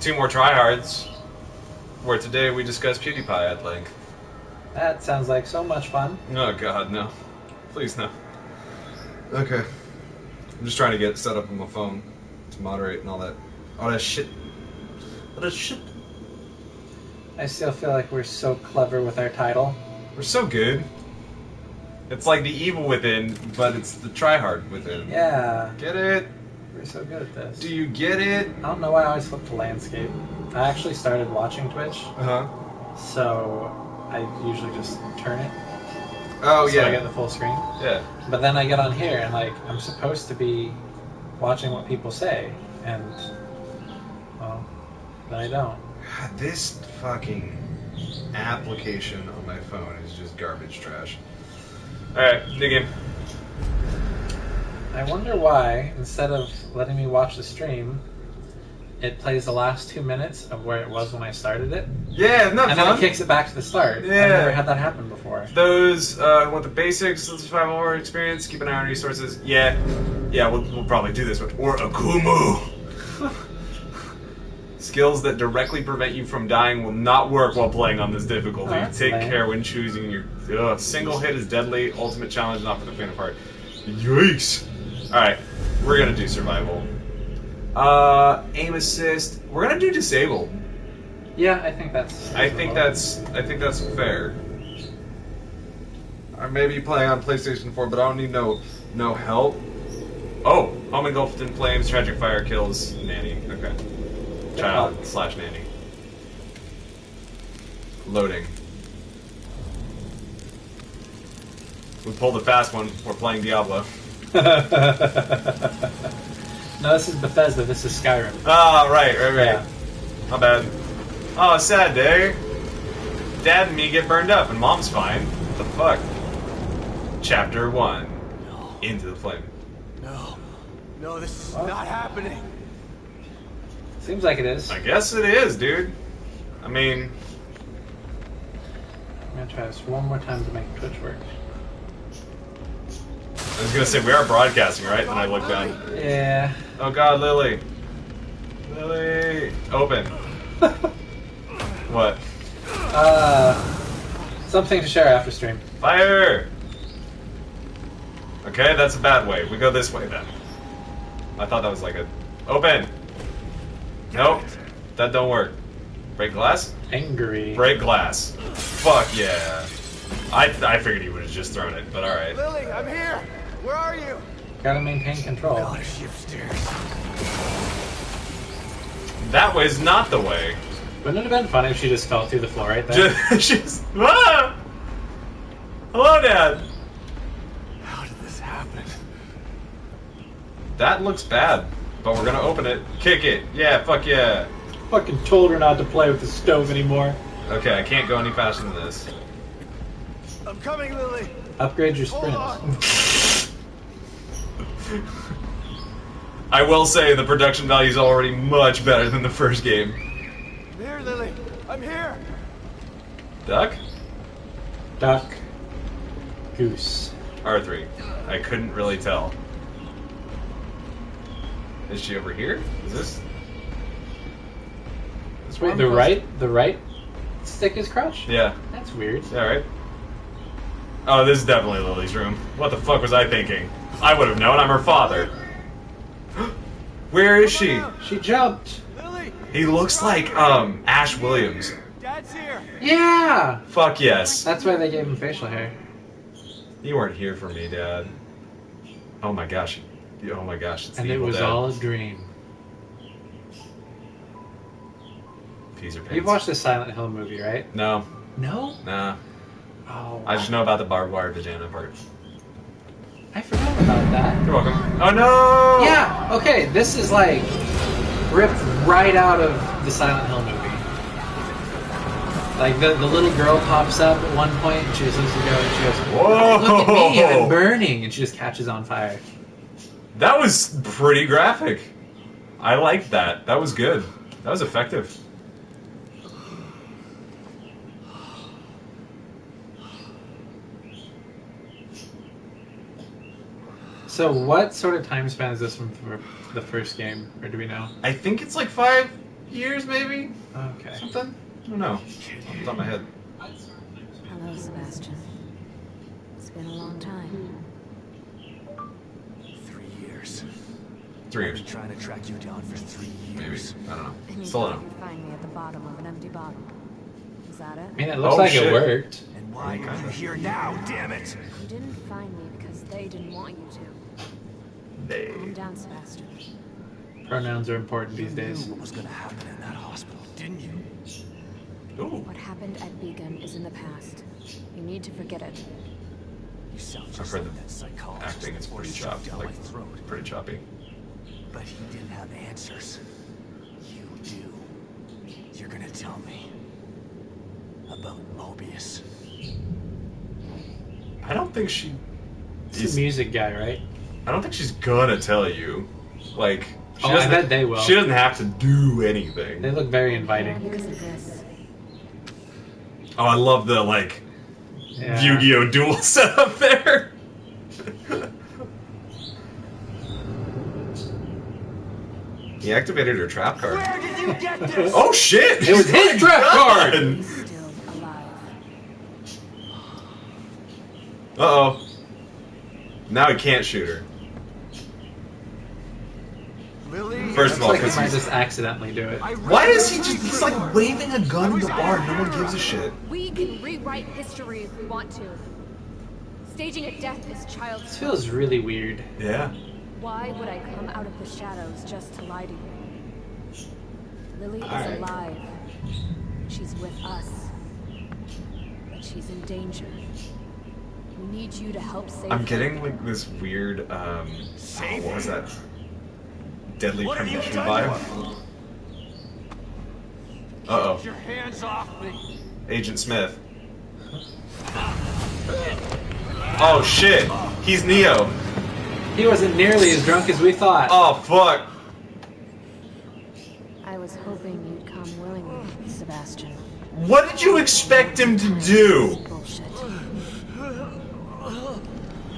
to More Tryhards, where today we discuss PewDiePie at length. That sounds like so much fun. Oh god, no. Please, no. Okay. I'm just trying to get set up on my phone to moderate and all that shit. All that shit. I still feel like we're so clever with our title. We're so good. It's like the evil within, but it's the tryhard within. Yeah. Get it? We're so good at this. Do you get it? I don't know why I always flip to landscape. I actually started watching Twitch, so I usually just turn it. Oh, so yeah. I get the full screen. Yeah. But then I get on here and like I'm supposed to be watching what people say, and well, then I don't. This fucking application on my phone is just garbage trash. Alright, new game. I wonder why, instead of letting me watch the stream, it plays the last 2 minutes of where it was when I started it. Yeah, isn't that and fun? then it kicks it back to the start. Yeah. I've never had that happen before. Those want the basics of the survival horror experience, keep an eye on resources. Yeah, we'll probably do this one. Or Akumu. Skills that directly prevent you from dying will not work while playing on this difficulty. Oh, Take lame. care when choosing your... single hit is deadly. Ultimate challenge not for the faint of heart. Yikes. Alright, we're gonna do survival. Aim assist. We're gonna do disabled. Yeah, I think that's. I think that's fair. I may be playing on PlayStation 4, but I don't need no help. Oh, home engulfed in flames, tragic fire kills nanny. Okay. Child / nanny. Loading. We pulled a fast one. We're playing Diablo. No, this is Bethesda. This is Skyrim. Ah, right. Yeah. Not bad. Oh, sad day. Dad and me get burned up, and Mom's fine. What the fuck? Chapter 1. No. Into the flame. No, this is not happening. Seems like it is. I guess it is, dude. I mean... I'm gonna try this one more time to make Twitch work. I was gonna say, we are broadcasting, right? Then I looked down. Yeah. Oh god, Lily. Lily! Open. What? Something to share after stream. Fire! Okay, that's a bad way. We go this way, then. I thought that was like a... Open! Nope. That don't work. Break glass? Angry. Break glass. Fuck yeah. I figured he would have just thrown it, but alright. Lily, I'm here. Where are you? Gotta maintain control. God, a ship stairs. That was not the way. Wouldn't it have been funny if she just fell through the floor right there? She's... Ah! Hello, Dad! How did this happen? That looks bad, but we're gonna open it. Kick it. Yeah, fuck yeah. Fucking told her not to play with the stove anymore. Okay, I can't go any faster than this. I'm coming, Lily. Upgrade your sprint. Hold on. I will say the production value is already much better than the first game. I'm here, Lily. I'm here. Duck? Duck. Goose. R3. I couldn't really tell. Is she over here? Is this... Wait, the right stick is crouched? Yeah. That's weird. Yeah, right? Oh, this is definitely Lily's room. What the fuck was I thinking? I would have known. I'm her father. Where is she? She jumped. Lily. He looks like, Ash Williams. Dad's here. Yeah! Fuck yes. That's why they gave him facial hair. You weren't here for me, Dad. Oh my gosh. Oh my gosh, it's And the it evil was dad. all a dream. Peas or You've watched the Silent Hill movie, right? No. No? Nah. Oh. I just know about the barbed wire vagina part. I forgot about that. You're welcome. Oh no! Yeah, okay, this is like ripped right out of the Silent Hill movie. Like the little girl pops up at one point and she just looks to go and she goes, Whoa! Look at me, I'm burning, and she just catches on fire. That was pretty graphic. I liked that. That was good. That was effective. So what sort of time span is this from the first game, or do we know? I think it's like 5 years, maybe? Okay. Something? I don't know. Off the top of my head. Hello, Sebastian. It's been a long time. 3 years. 3 I've years. been trying to track you down for 3 Maybe. years. I don't know. And you Still thought don't know. you'd find me at the bottom of an empty bottle. Is that it? I mean, it looks Oh, like shit. it worked. And why are you here now, damn it? You didn't find me because they didn't want you to. Calm down, Sebastian. Pronouns are important these You days. knew what was gonna happen in that hospital, didn't you? Ooh. What happened at Beacon is in the past. You need to forget it. You sound I've just heard like the that psychologist acting is that pretty forced choppy. down Like, my throat. pretty choppy. But he didn't have answers. You do. You're gonna tell me about Mobius. I don't think she. It's a music guy, right? I don't think she's gonna tell you. Like, she Oh, I doesn't- bet they will. She doesn't have to do anything. They look very Here inviting. because of this. Oh, I love the like Yeah. Yu-Gi-Oh duel setup there. He activated her trap card. Where did you get this? Oh shit! It was his trap card! He's still alive. Uh-oh. Now he can't shoot her. Lily? First of Looks all, like he because might just accidentally do it. why is he just he's like waving a gun in the bar? No one gives a shit. We can rewrite history if we want to. Staging a death is This child's play. feels really weird. Yeah. Why would I come out of the shadows just to lie to you? Lily is Alright. alive. She's with us. But she's in danger. We need you to help save I'm her. getting like this weird what was that? Deadly What have you Premonition done to vibe. Uh-oh. Get your hands off me. Agent Smith. Oh shit! He's Neo. He wasn't nearly as drunk as we thought. Oh fuck! I was hoping you'd come willingly, Sebastian. What did you expect him to do? Bullshit.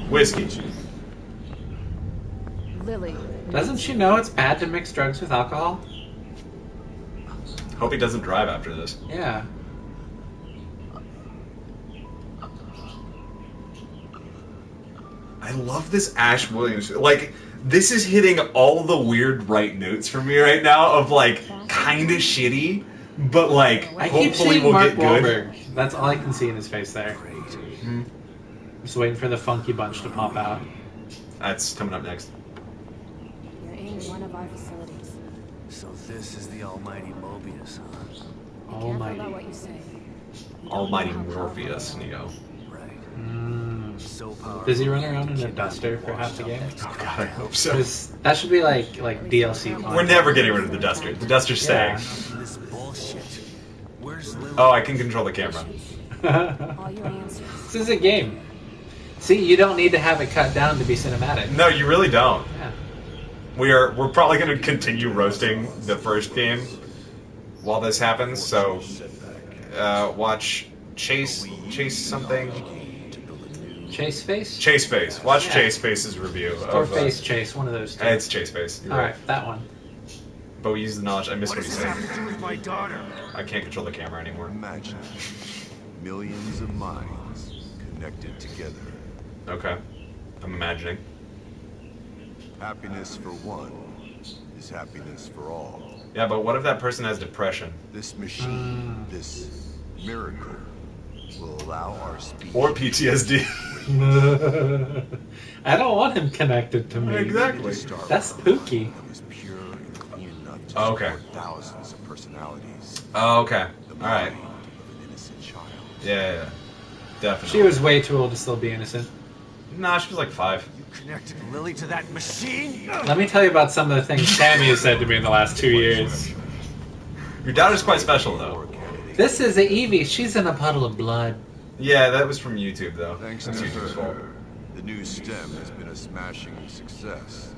Whiskey. Lily. Doesn't she know it's bad to mix drugs with alcohol? Hope he doesn't drive after this. Yeah. I love this Ash Williams. Like, this is hitting all the weird right notes for me right now of like kinda shitty, but like I keep hopefully seeing we'll Mark get good. Wahlberg. That's all I can see in his face there. Mhm. Just waiting for the funky bunch to pop out. That's coming up next. You're in one of our facilities. So this is the almighty Mobius, huh? Be careful about Almighty. what you say. We don't Almighty know how powerful Morpheus, they are. Neo. Right. Mm. So powerful. Does he run around in a duster for half the game? Oh god, I hope so. 'Cause that should be like DLC content. We're never getting rid of the duster. The duster's staying. Yeah. This bullshit. Where's Lily? Oh, I can control the camera. All your answers. This is a game. See, you don't need to have it cut down to be cinematic. No, you really don't. Yeah. We're probably gonna continue roasting the first game while this happens, so watch Chase something. Chase face? Chase Face. Watch Yeah. Chase Face's review Or of face chase, one of those two. it's Chase Face. You're Alright, that one. But we use the knowledge. I missed What what does he this said. have to do with my daughter? I can't control the camera anymore. Imagine millions of minds connected together. Okay. I'm imagining. Happiness for one is happiness for all. Yeah, but what if that person has depression? This machine, this miracle, will allow our species Or PTSD. I don't want him connected to me. Exactly. to start That's from a mind spooky. that was pure and clean enough to Oh, okay. support thousands of personalities. Oh, okay. The Alright. mind of an innocent child. Yeah. Definitely. She was way too old to still be innocent. Nah, she was like 5. You connected Lily to that machine? Let me tell you about some of the things Sammy has said to me in the last 2 years. Your daughter's quite special, though. This is a Evie. She's in a puddle of blood. Yeah, that was from YouTube, though. Thanks to That's YouTube's fault. her, the new STEM has been a smashing success.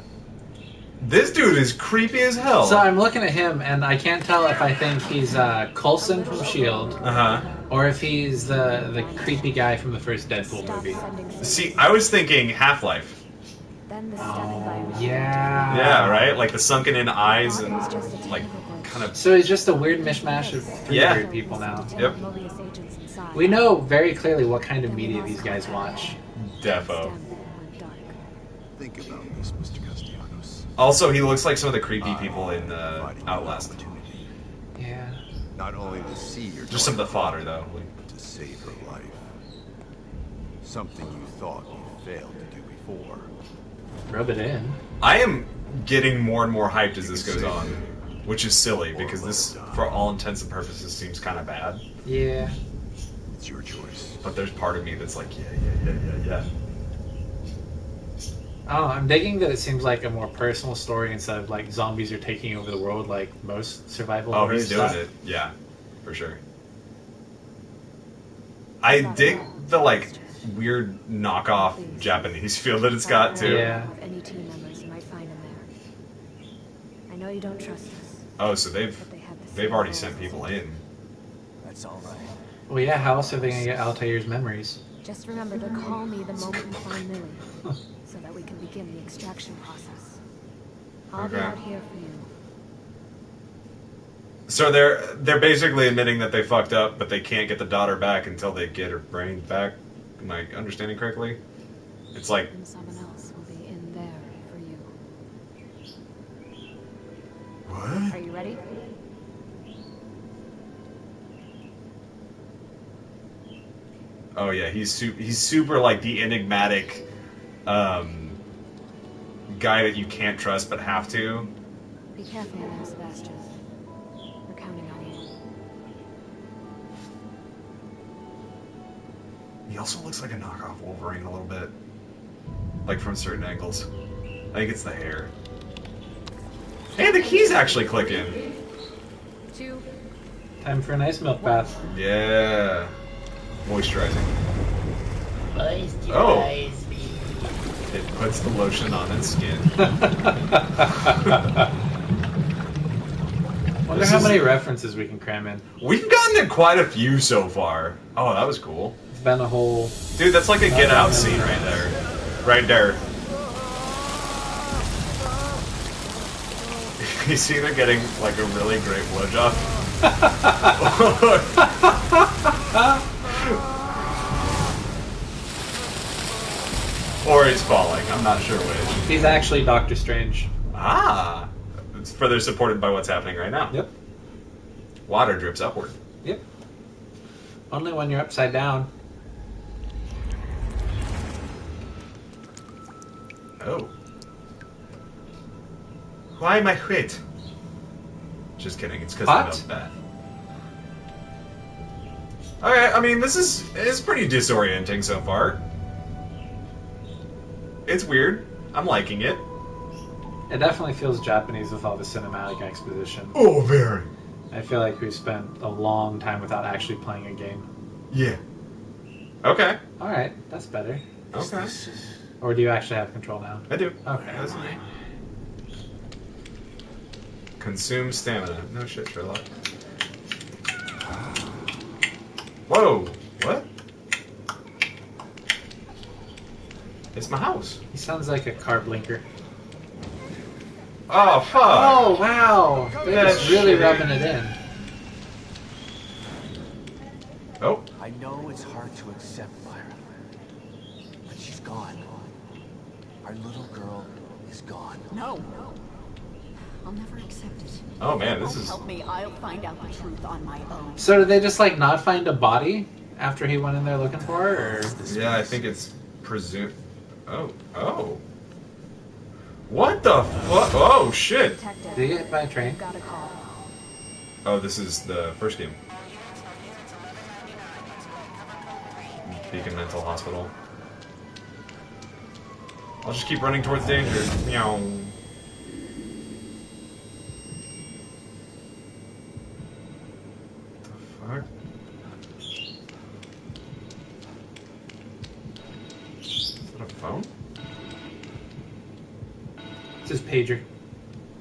This dude is creepy as hell. So I'm looking at him, and I can't tell if I think he's Coulson from S.H.I.E.L.D. Uh-huh. or if he's the creepy guy from the first Deadpool Stop movie. sending signals. See, I was thinking Half-Life. Then the stabbing by a machine. Yeah. Yeah, right? Like the sunken in eyes It and was just a like technical glitch. kind of. So he's just a weird mishmash of three Yeah. weird people now. Yep. Mobius agents inside. We know very clearly what kind of Then we media lost these guys contact. watch. Defo. Stem went dark. Think about this, Mr. Castellanos. Also, he looks like some of the creepy people in Providing you an Outlast. opportunity, Yeah. not only to see your Just some of the daughter, fodder, though. but to save her life. Something you thought you failed to do before. Rub it in. I am getting more and more hyped as this goes on, which is silly because this, for all intents and purposes, seems kind of bad. Yeah. It's your choice. But there's part of me that's like, yeah. Oh, I'm digging that it seems like a more personal story instead of like zombies are taking over the world like most survival Oh, horror he's doing stuff. it. Yeah, for sure. I dig the like weird knockoff Japanese feel that it's got too. Yeah. Any team members you might find in there. I know you don't trust us. Oh, so But they have the they've same already goals. sent people in. That's all right. Well, yeah. How else are they gonna get Altair's memories? Just remember to call me the moment you find Millie, so that we can begin the extraction process. I'll be Okay. out here for you. So they're basically admitting that they fucked up, but they can't get the daughter back until they get her brain back. Am I understanding correctly? It's like And someone else will be in there for you. what? Are you ready? Oh yeah, he's super like the enigmatic guy that you can't trust but have to. Be careful now, Sebastian. We're counting on you. He also looks like a knockoff Wolverine a little bit, like from certain angles. I think it's the hair. Hey, the key's actually clicking. 2. Time for a nice milk bath. Yeah, moisturizing. Moisturize Oh. me. It puts the lotion on its skin. Wonder This how is- many references we can cram in. We've gotten to quite a few so far. Oh, that was cool. It's been a whole. Dude, that's like a Get Out scene right there. Right there. He's either getting like a really great blowjob. Or he's falling. I'm not sure which. He's actually Doctor Strange. Ah. It's further supported by what's happening right now. Yep. Water drips upward. Yep. Only when you're upside down. Oh. Why my quit? Just kidding. It's because What? I felt bad. Okay, I mean, this is pretty disorienting so far. It's weird. I'm liking it. It definitely feels Japanese with all the cinematic exposition. Oh, very. I feel like we spent a long time without actually playing a game. Yeah. Okay. Alright, that's better. Okay. Or do you actually have control now? I do. Okay. That's neat. Consume stamina. No shit, Sherlock. Whoa. What? It's my house. He sounds like a car blinker. Oh, fuck. Oh, wow! They're That's just really shitty. rubbing it in. Oh. I know it's hard to accept, Myra. But she's gone. Our little girl is gone. No. I'll never accept it. Oh, man, this Won't is... help me. I'll find out the truth on my own. So did they just like not find a body after he went in there looking for her? Or? Yeah, I think it's presumed... Oh. Oh. What the fuck? Oh, shit. Detective, Did he get hit by a train? got a call. Oh, this is the first game. Beacon Mental Hospital. I'll just keep running towards danger. Meow. The fuck? Is that a phone? It's his pager.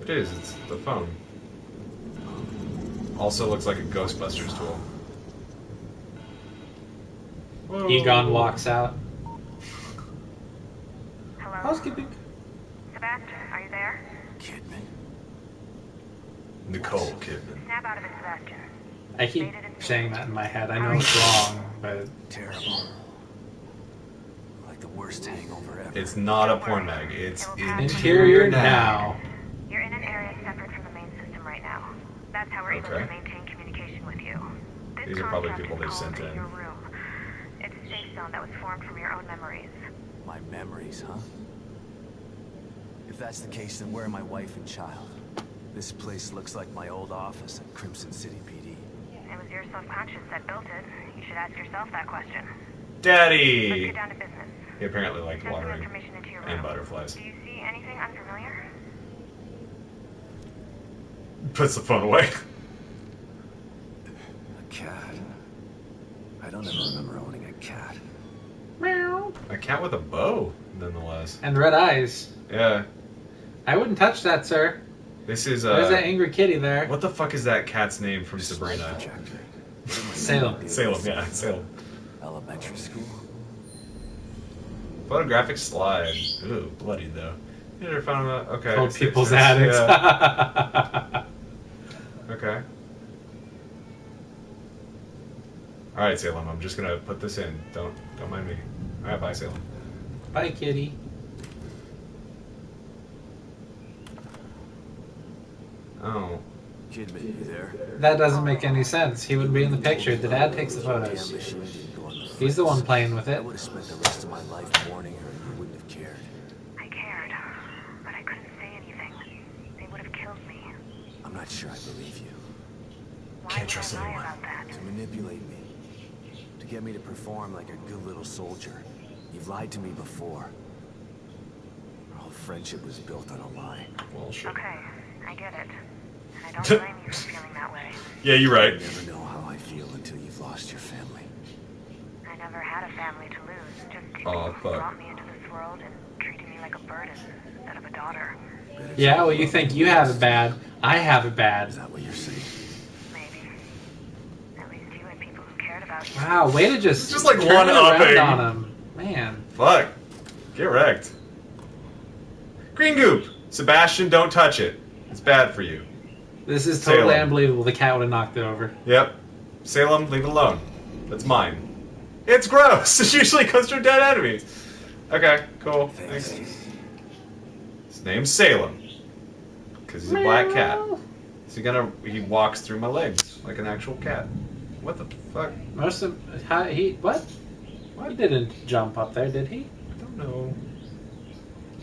It is, it's the phone. Also looks like a Ghostbusters tool. Whoa. Egon walks out. Housekeeping. Nicole Kidman. Snap out of it, Sebastian. I keep saying that in my head. I know it's wrong, but Terrible. Like the worst hangover ever. It's not a porn mag. It's interior now. You're in an area separate from the main system right now. That's how we're able Okay. to maintain communication with you. This These are probably construct people is they've called sent in. Your room. It's a safe zone that was formed from your own memories. My memories, huh? If that's the case, then where are my wife and child? This place looks like my old office at Crimson City PD. It was your subconscious that built it. You should ask yourself that question. Let's Daddy! get down to business. He apparently liked Send some watering information into your room. and butterflies. Do you see anything unfamiliar? Puts the phone away. A cat. I don't ever remember owning a cat. Meow. A cat with a bow, nonetheless. And red eyes. Yeah. I wouldn't touch that, sir. This is There's that angry kitty there. what the fuck is that cat's name from Sabrina? Projector. Salem. Salem, yeah, Salem. Elementary school. Photographic slide. Ooh, bloody though. You never found a okay. Old it's- people's it's- attics. yeah. Okay. All right, Salem. I'm just gonna put this in. Don't mind me. All right, bye, Salem. Bye, kitty. Oh, Kidman, you there? That doesn't make any sense. He would be in the picture. The dad takes the Damn photos. machine didn't go on the He's the one playing with I it. would have spent the rest of my life mourning her and you wouldn't have cared. I cared, but I couldn't say anything. They would have killed me. I'm not sure I believe you. Why Can't would trust I lie anyone. about that? To manipulate me. To get me to perform like a good little soldier. You've lied to me before. Our whole friendship was built on a lie. well, shit. Okay, I get it. And I don't blame you for feeling that way. Yeah, you're right. You never know how I feel until you've lost your family. I never had a family to lose. Just two Aw, people who fuck. brought me into this world and treated me like a burden instead of a daughter. Yeah, well, you think you have it bad. I have it bad. Is that what you're saying? Maybe. At least you had people who cared about you. Wow, way to just Just like turn it one-upping. around on him. Man. Fuck. Get wrecked. Green goop. Sebastian, don't touch it. It's bad for you. This is totally Salem. unbelievable. The cat would have knocked it over. Yep. Salem, leave it alone. That's mine. It's gross. It usually comes from dead enemies. Okay, cool. Thanks. His name's Salem. Because he's a black cat. So he walks through my legs like an actual cat. What the fuck? Most of what? He didn't jump up there, did he? I don't know.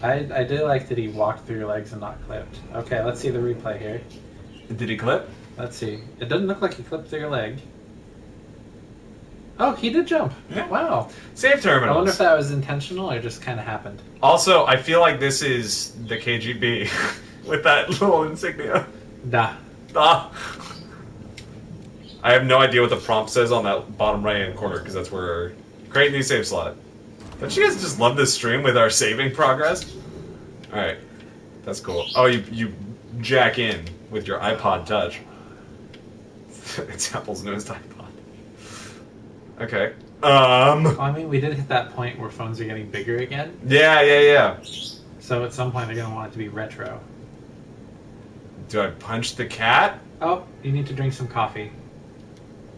I did like that he walked through your legs and not clipped. Okay, let's see the replay here. Did he clip? Let's see. It doesn't look like he clipped through your leg. Oh, he did jump. Yeah. Wow. Save I terminals. wonder if that was intentional or just kind of happened. Also, I feel like this is the KGB with that little insignia. Da. Ah. I have no idea what the prompt says on that bottom right-hand corner because that's where create new save slot. Don't you guys just love this stream with our saving progress? All right, that's cool. Oh, you jack in with your iPod Touch. It's Apple's newest iPod. Okay. Well, I mean, we did hit that point where phones are getting bigger again. Yeah. So at some point they're going to want it to be retro. Do I punch the cat? Oh, you need to drink some coffee.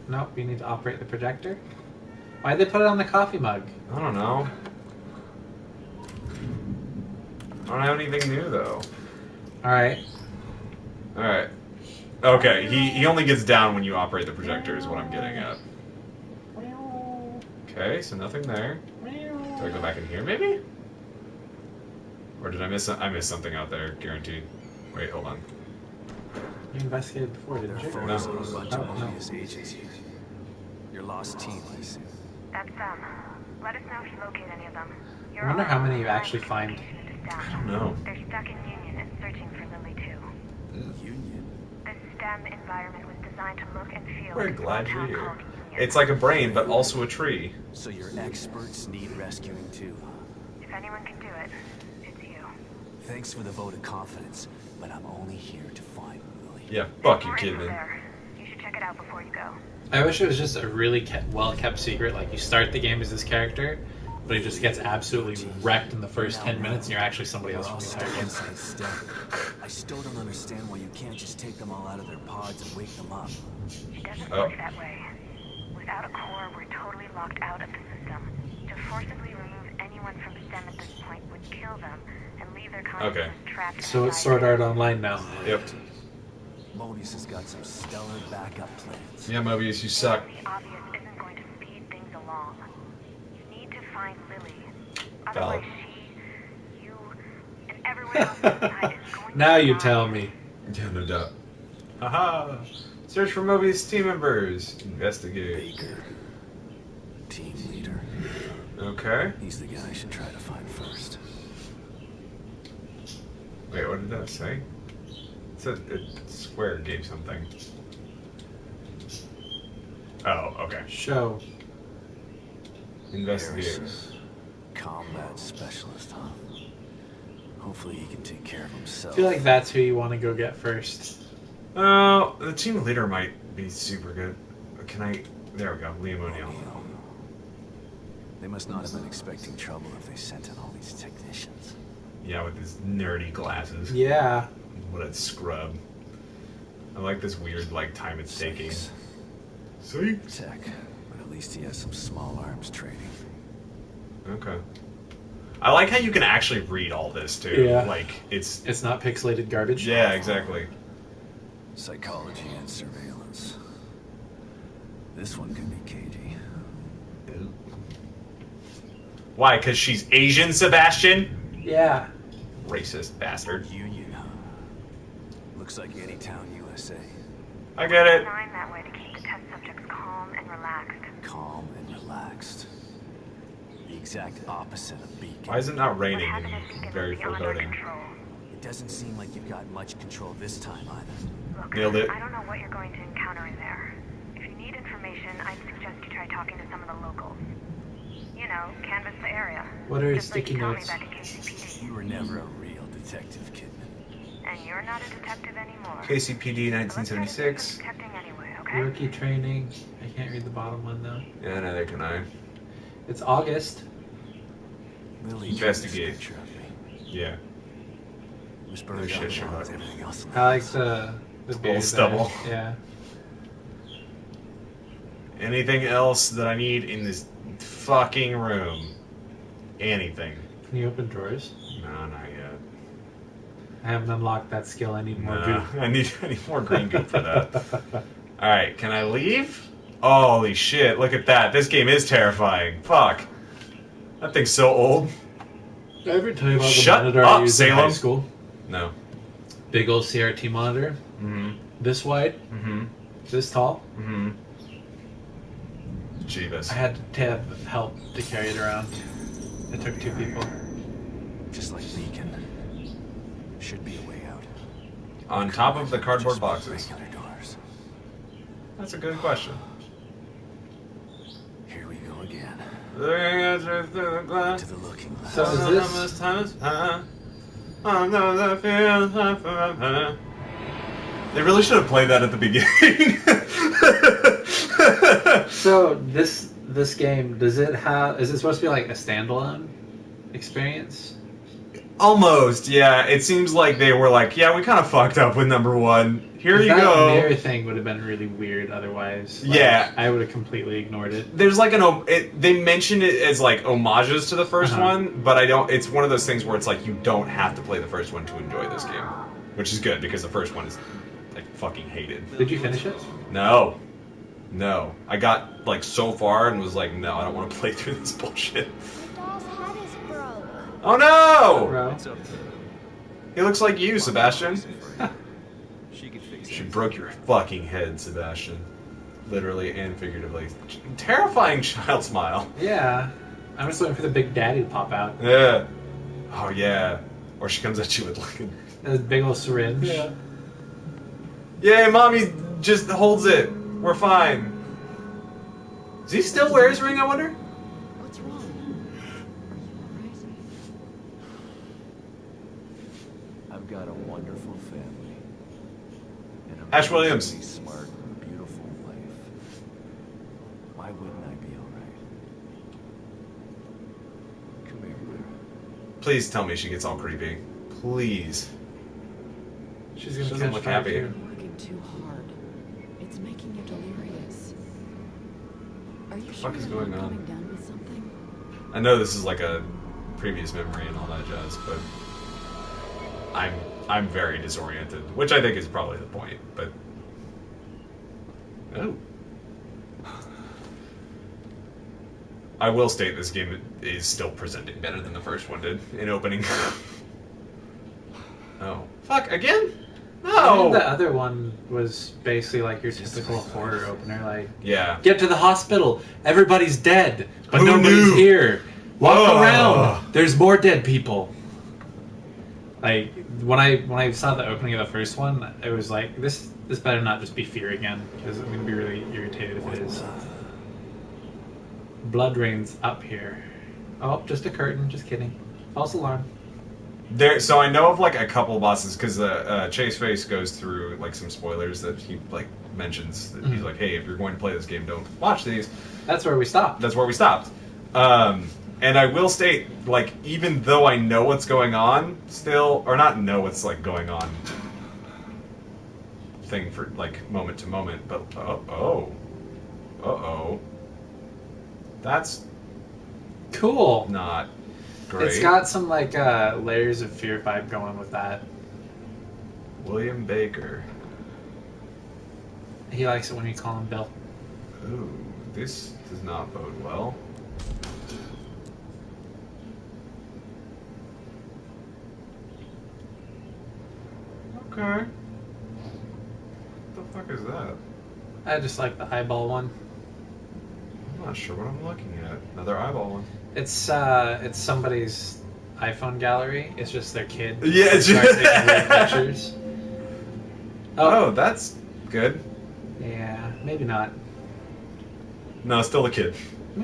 Nope, you need to operate the projector. Why'd they put it on the coffee mug? I don't know. I don't have anything new though. Alright. Alright. Okay, he only gets down when you operate the projector is what I'm getting at. Okay, so nothing there. Do I go back in here maybe? Or did I miss something out there, guaranteed. Wait, hold on. You investigated before, didn't There are you? photos No. of a bunch Oh, of no. obvious agents here. Your lost team, I assume. That's them. Let us know if you locate any of them. I wonder how many you actually find. I don't know. They're stuck in Union and searching for Lily too. Union. This STEM environment was designed to look and feel We're like a glad small you're town here. called Union. It's like a brain, but also a tree. So your experts need rescuing too. If anyone can do it, it's you. Thanks for the vote of confidence, but I'm only here to find Lily. Yeah, fuck you, More info Kidman. there. You should check it out before you go. I wish it was just a really well-kept secret. Like, you start the game as this character, but he just gets absolutely wrecked in the first 10 minutes, and you're actually somebody else We're from all the entire game. inside step. I still don't understand why you can't just take them all out of their pods and wake them up. It doesn't Oh. work that way. Without a core, we're totally locked out of the system. To forcibly remove anyone from STEM at this point would kill them and leave their consciousness trapped So it's inside Sword them. Art Online now. Yep. Mobius has got some stellar backup plans. Yeah, Mobius, you suck. The obvious isn't going to speed things along. You need to find Lily. Valid. Otherwise you, and everyone else inside is going Now to you die. tell me. Yeah, no doubt. Haha! Search for Mobius team members. Investigate. Baker, team leader. Okay. He's the guy I should try to find first. Wait, what did that say? It said Square gave something. Oh, okay. Show. Investigate. Harrison, combat specialist, huh? Hopefully he can take care of I himself. feel like that's who you want to go get first. Oh, the team leader might be super good. Can I? There we go. Liam O'Neill. O'Neill. They must not have been expecting trouble if they sent in all these technicians. Yeah, with his nerdy glasses. Yeah. What a scrub. I like this weird, like, time it's taking. Six. See? Tech, but at least he has some small arms training. Okay. I like how you can actually read all this, too. Yeah. Like, it's... It's not pixelated garbage. Yeah, exactly. Psychology and surveillance. This one could be cagey. Why? Because she's Asian, Sebastian? Yeah. Racist bastard. Union, huh? Looks like Anytown, USA. I get it. Designed that way to keep the test subjects calm and relaxed. Calm and relaxed. The exact opposite of Beacon. Why is it not What raining happened and at Beacon very was beyond our foreboding? control. It doesn't seem like you've got much control this time either. Look, Nailed it. I don't know what you're going to encounter in there. If you need information, I'd suggest you try talking to some of the locals. You know, canvass the area. What are Just like sticky you told me notes? back at KCPD. You were never a real detective, Kidman. And you're not a detective anymore. KCPD So let's try to do some 1976. detecting anyway, okay? Rookie training. I can't read the bottom one though. Yeah, neither can I. It's August. Lily Investigate. drew this picture of me. Yeah. Was No burned shit, out along Sherlock. with everything else. I like the beard stubble. there. Yeah. Anything else that I need in this fucking room? Anything. Can you open drawers? No, not yet. I haven't unlocked that skill. I need more Nah, goop. I need more green goop for that. Alright, can I leave? Holy shit, look at that. This game is terrifying. Fuck. That thing's so old. Did I ever tell you about the Shut monitor up, I used in high Salem. school? No. Big old CRT monitor. Mm-hmm. This wide. Mm-hmm. This tall. Mm-hmm. Jeebus. I had to have help to carry it around. It took two people. Just like Beacon. Should be a way out. On top of the cardboard Just boxes. regular doors. That's a good question. Here we go again. Through the glass. To the looking glass. So is this? They really should have played that at the beginning. So this game, does it have? Is it supposed to be like a standalone experience? Almost, yeah. It seems like they were like, yeah, we kind of fucked up with number one. Here you that go. mirror thing would have been really weird otherwise. Like, Yeah. I would have completely ignored it. There's like they mentioned it as like homages to the first Uh-huh. one, but I don't. It's one of those things where it's like you don't have to play the first one to enjoy this game, which is good because the first one is like fucking hated. Did you finish it? No. I got like so far and was like, no, I don't want to play through this bullshit. The doll's head is broke. Oh no! Bro. He looks like you, Sebastian. She could fix She broke your fucking head, Sebastian. Literally and figuratively. Terrifying child smile. Yeah. I'm just waiting for the big daddy to pop out. Yeah. Oh yeah. Or she comes at you with like That big old syringe. Yay, mommy just holds it. We're fine. Does he still wear his ring, I wonder? What's wrong? I've got a wonderful family. And a Ash Williams. really smart, beautiful wife. Why wouldn't I be alright? Please tell me she gets all creepy. Please. She's gonna She doesn't catch look fire happy. too. Working too hard. It's making you delirious. Are you sure fuck is you're going not on? coming down with something? I know this is like a previous memory and all that jazz, but I'm very disoriented, which I think is probably the point. But oh, I will state this game is still presenting better than the first one did in opening. Oh fuck again? I No. think the other one was basically like your typical horror opener, like Yeah. get to the hospital, everybody's dead, but Who nobody's knew? here. Walk Whoa. around. There's more dead people. Like when I saw the opening of the first one, it was like this better not just be fear again, because I'm gonna be really irritated if it is. Blood rains up here. Oh, just a curtain. Just kidding. False alarm. So I know of like a couple bosses because Chase Face goes through like some spoilers that he like mentions that he's like, hey, if you're going to play this game, don't watch these. That's where we stopped. That's where we stopped. And I will state, like, even though I know what's going on, still, or not know what's like going on, thing for like moment to moment, but that's Cool. not great. It's got some like layers of fear vibe going with that. William Baker. He likes it when you call him Bill. Ooh, this does not bode well. Okay. What the fuck is that? I just like the eyeball one. I'm not sure what I'm looking at. Another eyeball one. It's somebody's iPhone gallery. It's just their kid. Yeah, They start taking weird pictures. Oh, that's good. Yeah, maybe not. No, still a kid. Hmm.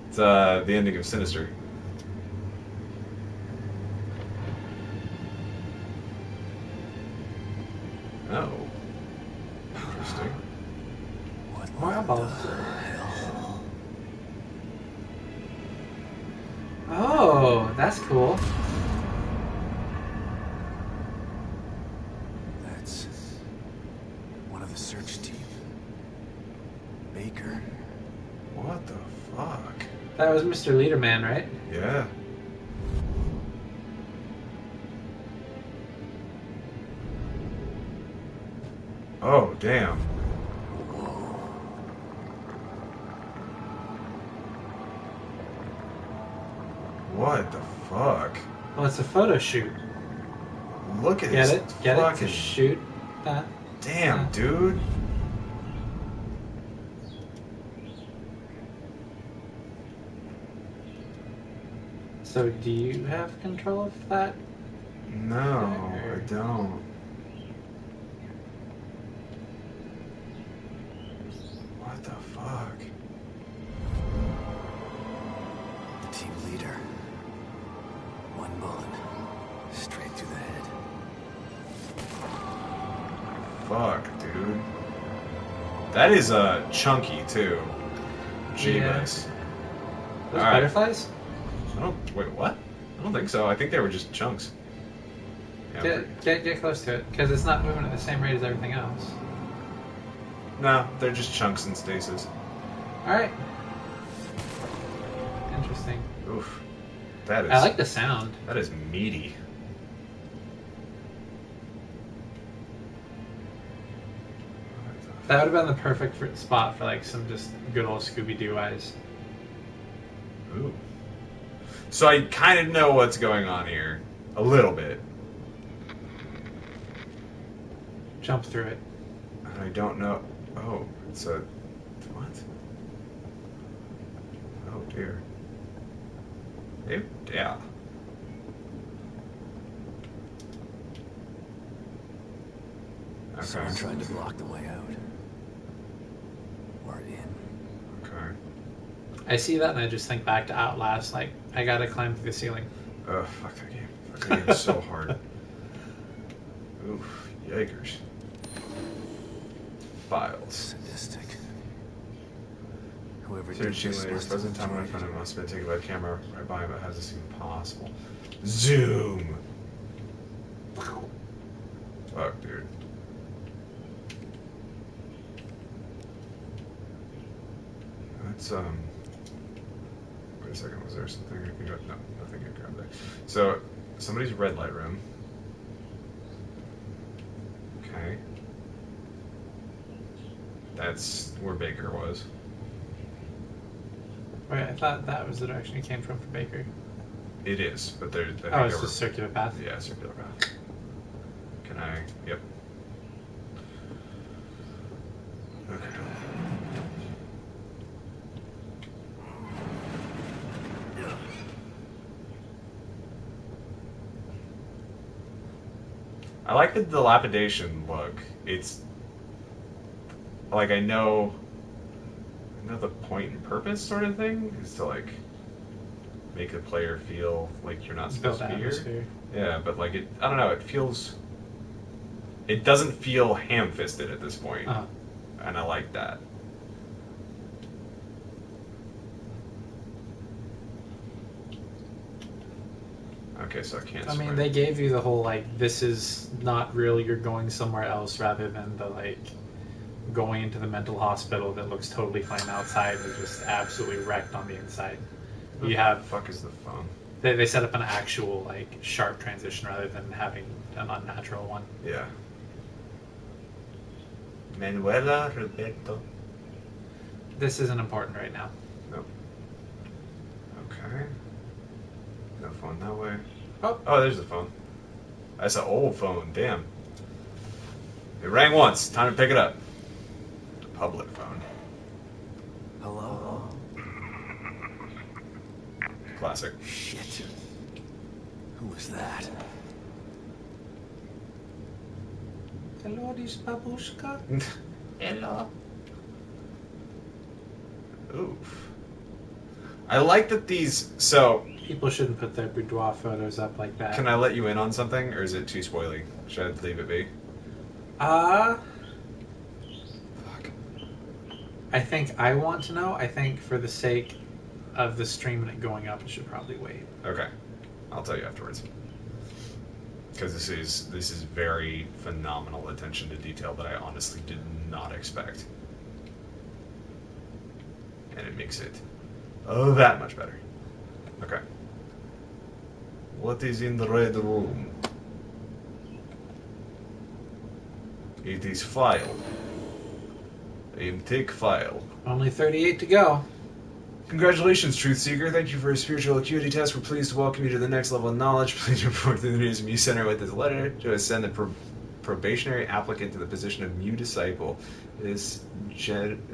It's the ending of Sinister. Oh. Interesting. More eyeballs. Oh, that's cool. That's one of the search team. Baker. What the fuck? That was Mr. Leaderman, right? Yeah. Oh, damn. What the fuck? Well, it's a photo shoot. Look at Get this it? Get it? fucking To shoot that. damn, dude. So, do you have control of that? No, I don't. What the fuck? The team leader. One bullet. Straight through the head. Fuck, dude. That is chunky too. Jeebus. Those All right. butterflies? I don't. Wait, what? I don't think so. I think they were just chunks. Yeah, Get close to it, because it's not moving at the same rate as everything else. no, they're just chunks in stasis. Alright. Interesting. Oof. That is. I like the sound. That is meaty. That would have been the perfect spot for like some just good old Scooby-Doo eyes. Ooh. So I kind of know what's going on here. A little bit. Jump through it. And I don't know. Oh, it's a. What? Oh, dear. Yeah. Okay. Someone tried to block the way out. We're in. Okay. I see that and I just think back to Outlast, like, I gotta climb through the ceiling. Ugh, fuck that game. Fuck that game is so hard. Oof, yikers. Files. Sadistic. Whoever Sir did Ching this was must present have time when I enjoyed found it. it must have been taken by camera right by him, but how does this even possible? Zoom! Fuck, dude. That's, wait a second, was there something I can grab? No, nothing I can grab there. So, somebody's red light room. Okay. That's where Baker was. Wait, I thought that was the direction it came from for Baker. It is, but there's. I think Oh, it's there were- just circular path? Yeah, circular path. Can I? Yep. Okay. I like the dilapidation look. It's like I know the point and purpose sort of thing is to like make the player feel like you're not supposed Build to be here. atmosphere. Yeah, but like it, I don't know. It doesn't feel ham-fisted at this point, Uh-huh. and I like that. Okay, so I can't. I mean, sprint. they gave you the whole, like, this is not real, you're going somewhere else, rather than the, like, going into the mental hospital that looks totally fine outside and just absolutely wrecked on the inside. What You the have, fuck is the phone? they set up an actual, like, sharp transition rather than having an unnatural one. Yeah. Manuela Roberto. This isn't important right now. Nope. Okay. No phone that way. Oh. Oh, there's the phone. That's an old phone. Damn. It rang once. Time to pick it up. The public phone. Hello? Classic. Shit. Who was that? Hello, this babushka. Hello. Oof. I like that these. So, People shouldn't put their boudoir photos up like that. can I let you in on something, or is it too spoily? Should I leave it be? Fuck. Fuck. I think I want to know. I think for the sake of the stream and it going up, it should probably wait. Okay. I'll tell you afterwards. Because this is very phenomenal attention to detail that I honestly did not expect. And it makes it that much better. Okay. What is in the red room? It is file. Take file. Only 38 to go. Congratulations, Truth Seeker. Thank you for your spiritual acuity test. We're pleased to welcome you to the next level of knowledge. Please report to the News Mu Center with this letter to ascend the probationary applicant to the position of Mu Disciple. This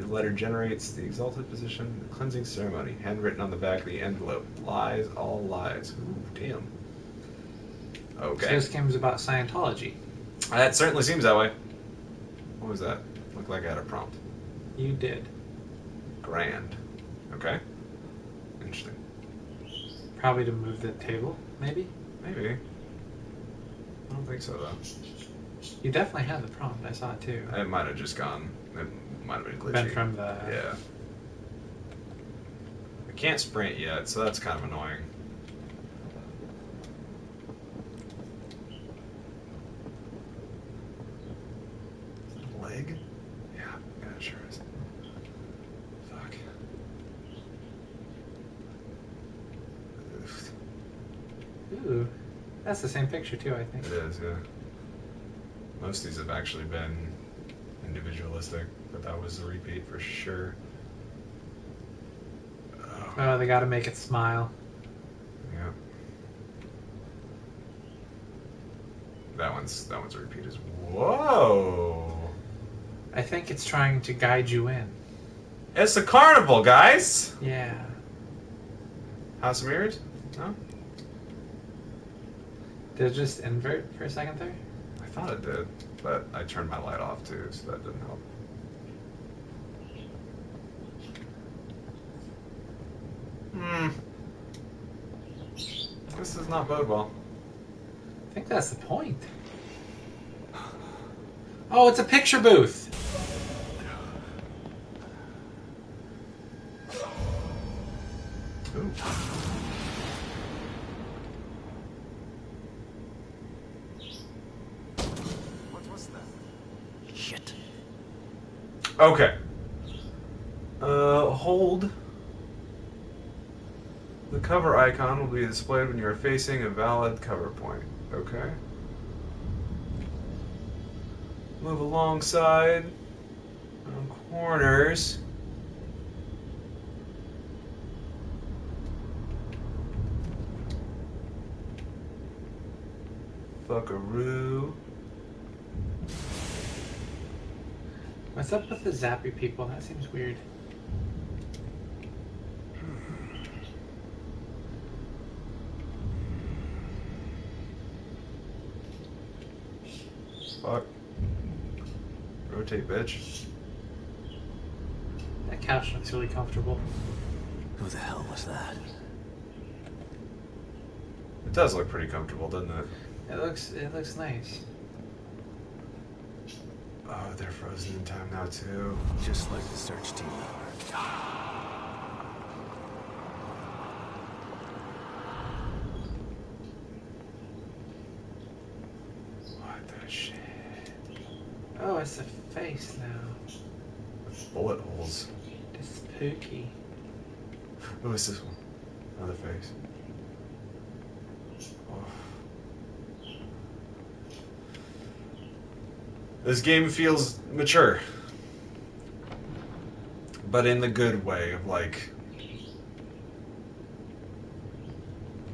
letter generates the exalted position, the cleansing ceremony, handwritten on the back of the envelope. Lies, all lies. Ooh, damn. Okay. So this game is about Scientology. That certainly seems that way. What was that? Looked like I had a prompt. You did. Grand. Okay. Interesting. Probably to move the table, maybe? Maybe. I don't think so, though. You definitely had the prompt. I saw it too. It might have just gone. It might have been glitchy. Been from the... Yeah. I can't sprint yet, so that's kind of annoying. Leg? Yeah, it sure is. Fuck. Oof. Ooh. That's the same picture too, I think. It is, yeah. Most of these have actually been individualistic, but that was a repeat for sure. Oh, they gotta make it smile. Yeah. That one's a repeat as whoa. I think it's trying to guide you in. It's a carnival, guys. Yeah. House of Mirrors? No? Did it just invert for a second there? I thought it did, but I turned my light off too, so that didn't help. This does not bode well. I think that's the point. Oh, it's a picture booth. Ooh. What's that? Shit. Okay. Hold. The cover icon will be displayed when you are facing a valid cover point. Okay. Move alongside. On corners. Fuckaroo. What's up with the zappy people? That seems weird. Fuck. Rotate, bitch. That couch looks really comfortable. Who the hell was that? It does look pretty comfortable, doesn't it? It looks nice. Oh, they're frozen in time now, too. Just like the search team. What the shit? Oh, it's a face now. Bullet holes. It's spooky. Oh, it's this one. Another face. Oh. This game feels mature. But in the good way of, like,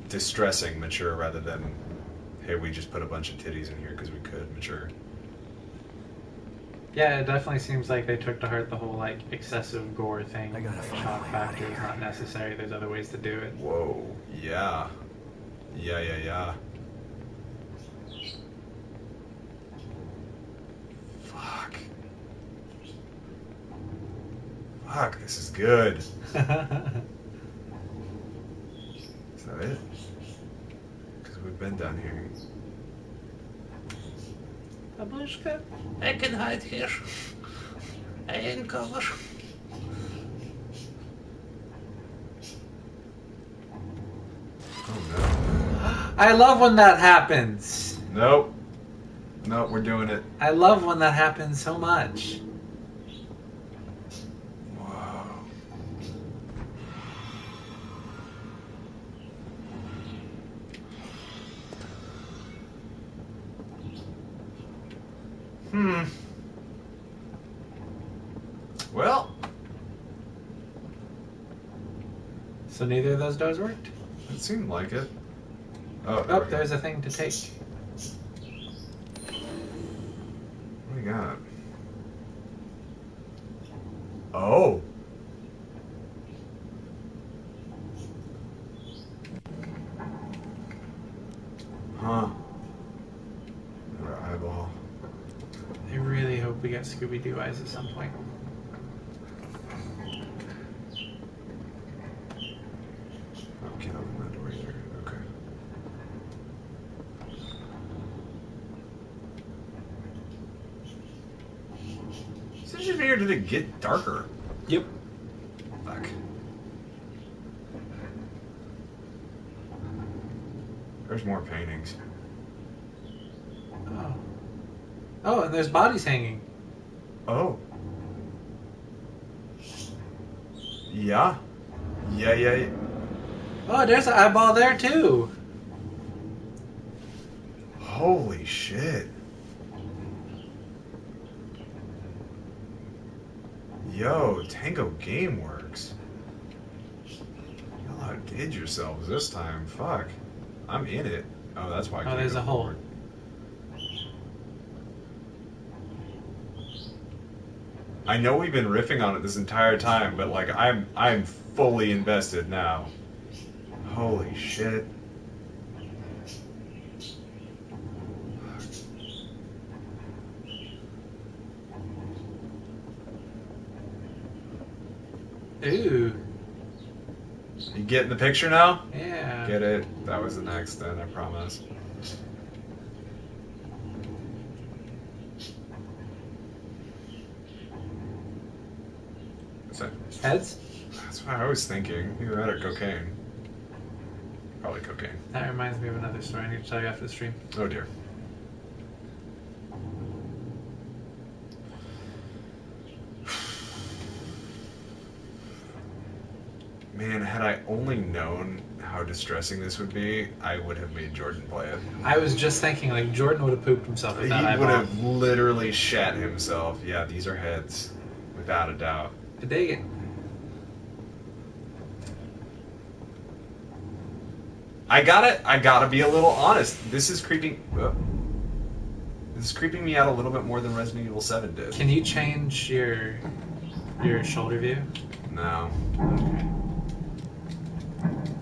distressing mature rather than, hey, we just put a bunch of titties in here because we could mature. Yeah, it definitely seems like they took to heart the whole like excessive gore thing. I gotta Like, find shock a way factor outta is here. not necessary. There's other ways to do it. Whoa. Yeah. Yeah. Fuck, this is good. Is that it? Because we've been down here. Babushka, I can hide here. I ain't cover. Oh no. I love when that happens. Nope. Nope, we're doing it. I love when that happens so much. Whoa. Well, So neither of those doors worked? it seemed like it. Oh, Oh, we go. there's a thing to take. What do we got? Oh. Huh. Another eyeball. I really hope we get Scooby-Doo eyes at some point. Oh, can't open that door either. Okay. Since you're here, did it get darker? Yep. Fuck. There's more paintings. Oh. Oh, and there's bodies hanging. Oh. Yeah. Yeah. Oh, there's an eyeball there too. Holy shit. Yo, Tango Gameworks. Y'all outdid yourselves this time. Fuck. I'm in it. Oh, that's why I Oh, can't there's go a hole. forward. I know we've been riffing on it this entire time, but like I'm fully invested now. Holy shit. Ooh. You getting the picture now? Yeah. Get it? That was the next then, I promise. What's that? Heads? That's what I was thinking. Either that or cocaine. Probably cocaine. That reminds me of another story I need to tell you after the stream. Oh dear. Man, had I only known how distressing this would be, I would have made Jordan play it. I was just thinking, like, Jordan would have pooped himself with that He eyeball. would have literally shat himself. Yeah, these are heads. Without a doubt. I dig it. I gotta be a little honest. This is creeping me out a little bit more than Resident Evil 7 did. Can you change your shoulder view? No. Okay.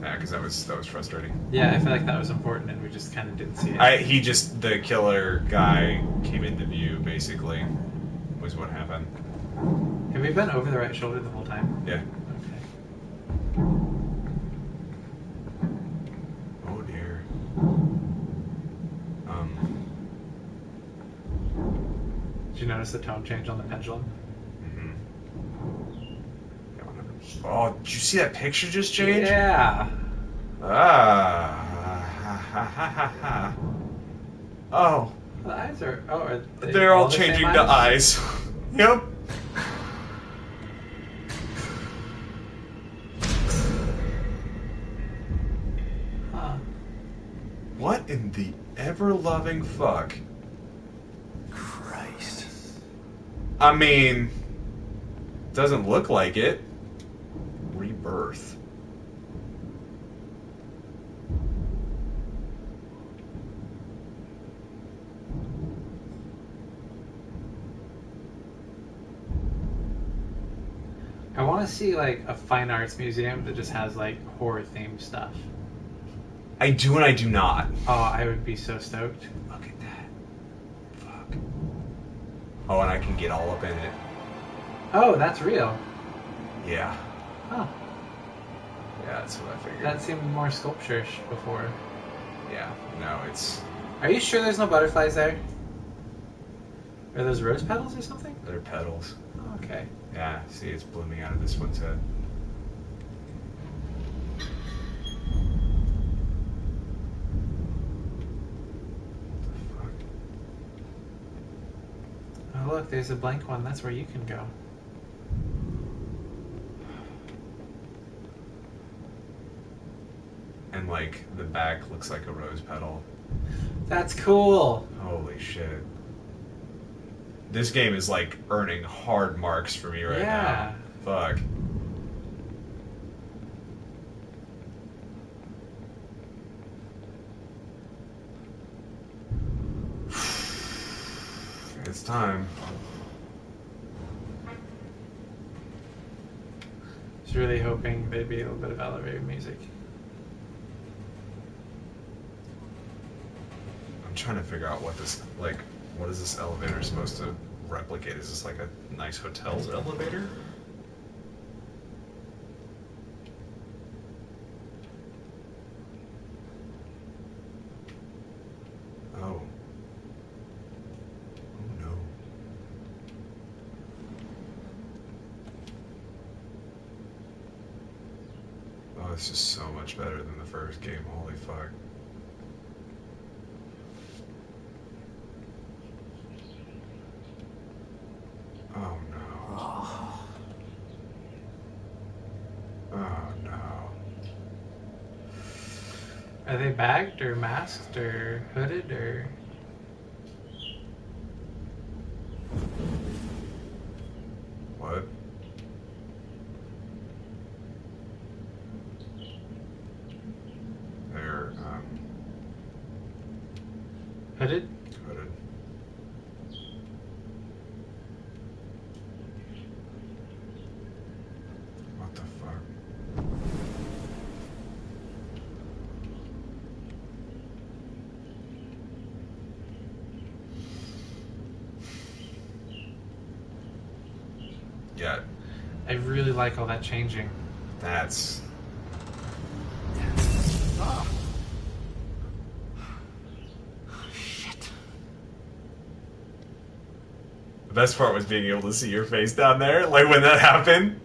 Yeah, because that was frustrating. Yeah, I feel like that was important, and we just kind of didn't see it. The killer guy came into view, basically, was what happened. Have we been over the right shoulder the whole time? Yeah. Okay. Oh dear. Did you notice the tone change on the pendulum? Oh, did you see that picture just change? Yeah. Oh. The eyes are. Oh, are they They're all the same changing to eyes. Yep. Huh. What in the ever-loving fuck? Christ. I mean, doesn't look like it. Rebirth. I want to see like a fine arts museum that just has like horror themed stuff. I do and I do not. Oh, I would be so stoked. Look at that. Fuck. Oh, and I can get all up in it. Oh, that's real. Yeah. Huh. Yeah, that's what I figured. That seemed more sculpture-ish before. Yeah. No, it's... Are you sure there's no butterflies there? Are those rose petals or something? They're petals. Oh, okay. Yeah, see, it's blooming out of this one's head. Oh, look, there's a blank one. That's where you can go. And, like, the back looks like a rose petal. That's cool. Holy shit. This game is, like, earning hard marks for me right Yeah. now. Fuck. It's time. I was really hoping there'd be a little bit of elevator music. I'm trying to figure out what this, like, what is this elevator supposed to replicate? Is this like a nice hotel's elevator? Oh. Oh no. Oh, this is so much better than the first game. Holy fuck. Oh no. Oh no. Are they bagged or masked or hooded or... What? They're Hooded? hooded. What the fuck? Yeah, I really like all that changing. that's... Shit. The best part was being able to see your face down there, like when that happened.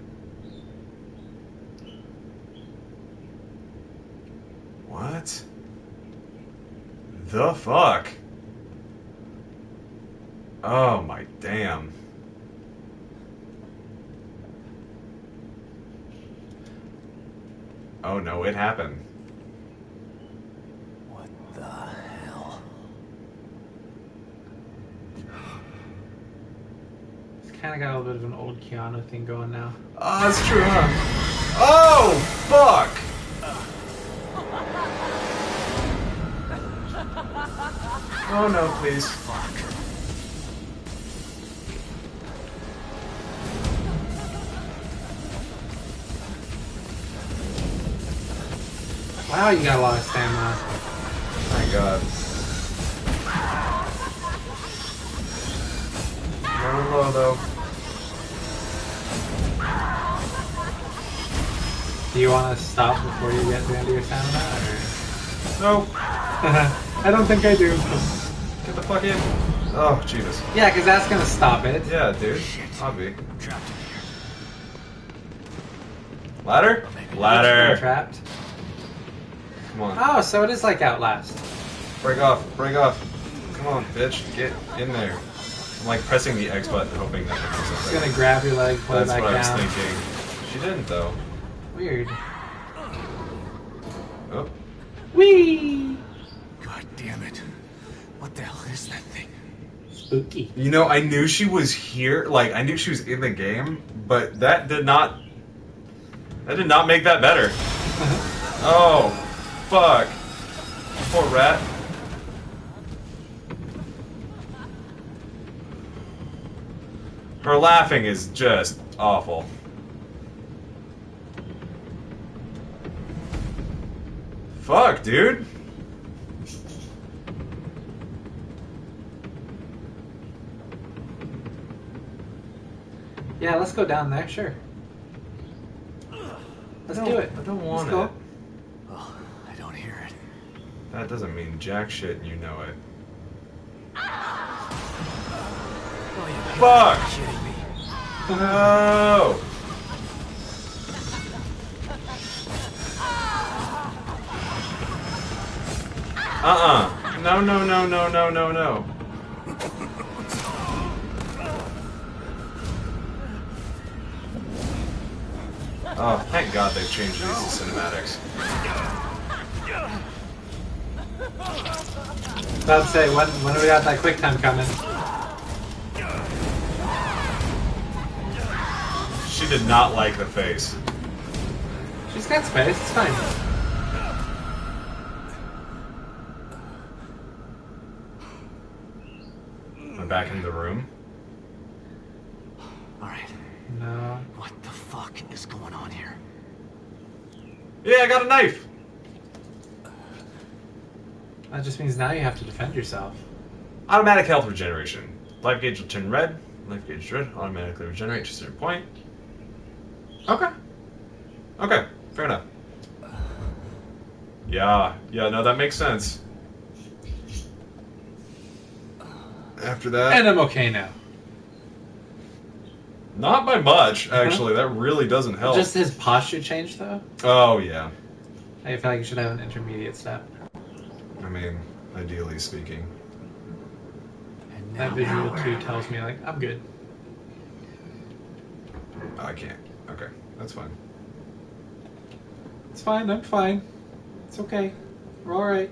What the fuck? Oh my damn. Oh no, it happened. What the hell? It's kind of got a little bit of an old Keanu thing going now. Oh, that's true, huh? Oh, fuck! Oh no, please. Fuck. Wow, you got a lot of stamina. My god. Never low though. Do you want to stop before you get to the end of your stamina? Nope. Or... I don't think I do. Get the fuck in. Oh, Jesus. Yeah, because that's going to stop it. Yeah, dude. Shit. I'll be. Trapped in here. Ladder? We're Ladder. trapped. Come on. Oh, so it is like Outlast. Break off. Break off. Come on, bitch. Get in there. I'm like pressing the X button hoping that it does It's something. going to grab your leg, pull it That's back what I was down. thinking. She didn't though. Weird. Oh. Whee! God damn it. What the hell is that thing? Spooky. You know, I knew she was here. Like, I knew she was in the game, but that did not make that better. Oh, fuck. Poor rat. Her laughing is just awful. Fuck, dude. Yeah, let's go down there, sure. Let's do it. I don't want Let's go. it. Oh, I don't hear it. That doesn't mean jack shit, and you know it. Oh, you Fuck! kidding me? No! No, no, no, no, no, no, no. Oh, thank God they've changed these to cinematics. About to say, when do we got that quick time coming? She did not like the face. She's got space, it's fine. I'm back in the room. Alright. No. What the fuck is going on here? Yeah, I got a knife! That just means now you have to defend yourself. Automatic health regeneration. Life gauge will turn red. Life gauge red. Automatically regenerate to a certain point. Okay. Okay, fair enough. Yeah, no, that makes sense. After that... And I'm okay now. Not by much, actually. That really doesn't help. Just his posture changed, though. Oh, yeah. I feel like you should have an intermediate step. I mean, ideally speaking. And That now visual we're- too tells me, like, I'm good. Oh, I can't. Okay, that's fine. It's fine, I'm fine. It's okay. We're alright.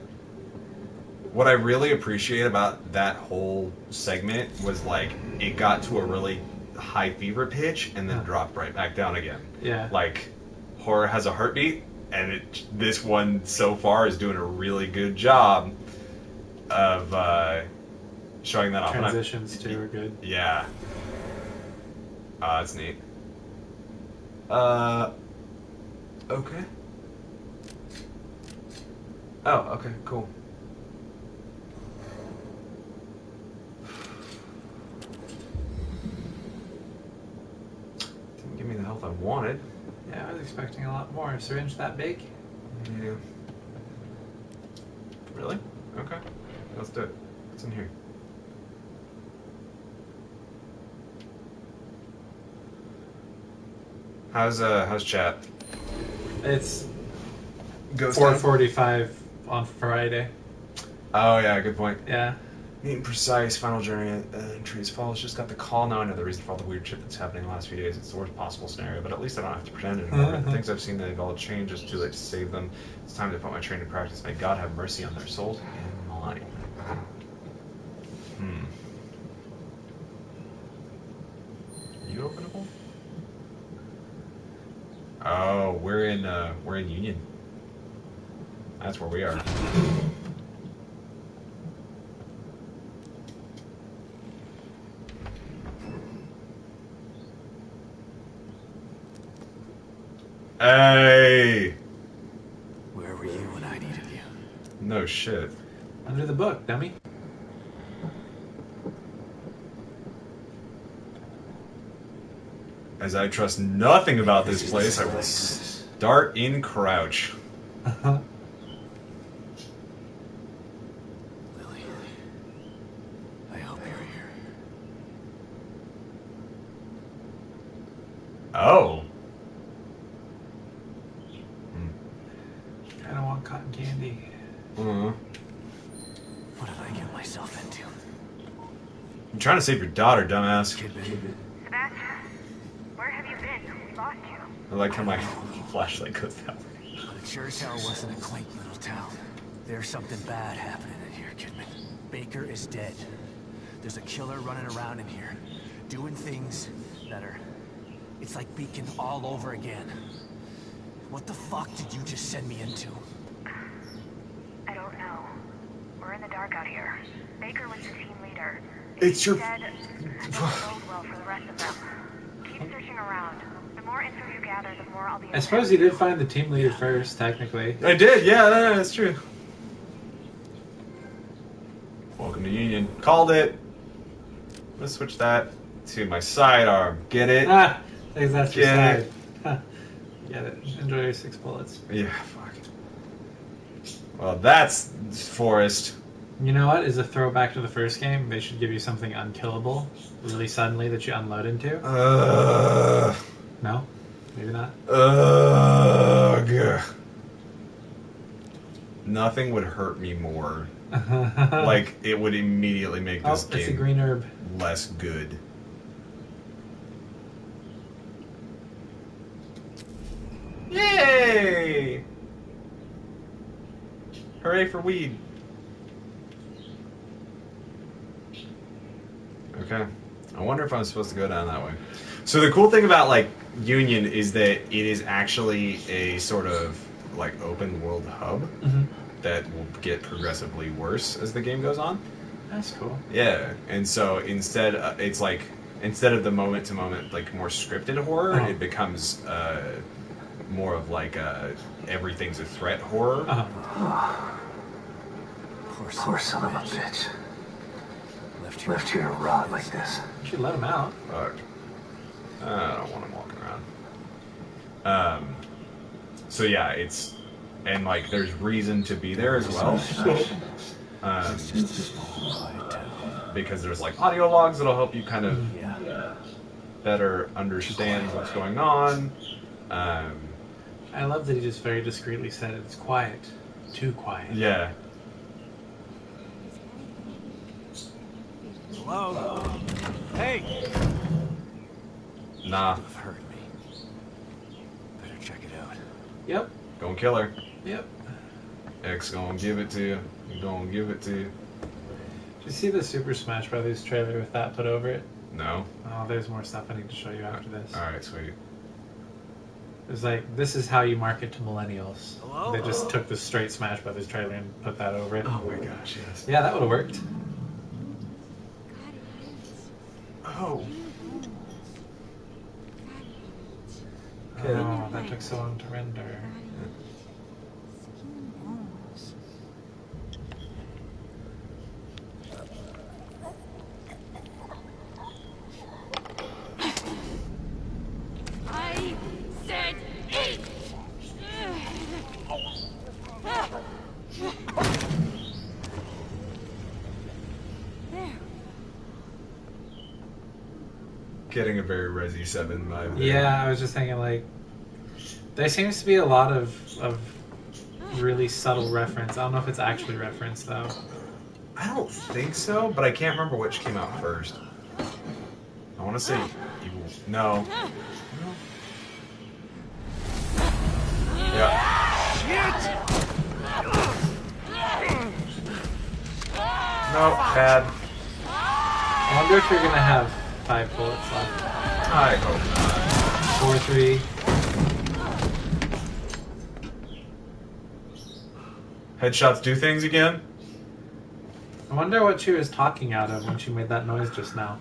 What I really appreciate about that whole segment was, like, it got to a really high fever pitch and then dropped right back down again. Yeah. Like, horror has a heartbeat, and this one so far is doing a really good job of showing that off. And Transitions too are good. yeah. That's neat. Okay. Oh, okay, cool. Didn't give me the health I wanted. Yeah, I was expecting a lot more. A syringe that big? Yeah. Really? Okay. Let's do it. What's in here? How's chat? It's Ghost 4:45 on Friday. Oh yeah, good point. Yeah. Neat and precise. Final journey entries follows. Just got the call now. I know the reason for all the weird shit that's happening the last few days. It's the worst possible scenario, but at least I don't have to pretend anymore. The things I've seen, they've all changed. It's too late to save them. It's time to put my training in practice. May God have mercy on their souls and mine. Are you openable? Oh, we're in Union. That's where we are. Hey! Where were you when I needed you? No shit. Under the book, dummy. As I trust nothing about this place, I will start in crouch. Lily, I hope you're here. Oh. I don't want cotton candy. Uh-huh. What did I get myself into? I'm trying to save your daughter, dumbass. Sebastian, where have you been? We lost you. I like how my flashlight goes that way. But it sure as hell wasn't a quaint little town. There's something bad happening in here, Kidman. Baker is dead. There's a killer running around in here, doing things that are... It's like Beacon all over again. What the fuck did you just send me into? I don't know. We're in the dark out here. Baker was the team leader. It's your... Dead. It won't bode well for the rest of them. Keep searching around. The more info you gather, the more I'll be... I suppose you did find the team leader first, technically. I did, yeah, that's true. Welcome to Union. Called it. Let's switch that to my sidearm. Get it? Ah! Thanks, that's your Get side. Huh. Get it. Enjoy your 6 bullets. Yeah, fuck. Well, that's Forrest. You know what? Is a throwback to the first game. They should give you something unkillable really suddenly that you unload into. No? Maybe not? Ugh. Nothing would hurt me more. Like, it would immediately make this It's a game green herb. less good. Yay! Hooray for weed. Okay. I wonder if I'm supposed to go down that way. So the cool thing about, like, Union is that it is actually a sort of, like, open world hub that will get progressively worse as the game goes on. That's cool. Yeah, and so instead, it's like, instead of the moment-to-moment, like, more scripted horror, it becomes more of, like, everything's a threat horror. Poor son of a bitch. Left here to rot like this. You should let him out. Fuck. I don't want him walking around. So yeah, it's... And, like, there's reason to be there as well. Because there's, like, audio logs that'll help you kind of better understand what's going on. I love that he just very discreetly said it's quiet. Too quiet. Yeah. Hello? Hey! Nah. Have heard me. Better check it out. Yep. Gonna kill her. Yep. X gonna give it to you. You gonna give it to you. Did you see the Super Smash Brothers trailer with that put over it? No. Oh, there's more stuff I need to show you after this. Alright, sweet. It's like, this is how you market to millennials. Hello? They just took the straight Smash Brothers trailer and put that over it. Oh my gosh, yes. Yeah, that would have worked. Oh. Oh, that took so long to render. I said eat! There. Getting a very Resi 7 vibe there. Yeah, I was just thinking, like, there seems to be a lot of really subtle reference. I don't know if it's actually referenced though. I don't think so, but I can't remember which came out first. I want to say Evil. No. Yeah. No, bad. I wonder if you're gonna have 5 bullets left. I hope not. 4, 3. Headshots do things again? I wonder what she was talking out of when she made that noise just now.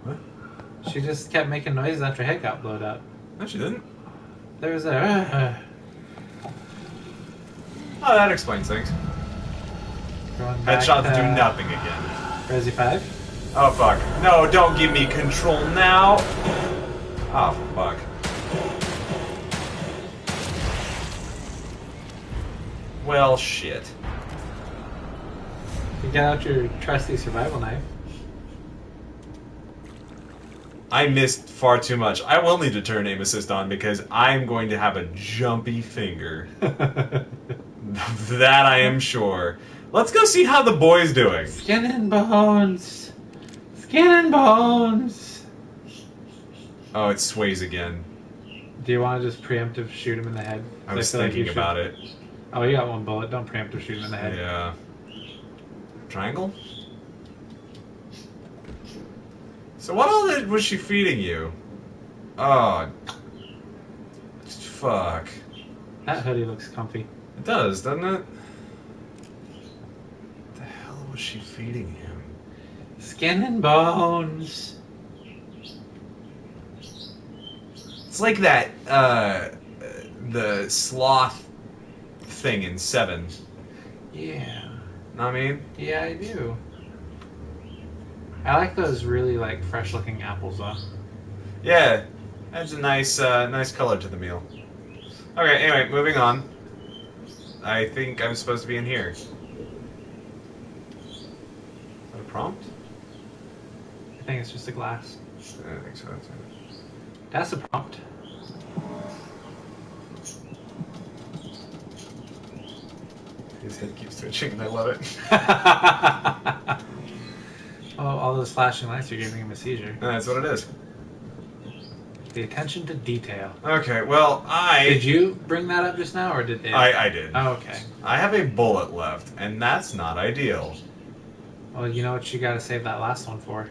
What? She just kept making noises after head got blowed up. No, she didn't. There was a. Oh, that explains things. Headshots do nothing again. Resi 5? Oh, fuck. No, don't give me control now. Oh, fuck. Well, shit. You get out your trusty survival knife. I missed far too much. I will need to turn aim assist on because I'm going to have a jumpy finger. That I am sure. Let's go see how the boy's doing. Skin and bones. Skin and bones. Oh, it sways again. Do you want to just preemptive shoot him in the head? I was thinking about it. Oh, you got 1 bullet. Don't preemptive shoot him in the head. Yeah. Triangle? So what all was she feeding you? Oh. Fuck. That hoodie looks comfy. It does, doesn't it? What the hell was she feeding him? Skin and bones. It's like that, the sloth thing in 7. Yeah. Know what I mean? Yeah, I do. I like those really, like, fresh-looking apples, though. Yeah. Adds a nice, nice color to the meal. Okay, anyway, moving on. I think I'm supposed to be in here. Is that a prompt? I think it's just a glass. I think so. That's a prompt. His head keeps twitching and I love it. Oh, all those flashing lights are giving him a seizure. That's what it is. The attention to detail. Okay, well, Did you bring that up just now, or did it? I did. Oh, okay. I have a bullet left, and that's not ideal. Well, you know what you gotta save that last one for.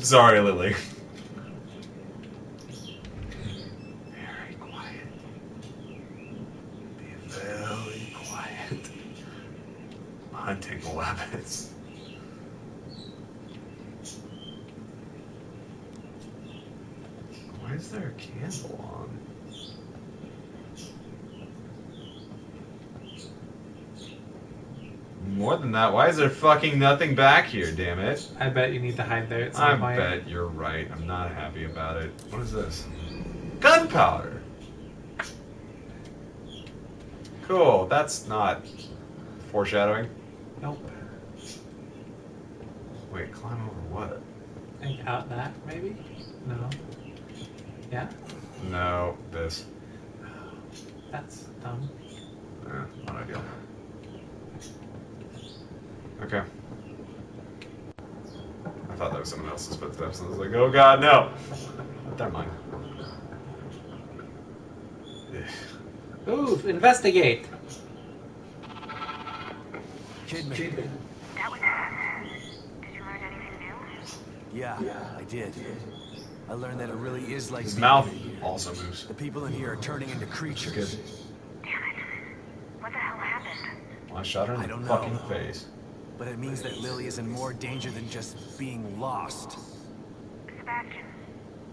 Sorry, Lily. Very quiet. Be very quiet. Hunting rabbits. Why is there a candle on? More than that, why is there fucking nothing back here, damn it? I bet you need to hide there at some point. I bet you're right. I'm not happy about it. What is this? Gunpowder! Cool, that's not foreshadowing. Nope. Wait, climb over what? I think out that, maybe? No. Yeah? No, this. That's dumb. Not ideal. Okay. I thought that was someone else's footsteps, and I was like, oh god, no! Never mind. Ooh, investigate! Kidman. That was... Did you learn anything new? Yeah, I did. I learned that it really is like His being mouth in here. also moves. The people in here are turning into creatures. Good. Damn it. What the hell happened? Well, I shot her I in don't the know. fucking face. But it means that Lily is in more danger than just being lost. Sebastian.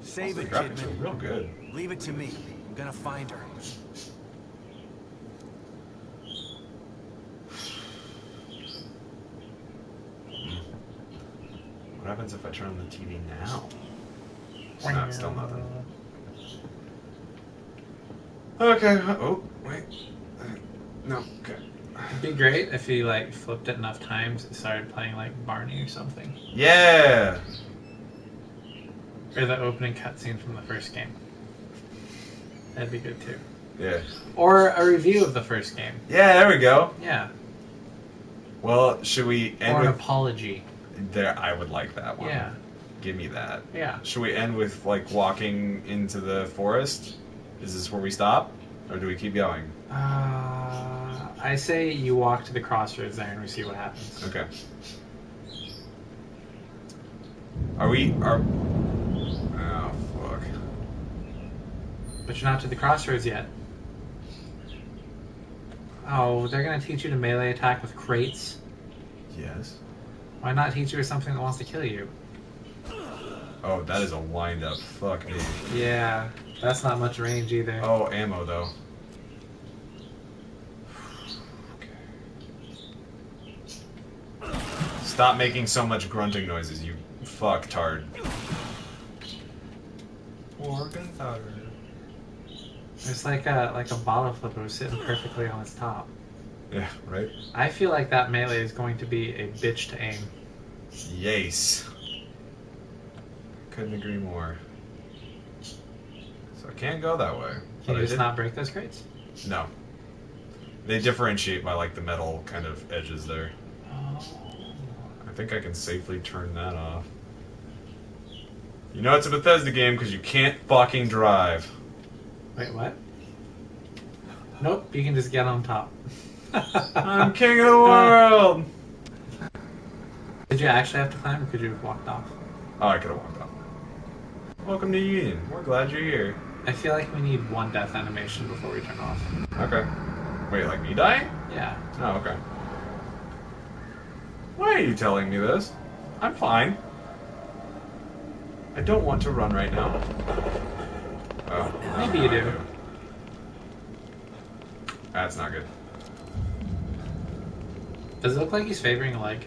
Save The it, graphics are Kidman. real good. Leave it to me. I'm gonna find her. What happens if I turn on the TV now? No, still nothing. Okay. Oh, wait. No. Okay. It'd be great if he, like, flipped it enough times and started playing, like, Barney or something. Yeah. Or the opening cutscene from the first game. That'd be good too. Yeah. Or a review of the first game. Yeah, there we go. Yeah. Well, should we end Or an with... apology. There, I would like that one. Yeah. Give me that. Yeah. Should we end with, like, walking into the forest? Is this where we stop? Or do we keep going? I say you walk to the crossroads there and we see what happens. Okay. Are... Oh, fuck. But you're not to the crossroads yet. Oh, they're gonna teach you to melee attack with crates? Yes. Why not teach you with something that wants to kill you? Oh, that is a wind-up. Fuck me. Yeah, that's not much range either. Oh, ammo, though. Stop making so much grunting noises, you fucktard. Organ powder. It's like a bottle flipper sitting perfectly on its top. Yeah, right? I feel like that melee is going to be a bitch to aim. Yes. Couldn't agree more. So I can't go that way. Can you I just did- not break those crates? No. They differentiate by like the metal kind of edges there. Oh. I think I can safely turn that off. You know it's a Bethesda game because you can't fucking drive. Wait, what? Nope, you can just get on top. I'm king of the world! Did you actually have to climb, or could you have walked off? Oh, I could have walked off. Welcome to Union. We're glad you're here. I feel like we need one death animation before we turn off. Okay. Wait, like me dying? Yeah. Oh, okay. Why are you telling me this? I'm fine. I don't want to run right now. Oh, Maybe you do. That's not good. Does it look like he's favoring a leg?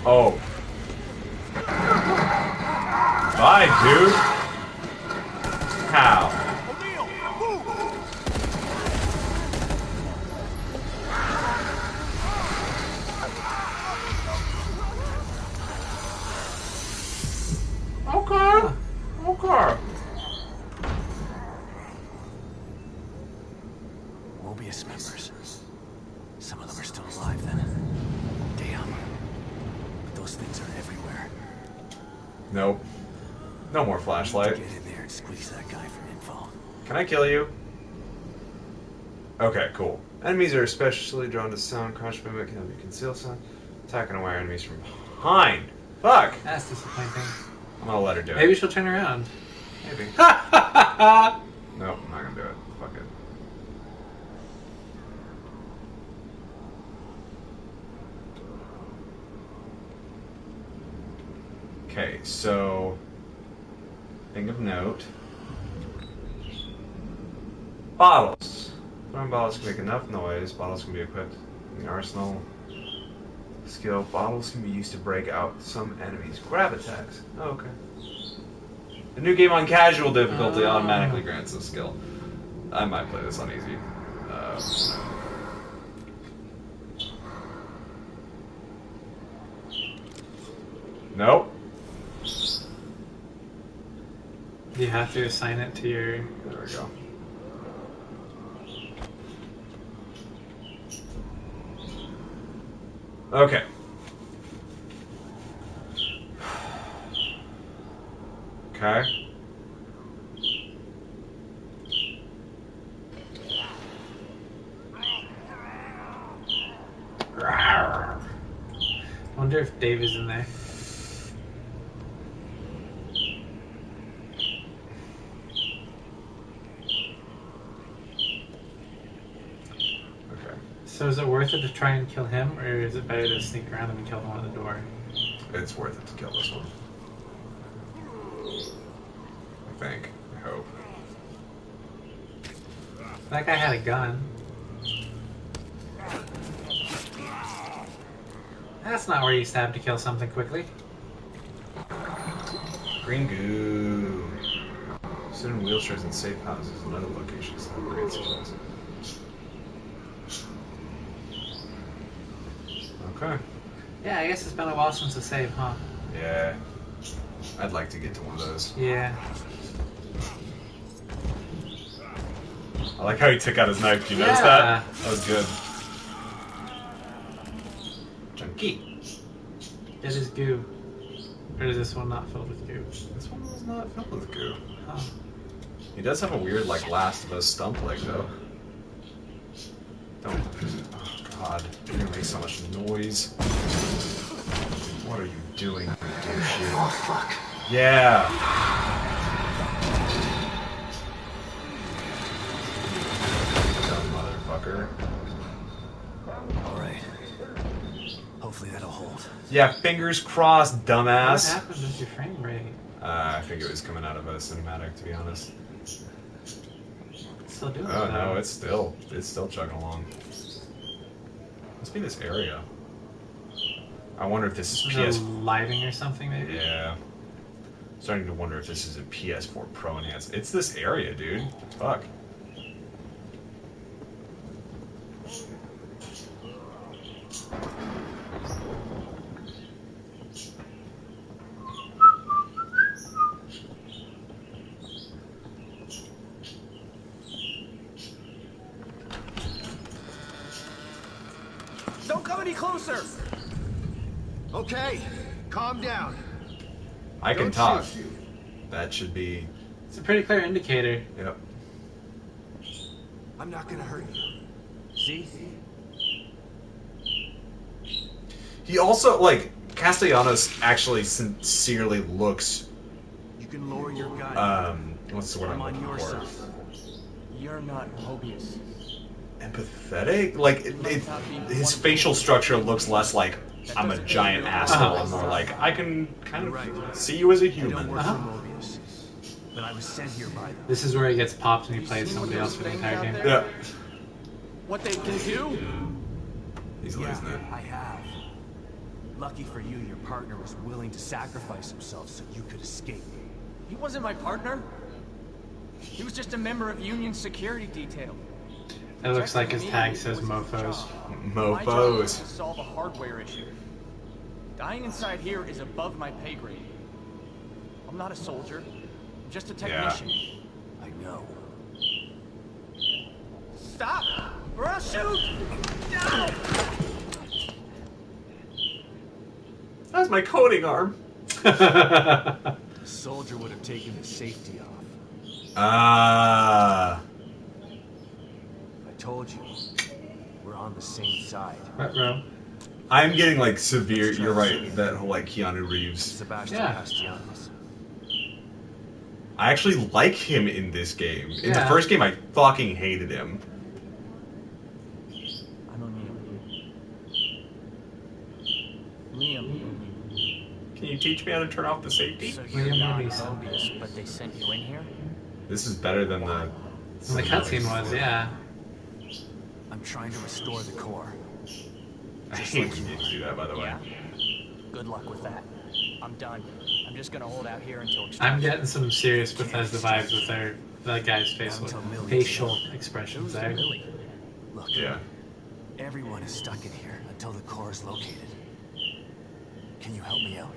Oh. Bye, dude. How? Okay. Okay. Mobius members. Some of them are still alive then. Damn. But those things are everywhere. Nope. No more flashlight. Get in there and squeeze that guy for info. Can I kill you? Okay, cool. Enemies are especially drawn to sound. Crouch movement can help you conceal sound. Attacking away enemies from behind. Fuck! That's disappointing. I'm gonna let her do it. Maybe she'll turn around. Maybe. Nope, I'm not gonna do it. Fuck it. Okay, so... thing of note. Bottles. Throwing bottles can make enough noise. Bottles can be equipped in the arsenal. Skill. Bottles can be used to break out some enemies. Grab attacks. Oh, okay. The new game on casual difficulty automatically grants this skill. I might play this on easy. Nope. You have to assign it to your... There we go. Okay. Okay. I wonder if Dave is in there. Okay. So is it worth it to try and kill him, or is it better to sneak around him and kill the one at the door? It's worth it to kill this one. I think. I hope. That guy had a gun. That's not where you stab to kill something quickly. Green goo. Sit in wheelchairs in safe houses and other locations that have great supplies. Okay. Yeah, I guess it's been a while since the save, huh? Yeah. I'd like to get to one of those. Yeah. I like how he took out his knife. Did you notice that? That was good. Chunky. It is goo. Or is this one not filled with goo? This one was not filled with goo. Oh. He does have a weird, like, Last of Us stump leg, though. Don't. Oh, God. You're gonna make so much noise. What are you doing, you dipshit? Oh, fuck. Yeah! Dumb motherfucker. Alright. Hopefully that'll hold. Yeah, fingers crossed, dumbass. What happened with your frame rate? I think it was coming out of a cinematic, to be honest. It's still doing it. Oh no, though. it's still chugging along. Must be this area. I wonder if this is Is PS. it lighting or something, maybe? Yeah. Starting to wonder if this is a PS4 Pro enhanced. It's this area, dude. Fuck. Don't come any closer! Okay, calm down. I can Don't talk. shoot. That should be. It's a pretty clear indicator. Yep. I'm not gonna hurt you. See? He also, like, Castellanos actually sincerely looks, You can lower your gun. what's the word I'm I'm on looking your for? side. You're not Mobius. Empathetic? Like, his facial structure looks less like, I'm a giant asshole, and more like, I can kind of see you as a I don't human. work for Mobius. But I was sent here by them. This is where he gets popped and he plays somebody else for the entire game. Yeah. What they can do? He's losing it. I have. Lucky for you, your partner was willing to sacrifice himself so you could escape. He wasn't my partner. He was just a member of Union security detail. It looks like his tag says mofos. My job was Mofos. to solve a hardware issue. Dying inside here is above my pay grade. I'm not a soldier. I'm just a technician. I know. Stop! Or I'll shoot! No! That's my coding arm. The soldier would have taken the safety off. Ah. I told you. We're on the same side. Bro. I'm getting, like, severe. You're right. That whole, like, Keanu Reeves. Sebastian Yeah. Castellanos. I actually like him in this game. In the Yeah. first game, I fucking hated him. I'm Liam. Can you teach me how to turn off the safety? So Liam you're not Mobius. Mobius, but they sent you in here? This is better than the. Well, the cutscene was, yeah. I'm trying to restore the core. I hate when you do that, by the way. Yeah. Good luck with that. I'm done. I'm just gonna hold out here until I'm extraction. getting some serious Bethesda vibes with that guy's facial expressions there. Millie. Look, Yeah. everyone is stuck in here until the core is located. Can you help me out?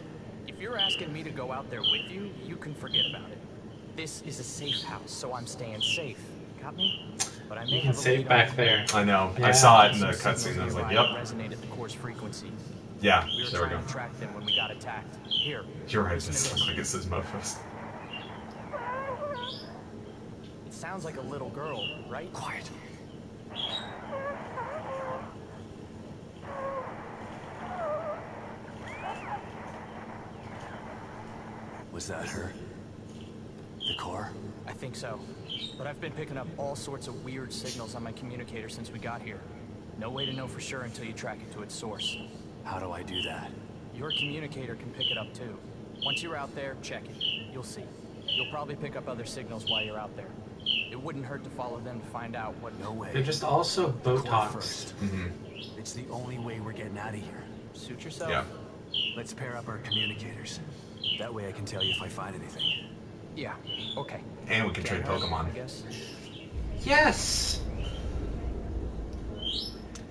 If you're asking me to go out there with you, you can forget about it. This is a safe house, so I'm staying safe. Got me? But I may You can have a save lead back on there. I know. Yeah. I saw it in the Some cutscene. signals I was like, nearby yep. resonate at the core's frequency. Yeah, We were there we trying go. to track them when we got attacked. Here. You're right. listen to This looks like it says mofos. It sounds like a little girl, right? Quiet. Was that her? The core? I think so. But I've been picking up all sorts of weird signals on my communicator since we got here. No way to know for sure until you track it to its source. How do I do that? Your communicator can pick it up too. Once you're out there, check it. You'll see. You'll probably pick up other signals while you're out there. It wouldn't hurt to follow them to find out what... No way. They're just also The core Botox. first. Mm-hmm. It's the only way we're getting out of here. Suit yourself. Yeah. Let's pair up our communicators. That way I can tell you if I find anything. Yeah, okay. And we can trade Can't hurt, Pokemon. I guess. Yes!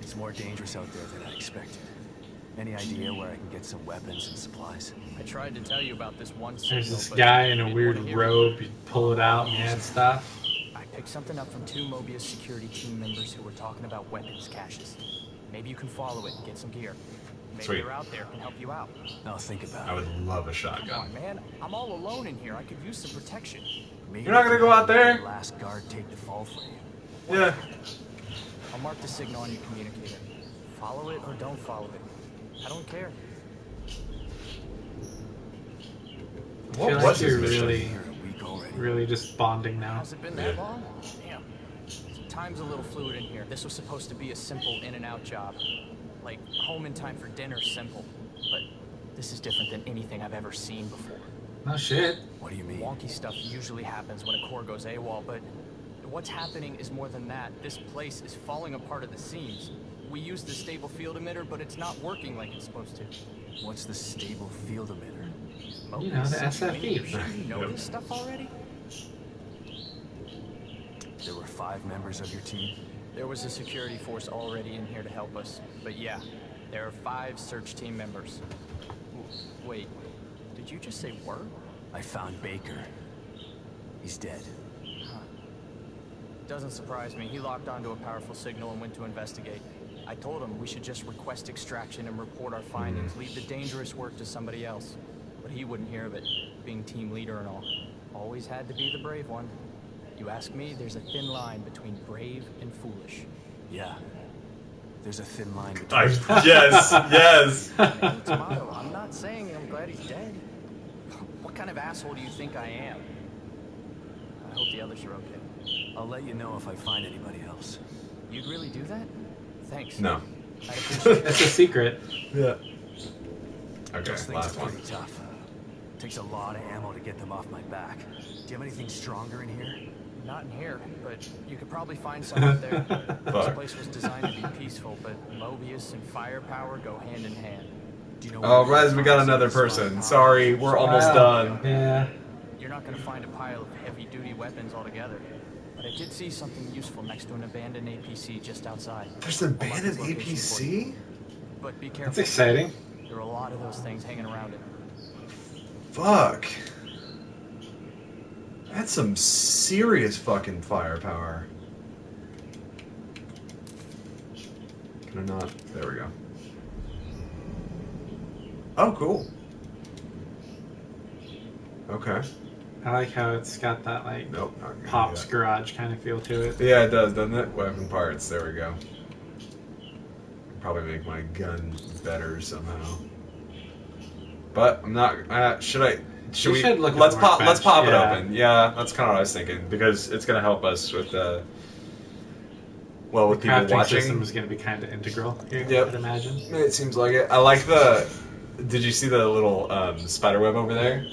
It's more dangerous out there than I expected. Any idea where I can get some weapons and supplies? I tried to tell you about this one signal, There's this but guy in you a didn't weird want to hear robe. You pull it out and add stuff. I picked something up from 2 Mobius security team members who were talking about weapons caches. Maybe you can follow it and get some gear. Maybe Sweet. they're out there can help you out. I'll think about it. I would love a Come shotgun. on, man. I'm all alone in here. I could use some protection. Maybe You're not gonna go out there? the last guard take the fall for you. Yeah. I'll mark the signal on your communicator. Follow it or don't follow it. I don't care. I What feel was like this you're mission? really just bonding now. Has it been that long? Damn. Time's a little fluid in here. This was supposed to be a simple in and out job. Like home in time for dinner, simple. But this is different than anything I've ever seen before. No shit. What do you mean? Wonky stuff usually happens when a core goes AWOL, but what's happening is more than that. This place is falling apart at the seams. We use the stable field emitter, but it's not working like it's supposed to. What's the stable field emitter? You know, the SFE. Shouldn't you know this stuff already? There were 5 members of your team. There was a security force already in here to help us. But yeah, there are 5 search team members. Wait, did you just say were? I found Baker. He's dead. Huh. Doesn't surprise me. He locked onto a powerful signal and went to investigate. I told him we should just request extraction and report our findings, leave the dangerous work to somebody else. But he wouldn't hear of it, being team leader and all. Always had to be the brave one. You ask me, there's a thin line between brave and foolish. Yeah. There's a thin line between... Yes, yes. Tomato, I'm not saying I'm glad he's dead. What kind of asshole do you think I am? I hope the others are okay. I'll let you know if I find anybody else. You'd really do that? Thanks. No. I'd appreciate it. That's a secret. Yeah. Okay, Those things last are one. pretty tough. Takes a lot of ammo to get them off my back. Do you have anything stronger in here? Not in here, but you could probably find some out there. This Fuck. place was designed to be peaceful, but Mobius and firepower go hand in hand. Do you know Oh, where Rez, we got another person. Sorry, we're almost Wow. done. Yeah. You're not going to find a pile of heavy-duty weapons altogether. But I did see something useful next to an abandoned APC just outside. There's an I'll mark abandoned its location for you. APC? But be That's careful. exciting. There are a lot of those things hanging around it. Fuck. That's some serious fucking firepower. Can I not? There we go. Oh, cool. Okay. I like how it's got that like Nope, not gonna do Pop's that. Garage kind of feel to it. Yeah, it does, doesn't it? Weapon parts. There we go. Probably make my gun better somehow. But I'm not. Should I? Should You we? should look at let's the pop. Let's workbench, pop yeah. it open. Yeah, that's kind of what I was thinking because it's gonna help us with well, with The people crafting watching. system is going to be kind of integral here, Yep. I'd imagine. It seems like it. I like the. Did you see the little spider web over there?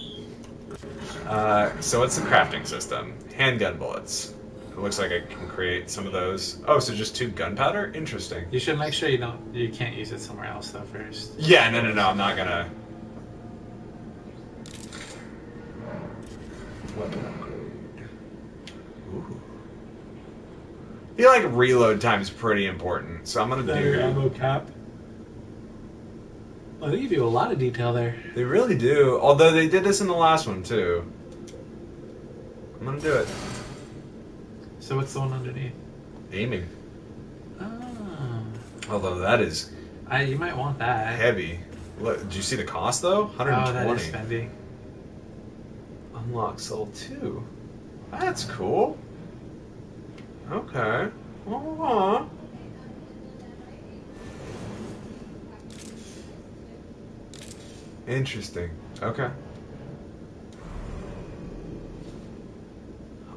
So it's the crafting system. Handgun bullets. It looks like I can create some of those. Oh, so just 2 gunpowder? Interesting. You should make sure you can't use it somewhere else though first. Yeah, no, I'm not gonna. Weapon upgrade. Ooh. I feel like reload time is pretty important, so I'm gonna do. cap. Well, they give you a lot of detail there. They really do. Although they did this in the last one too. I'm gonna do it. So what's the one underneath? Aiming. Oh. Although that is You might want that. heavy. Look, did you see the cost though? Oh, that 120. is spendy. Unlock soul 2. That's cool. Okay. Aww. Interesting. Okay.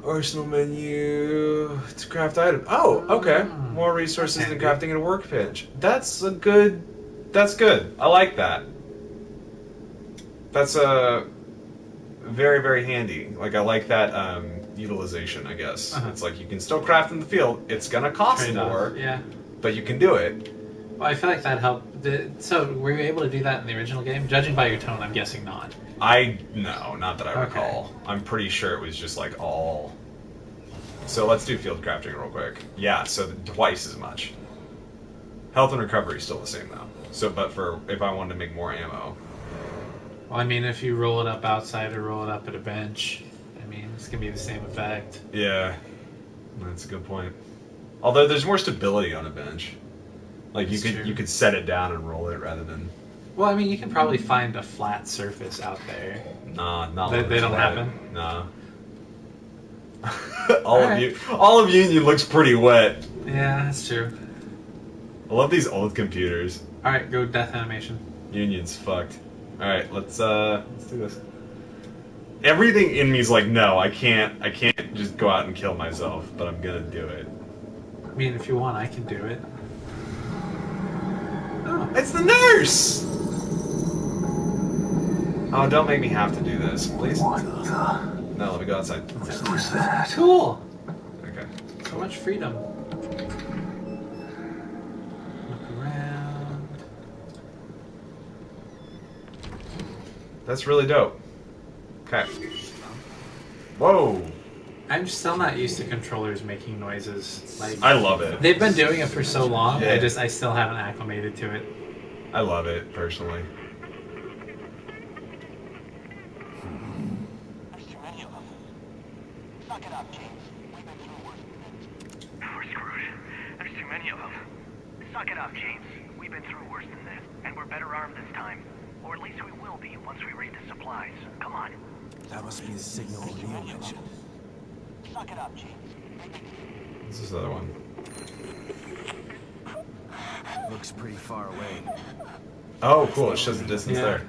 Arsenal menu to craft item. Oh, okay. More resources than crafting in a workbench. That's good. I like that. That's very, very handy. Like, I like that utilization, I guess. Uh-huh. It's like you can still craft in the field. It's gonna cost Trade-off. more, Yeah. but you can do it. Well, I feel like that helped. So, were you able to do that in the original game? Judging by your tone, I'm guessing not. No, not that I Okay. recall. I'm pretty sure it was just like all. So let's do field crafting real quick. Yeah, so twice as much. Health and recovery is still the same though. So, but for if I wanted to make more ammo. Well, I mean, if you roll it up outside or roll it up at a bench, I mean, it's gonna be the same effect. Yeah, that's a good point. Although there's more stability on a bench. Like you could set it down and roll it rather than. Well, I mean, you can probably find a flat surface out there. Nah, not They don't happen. Nah. all of Union looks pretty wet. Yeah, that's true. I love these old computers. All right, go death animation. Union's fucked. All right, let's do this. Everything in me's like, no, I can't just go out and kill myself, but I'm gonna do it. I mean, if you want, I can do it. Oh, it's the nurse! Oh, don't make me have to do this, please. No, let me go outside. What was that? Cool. Okay. So much freedom. Look around. That's really dope. Okay. Whoa. I'm still not used to controllers making noises. Like, I love it. They've been doing it for so long. Yeah. I still haven't acclimated to it. I love it personally. There's too many of them. Suck it up, James. We've been through worse than this. We're screwed. There's too many of them. Suck it up, James. We've been through worse than this, and we're better armed this time. Or at least we will be once we raid the supplies. Come on. That must be the signal O'Neill mentioned. Suck it up, James. This is the other one. Looks pretty far away. Oh, cool. It shows the distance there.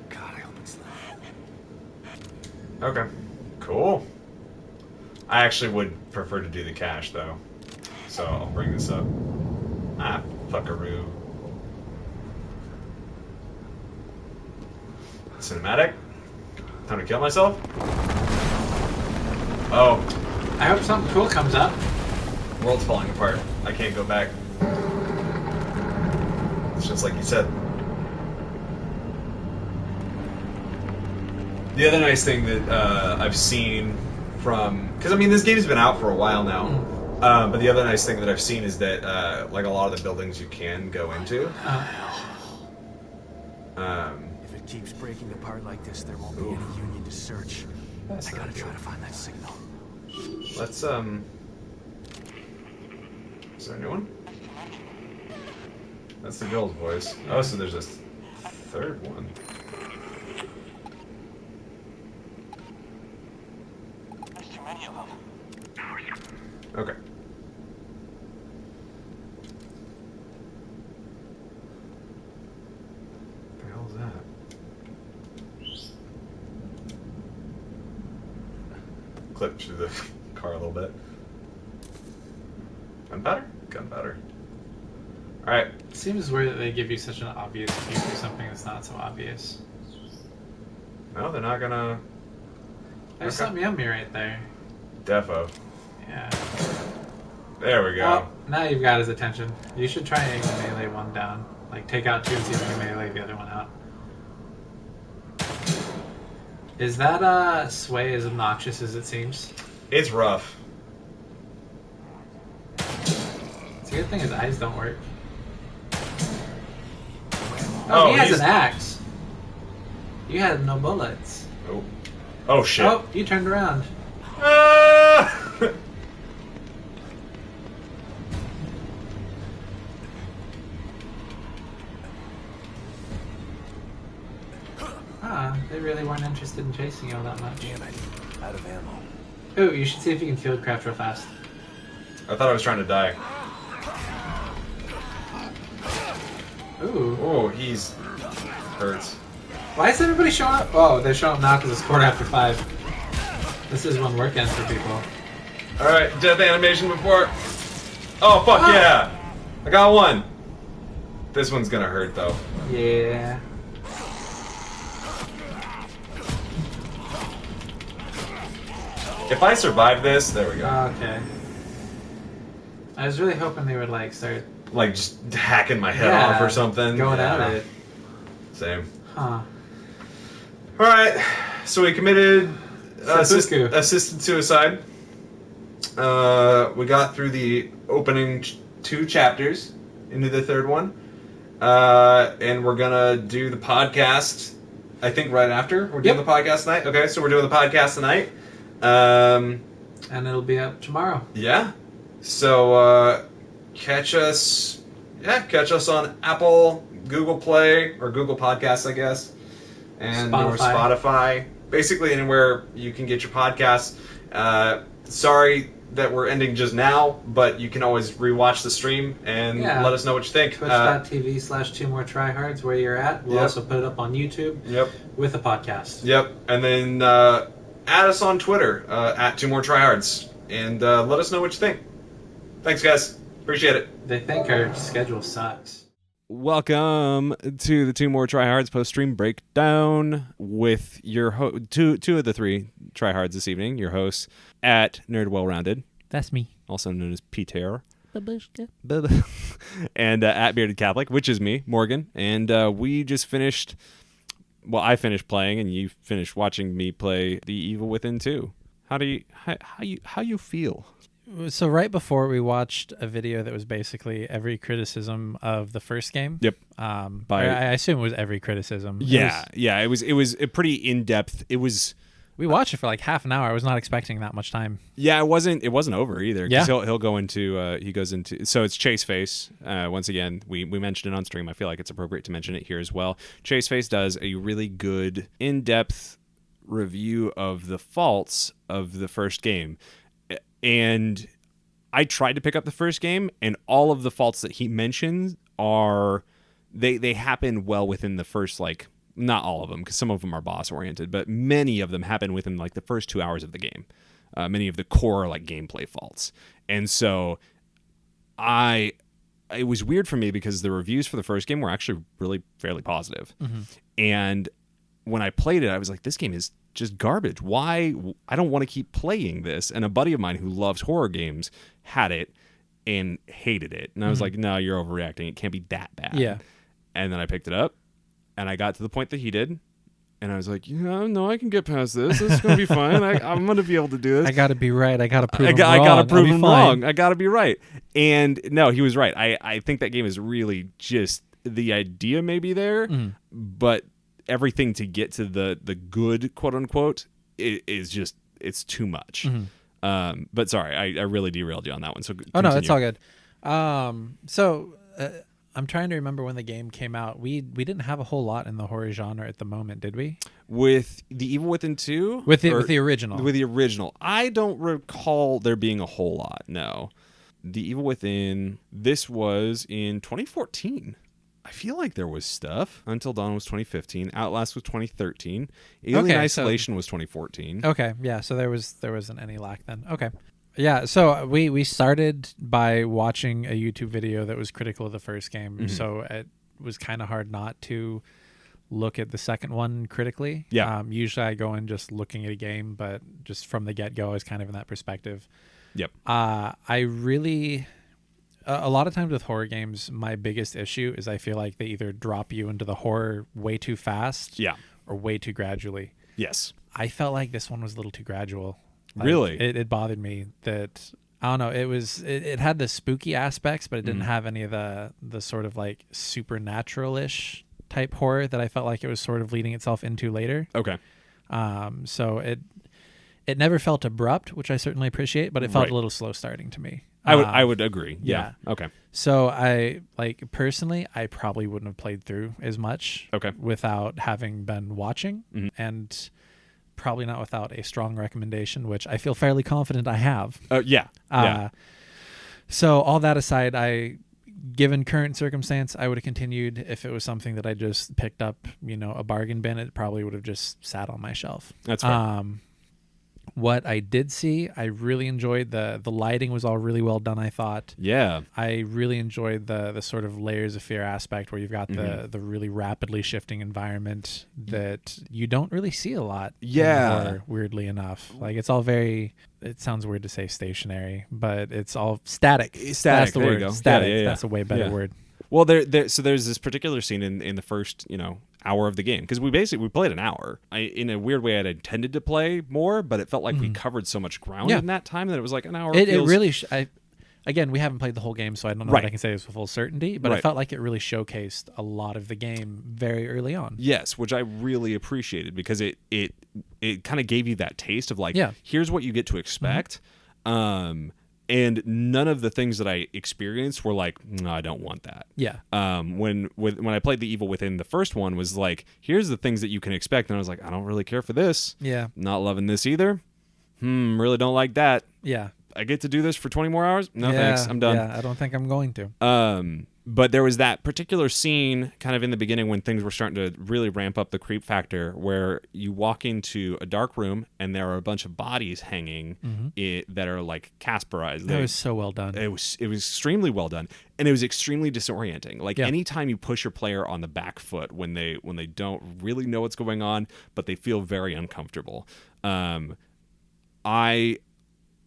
God, I hope it's not. Okay. Cool. I actually would prefer to do the cache, though. So I'll bring this up. Ah, fuckaroo. Cinematic? Time to kill myself? Oh. I hope something cool comes up. World's falling apart. I can't go back. It's just like you said. The other nice thing that I've seen from... Because, I mean, this game's been out for a while now. But the other nice thing that I've seen is that, like, a lot of the buildings you can go into. If it keeps breaking apart like this, there won't be any Union to search. I gotta try to find that signal. Let's, Is there a new one? That's the girl's voice. Oh, so there's a third one. There's too many of them. Okay. What the hell is that? Clip through the car a little bit. Gunpowder? Gunpowder. Alright. Seems weird that they give you such an obvious cue for something that's not so obvious. No, they're not gonna... There's something yummy right there. Defo. Yeah. There we go. Well, now you've got his attention. You should try and melee one down. Like, take out two and see if you can melee the other one out. Is that sway as obnoxious as it seems? It's rough. It's a good thing his eyes don't work. Oh, he has an axe. You had no bullets. Oh. Oh, shit. Oh, you turned around. They really weren't interested in chasing you all that much. Damn it. Out of ammo. Ooh, you should see if you can field craft real fast. I thought I was trying to die. Ooh. Oh, he's... hurts. Why is everybody showing up? Oh, they're showing up now because it's 5:15. This is when work ends for people. Alright, death animation before... Oh, fuck yeah! I got one! This one's gonna hurt, though. Yeah. If I survive this, there we go. Okay. I was really hoping they would, like, start... Like, just hacking my head off or something. Going at it. Same. Huh. Alright, so we committed Seppuku. assisted suicide. We got through the opening 2 chapters. into the third one. And we're gonna do the podcast, I think, right after. We're doing the podcast tonight. Okay, so we're doing the podcast tonight. And it'll be up tomorrow. Yeah. So catch us on Apple, Google Play, or Google Podcasts, I guess, and or Spotify. Basically anywhere you can get your podcasts. Sorry that we're ending just now, but you can always rewatch the stream and let us know what you think. Twitch.tv/2 More Tryhards, where you're at. We'll also put it up on YouTube. Yep. With a podcast. Yep. And then add us on Twitter at 2 More Tryhards, and let us know what you think. Thanks, guys. Appreciate it. They think our schedule sucks. Welcome to the 2 More Tryhards post-stream breakdown with your two of the 3 Tryhards this evening. Your hosts at Nerd Well Rounded. That's me. Also known as Peter. Babushka. And at Bearded Catholic, which is me, Morgan. And we just finished... Well, I finished playing, and you finished watching me play The Evil Within 2. How you feel? So right before we watched a video that was basically every criticism of the first game. Yep. I assume it was every criticism. It was a pretty in-depth. We watched it for like half an hour. I was not expecting that much time. Yeah, it wasn't over either. Yeah. He'll go into he goes into, so it's Chaseface. Once again, we mentioned it on stream. I feel like it's appropriate to mention it here as well. Chaseface does a really good in-depth review of the faults of the first game. And I tried to pick up the first game, and all of the faults that he mentions are they happen well within the first, like, not all of them, because some of them are boss oriented, but many of them happen within like the first 2 hours of the game. Many of the core like gameplay faults, and so it was weird for me because the reviews for the first game were actually really fairly positive, and when I played it, I was like, this game is just garbage. Why? I don't want to keep playing this. And a buddy of mine who loves horror games had it and hated it. And I was like, no, you're overreacting. It can't be that bad. Yeah. And then I picked it up and I got to the point that he did. And I was like, no, I can get past this. This is going to be fine. I'm going to be able to do this. I got to be right. I got to prove him wrong. I got to prove him wrong. I got to be right. And no, he was right. I think that game is really just the idea may be there, but everything to get to the good, quote unquote, is just, it's too much. But sorry, I really derailed you on that one. So continue. Oh no, it's all good. So I'm trying to remember when the game came out. We didn't have a whole lot in the horror genre at the moment, did we? With The Evil Within 2? With the original. With the original. I don't recall there being a whole lot, no. The Evil Within, this was in 2014. I feel like there was stuff. Until Dawn was 2015. Outlast was 2013. Alien Isolation was 2014. Okay, yeah. So there wasn't any lack then. Okay, yeah. So we started by watching a YouTube video that was critical of the first game. So it was kind of hard not to look at the second one critically. Yeah. Usually I go in just looking at a game, but just from the get-go, I was kind of in that perspective. Yep. A lot of times with horror games, my biggest issue is I feel like they either drop you into the horror way too fast, or way too gradually. Yes. I felt like this one was a little too gradual. Really? It bothered me that, I don't know, it had the spooky aspects, but it didn't have any of the sort of like supernatural-ish type horror that I felt like it was sort of leading itself into later. Okay. So it never felt abrupt, which I certainly appreciate, but it felt a little slow starting to me. I would agree. Yeah. Okay. So I personally, I probably wouldn't have played through as much without having been watching, and probably not without a strong recommendation, which I feel fairly confident I have. So all that aside, given current circumstance, I would have continued. If it was something that I just picked up, a bargain bin, it probably would have just sat on my shelf. That's fair. What I did see, I really enjoyed the lighting was all really well done, I thought. Yeah. I really enjoyed the sort of layers of fear aspect where you've got the really rapidly shifting environment that you don't really see a lot. Yeah. Anymore, weirdly enough. Like it's all very, it sounds weird to say stationary, but it's all static. Static. That's the there word. You go. Static. Yeah. That's a way better word. Well, so there's this particular scene in the first, hour of the game, because we played an hour. In a weird way, I'd intended to play more, but it felt like we covered so much ground in that time that it was like an hour. It really, again, we haven't played the whole game, so I don't know Right. what I can say with full certainty, but Right. I felt like it really showcased a lot of the game very early on. Yes, which I really appreciated because it kind of gave you that taste of like, Yeah. here's what you get to expect. And none of the things that I experienced were like, no, I don't want that. Yeah. When I played The Evil Within, the first one was like, here's the things that you can expect, and I was like, I don't really care for this. Yeah. Not loving this either. Really don't like that. Yeah. I get to do this for 20 more hours? No, thanks. I'm done. Yeah, I don't think I'm going to. But there was that particular scene kind of in the beginning when things were starting to really ramp up the creep factor, where you walk into a dark room and there are a bunch of bodies hanging that are like Casperized. That was so well done. It was extremely well done, and it was extremely disorienting. Like Yeah. anytime you push your player on the back foot when they don't really know what's going on, but they feel very uncomfortable.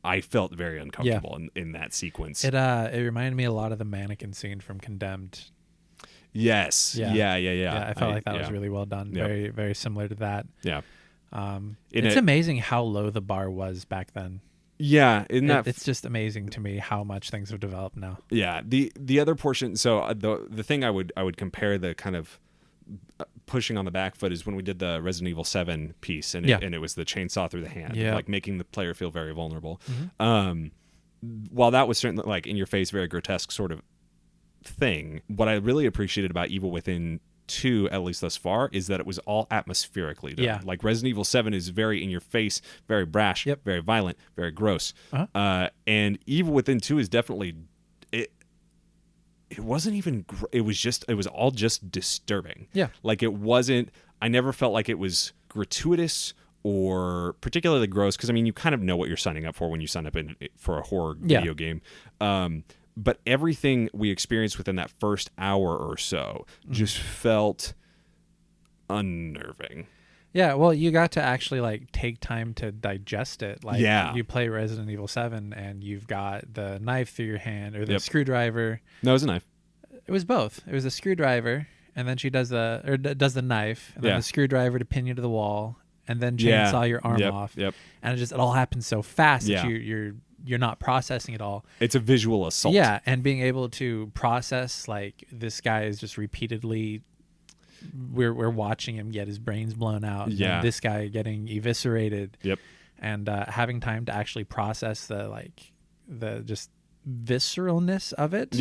I felt very uncomfortable in that sequence. It reminded me a lot of the mannequin scene from Condemned. Yes. Yeah. I felt like that was really well done. Yep. Very, very similar to that. Yeah. It's amazing how low the bar was back then. Yeah, it's just amazing to me how much things have developed now. Yeah. The other portion. So the thing I would compare the kind of pushing on the back foot is when we did the Resident Evil 7 piece, and it was the chainsaw through the hand, like making the player feel very vulnerable. While that was certainly like in your face, very grotesque sort of thing, what I really appreciated about Evil Within 2, at least thus far, is that it was all atmospherically done. Yeah. Like Resident Evil 7 is very in your face, very brash, very violent, very gross. And Evil Within 2 is definitely it wasn't even it was all just disturbing. Yeah. Like it wasn't, I never felt like it was gratuitous or particularly gross, because I mean you kind of know what you're signing up for when you sign up for a horror video game. But everything we experienced within that first hour or so just felt unnerving. Yeah, well, you got to actually like take time to digest it. Like, you play Resident Evil 7 and you've got the knife through your hand or the screwdriver. No, it was a knife. It was both. It was a screwdriver, and then she does the knife, and then the screwdriver to pin you to the wall, and then chainsaw your arm off. And it all happens so fast that you're not processing it all. It's a visual assault. Yeah, and being able to process like this guy is just repeatedly. We're watching him get his brains blown out. And this guy getting eviscerated. And having time to actually process the just visceralness of it.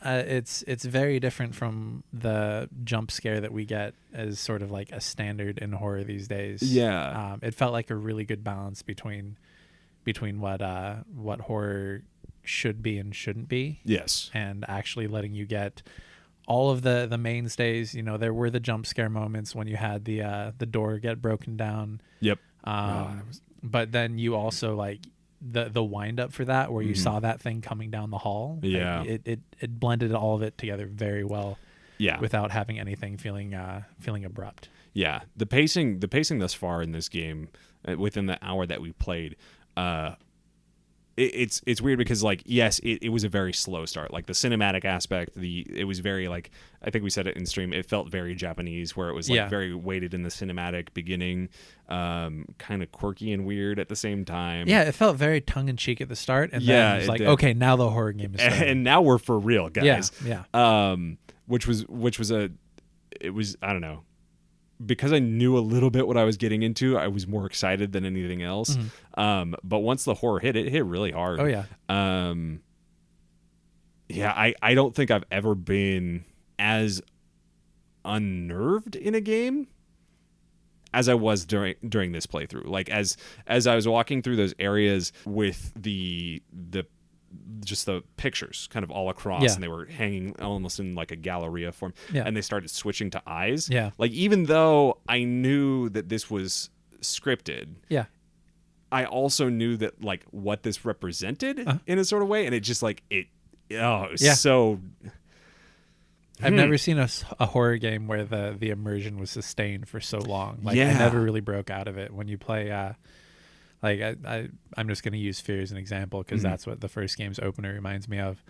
It's very different from the jump scare that we get as sort of like a standard in horror these days. It felt like a really good balance between what horror should be and shouldn't be. And actually letting you get all of the mainstays. You know, there were the jump scare moments when you had the door get broken down. But then you also like the wind up for that, where you saw that thing coming down the hall. It blended all of it together very well. Without having anything feeling abrupt. The pacing thus far in this game, within the hour that we played, it's weird because like yes, it was a very slow start. Like the cinematic aspect, it was very like, I think we said it in stream, it felt very Japanese, where it was like very weighted in the cinematic beginning, kind of quirky and weird at the same time. It felt very tongue in cheek at the start, and then it was like, okay, now the horror game is starting. And now we're for real, guys. Which was it was, I don't know, because I knew a little bit what I was getting into, I was more excited than anything else. But once the horror hit, it hit really hard. I don't think I've ever been as unnerved in a game as I was during this playthrough. Like as I was walking through those areas with the just the pictures kind of all across, and they were hanging almost in like a galleria form, and they started switching to eyes. Like even though I knew that this was scripted, I also knew that like what this represented in a sort of way, and it just like it was so. I've never seen a horror game where the immersion was sustained for so long. Like I never really broke out of it when you play. Like I'm just going to use Fear as an example because that's what the first game's opener reminds me of.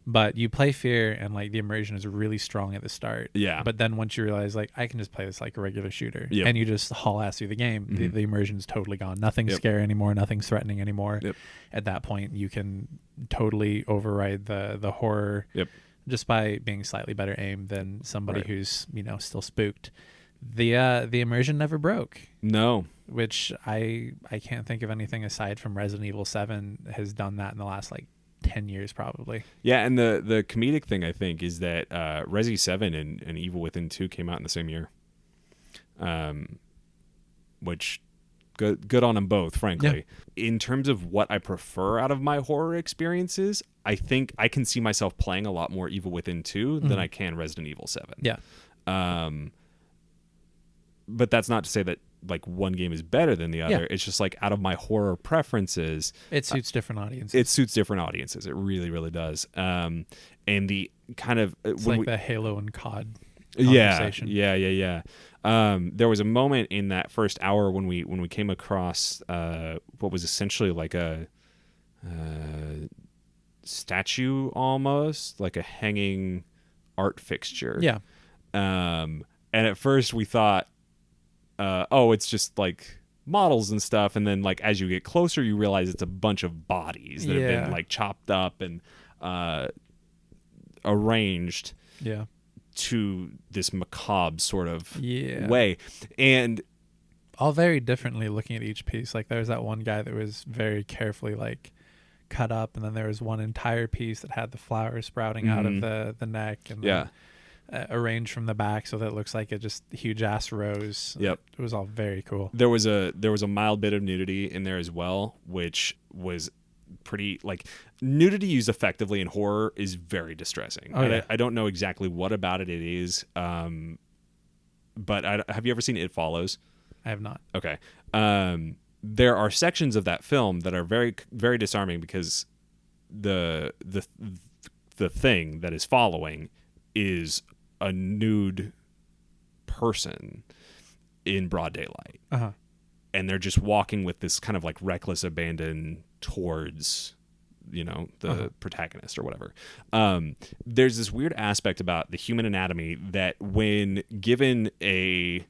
But you play Fear, and like the immersion is really strong at the start. Yeah. But then once you realize like I can just play this like a regular shooter, Yep. and you just haul ass through the game, the immersion is totally gone. Nothing's Yep. scary anymore. Nothing's threatening anymore. Yep. At that point, you can totally override the horror. Yep. Just by being slightly better aimed than somebody Right. who's still spooked. The immersion never broke. No. Which I can't think of anything aside from Resident Evil 7 has done that in the last like 10 years probably. Yeah, and the comedic thing I think is that Resi 7 and Evil Within 2 came out in the same year. Which good on them both, frankly. Yeah. In terms of what I prefer out of my horror experiences, I think I can see myself playing a lot more Evil Within 2 than I can Resident Evil 7. Yeah. But that's not to say that like one game is better than the other. Yeah. It's just like out of my horror preferences, it suits different audiences. It suits different audiences. It really, really does. And the kind of it's like the Halo and COD conversation. Yeah. There was a moment in that first hour when we came across what was essentially like a statue, almost like a hanging art fixture. Yeah. And at first we thought, it's just like models and stuff, and then like as you get closer you realize it's a bunch of bodies that have been like chopped up and arranged to this macabre sort of way, and all very differently looking at each piece. Like there's that one guy that was very carefully like cut up, and then there was one entire piece that had the flowers sprouting out of the neck, and arranged from the back so that it looks like a just huge ass rose. Yep. It was all very cool. There was a mild bit of nudity in there as well, which was pretty like nudity used effectively in horror is very distressing. I don't know exactly what about it is, but have you ever seen It Follows? I have not. Okay. There are sections of that film that are very, very disarming because the thing that is following is a nude person in broad daylight. Uh-huh. And they're just walking with this kind of like reckless abandon towards, the protagonist or whatever. There's this weird aspect about the human anatomy that when given a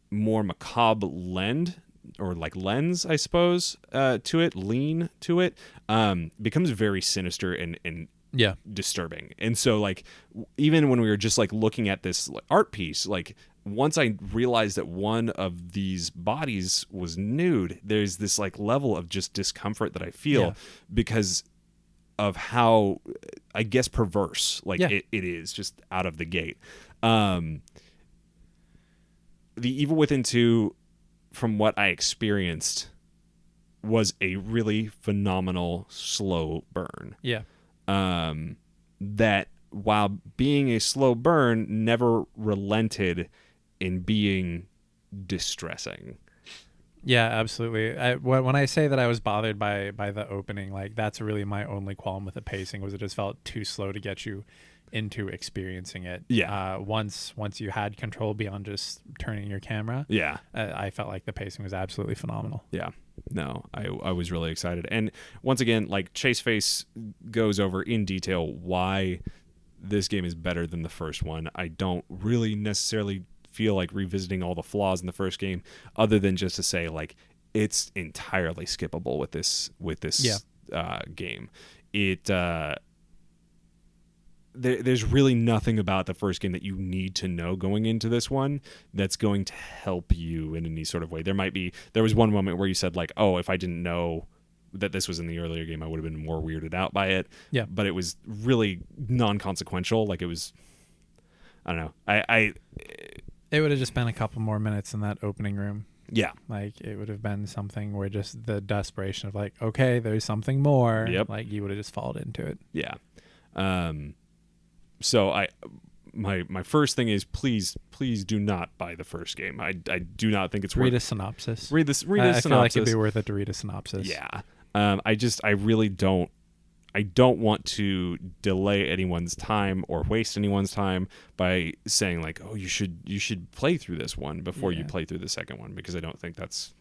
more macabre lens, I suppose, lean to it, becomes very sinister and disturbing. And so like even when we were just like looking at this art piece, like once I realized that one of these bodies was nude, there's this like level of just discomfort that I feel because of how, I guess, perverse it is just out of the gate. The Evil Within 2, from what I experienced, was a really phenomenal slow burn. Yeah. That while being a slow burn, never relented in being distressing. Yeah, absolutely. When I say that I was bothered by the opening, like that's really my only qualm with the pacing, was it just felt too slow to get you into experiencing it. Yeah. Once you had control beyond just turning your camera. Yeah. I felt like the pacing was absolutely phenomenal. Yeah. No, I was really excited. And once again, like Chaseface goes over in detail why this game is better than the first one. I don't really necessarily feel like revisiting all the flaws in the first game, other than just to say like it's entirely skippable with this game. There's really nothing about the first game that you need to know going into this one that's going to help you in any sort of way. There was one moment where you said like, oh, if I didn't know that this was in the earlier game, I would have been more weirded out by it. Yeah. But it was really non-consequential. Like it was, I don't know. It would have just been a couple more minutes in that opening room. Yeah. Like it would have been something where just the desperation of like, okay, there's something more. Yep. Like you would have just followed into it. Yeah. So my first thing is please do not buy the first game. I do not think it's worth. Read a synopsis. Read the synopsis. I feel like it'd be worth it to read a synopsis. Yeah. I really don't. I don't want to delay anyone's time or waste anyone's time by saying like, oh, you should play through this one before you play through the second one, because I don't think that's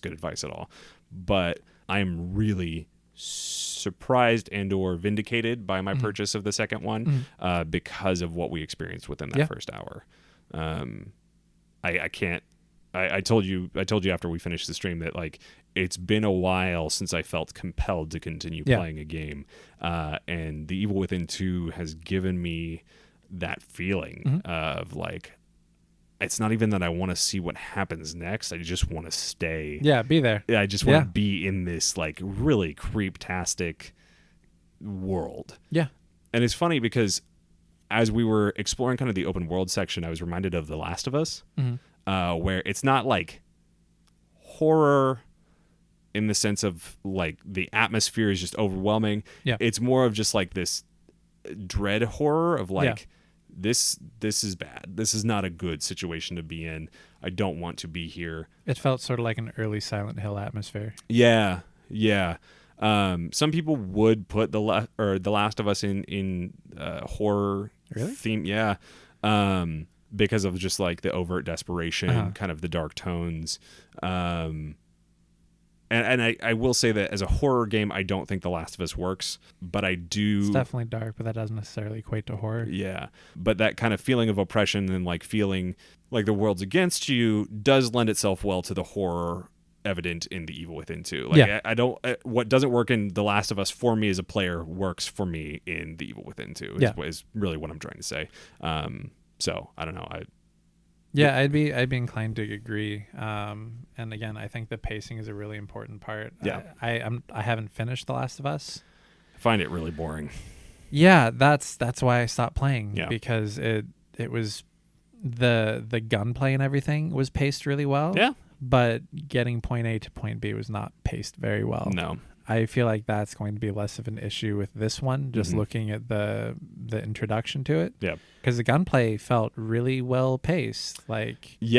good advice at all. But I'm really, surprised and or vindicated by my purchase of the second one because of what we experienced within that first hour. I can't. I told you after we finished the stream that like it's been a while since I felt compelled to continue playing a game, and The Evil Within 2 has given me that feeling of like, it's not even that I want to see what happens next. I just want to stay. Yeah, be there. I just want to be in this like really creep-tastic world. Yeah. And it's funny because as we were exploring kind of the open world section, I was reminded of The Last of Us, where it's not like horror in the sense of like the atmosphere is just overwhelming. Yeah. It's more of just like this dread horror of like, this is bad. This is not a good situation to be in. I don't want to be here. It felt sort of like an early Silent Hill atmosphere. Yeah. Some people would put The Last of Us in horror theme. Yeah. Because of just like the overt desperation, kind of the dark tones. And I will say that as a horror game, I don't think The Last of Us works, but I do. It's definitely dark, but that doesn't necessarily equate to horror. Yeah. But that kind of feeling of oppression and like feeling like the world's against you does lend itself well to the horror evident in The Evil Within 2. Like I don't, what doesn't work in The Last of Us for me as a player works for me in The Evil Within 2 is really what I'm trying to say. So I don't know. I'd be inclined to agree. And again, I think the pacing is a really important part. Yeah. I haven't finished The Last of Us. I find it really boring. Yeah, that's why I stopped playing. Yeah. Because it was the gunplay and everything was paced really well. Yeah. But getting point A to point B was not paced very well. No. I feel like that's going to be less of an issue with this one, just looking at the introduction to it. Yeah. Because the gunplay felt really well paced. Like, you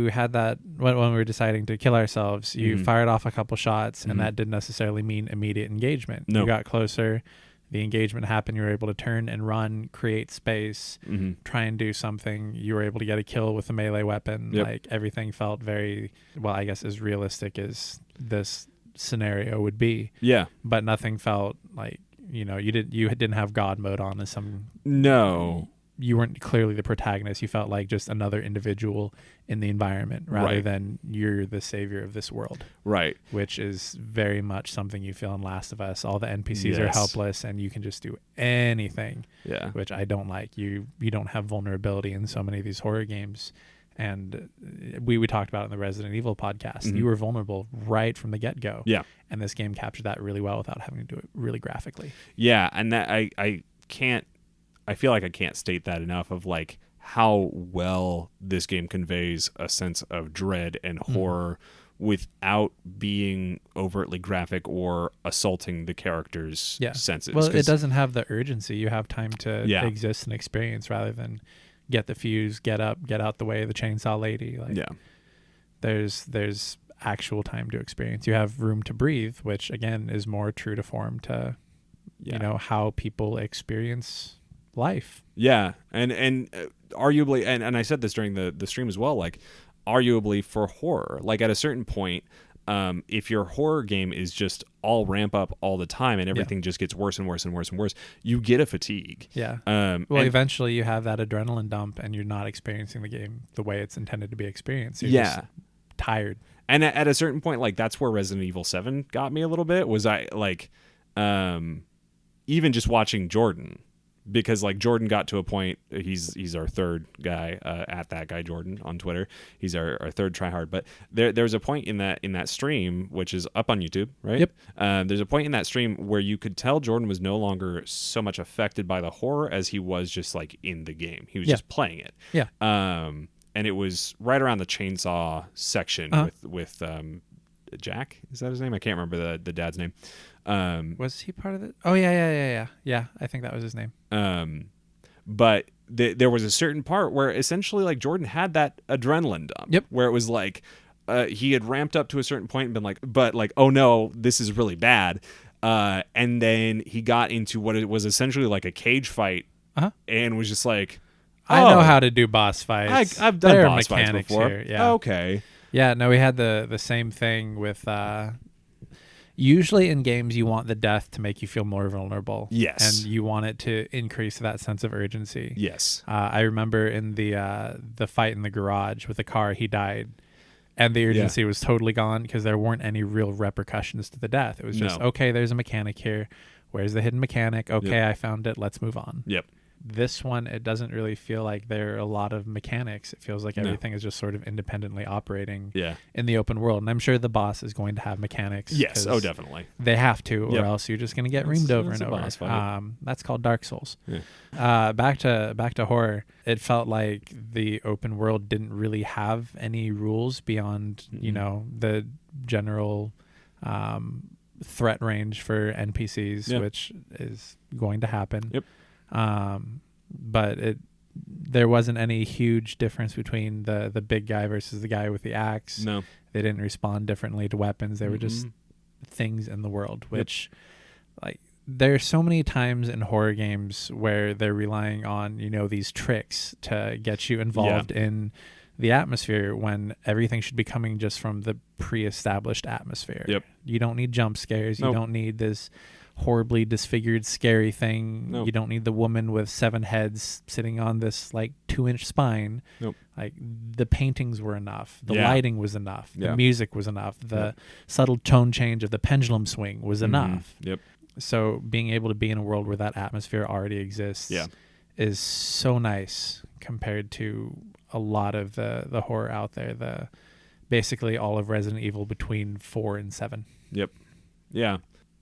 had that when we were deciding to kill ourselves, you fired off a couple shots, and that didn't necessarily mean immediate engagement. No. You got closer, the engagement happened, you were able to turn and run, create space, try and do something. You were able to get a kill with a melee weapon. Yep. Like, everything felt very, well, I guess as realistic as this scenario would be. Yeah. But nothing felt like, you didn't have God mode on as some. No. You weren't clearly the protagonist. You felt like just another individual in the environment rather than you're the savior of this world. Right. Which is very much something you feel in Last of Us. All the NPCs are helpless and you can just do anything. Yeah. Which I don't like. You don't have vulnerability in so many of these horror games. And we talked about it in the Resident Evil podcast. You were vulnerable right from the get-go. Yeah. And this game captured that really well without having to do it really graphically. Yeah, and that I feel like I can't state that enough of like how well this game conveys a sense of dread and horror without being overtly graphic or assaulting the characters' senses. Well, it doesn't have the urgency. You have time to exist and experience rather than get the fuse, get up, get out the way of the chainsaw lady. Like, there's actual time to experience. You have room to breathe, which again is more true to form to how people experience life. Yeah, and arguably, and I said this during the stream as well, like arguably for horror, like at a certain point, if your horror game is just all ramp up all the time and everything just gets worse and worse and worse and worse, you get a fatigue. Yeah. Eventually you have that adrenaline dump and you're not experiencing the game the way it's intended to be experienced. You're just tired. And at a certain point, like that's where Resident Evil 7 got me a little bit, was I like even just watching Jordan. Because like Jordan got to a point, he's our third guy, at that guy Jordan on Twitter. He's our third tryhard. But there's a point in that stream, which is up on YouTube, right? Yep. There's a point in that stream where you could tell Jordan was no longer so much affected by the horror as he was just like in the game. He was just playing it. Yeah. And it was right around the chainsaw section with Jack. Is that his name? I can't remember the dad's name. Was he part of it? Oh yeah. I think that was his name. But there was a certain part where essentially like Jordan had that adrenaline dump. Yep. Where it was like he had ramped up to a certain point and been like, but like, oh no, this is really bad. And then he got into what it was essentially like a cage fight, and was just like, I know how to do boss fights. I've done boss fights before. Here. Yeah. Okay. Yeah. No, we had the same thing with. Usually in games, you want the death to make you feel more vulnerable. Yes. And you want it to increase that sense of urgency. Yes. I remember in the fight in the garage with the car, he died. And the urgency was totally gone because there weren't any real repercussions to the death. It was just, okay, there's a mechanic here. Where's the hidden mechanic? Okay, I found it. Let's move on. Yep. This one, it doesn't really feel like there are a lot of mechanics. It feels like everything is just sort of independently operating in the open world. And I'm sure the boss is going to have mechanics. Yes. Oh, definitely. They have to, or else you're just going to get reamed over and over. That's called Dark Souls. Yeah. Back to horror. It felt like the open world didn't really have any rules beyond, you know, the general threat range for NPCs, which is going to happen. Yep. But there wasn't any huge difference between the big guy versus the guy with the axe. No. They didn't respond differently to weapons. They were just things in the world, which like there's so many times in horror games where they're relying on, you know, these tricks to get you involved in the atmosphere when everything should be coming just from the pre-established atmosphere. Yep. You don't need jump scares. You don't need this horribly disfigured scary thing. You don't need the woman with 7 heads sitting on this like 2-inch spine. Like the paintings were enough, the lighting was enough, the music was enough, the subtle tone change of the pendulum swing was enough. So being able to be in a world where that atmosphere already exists is so nice compared to a lot of the horror out there, basically all of Resident Evil between 4 and 7.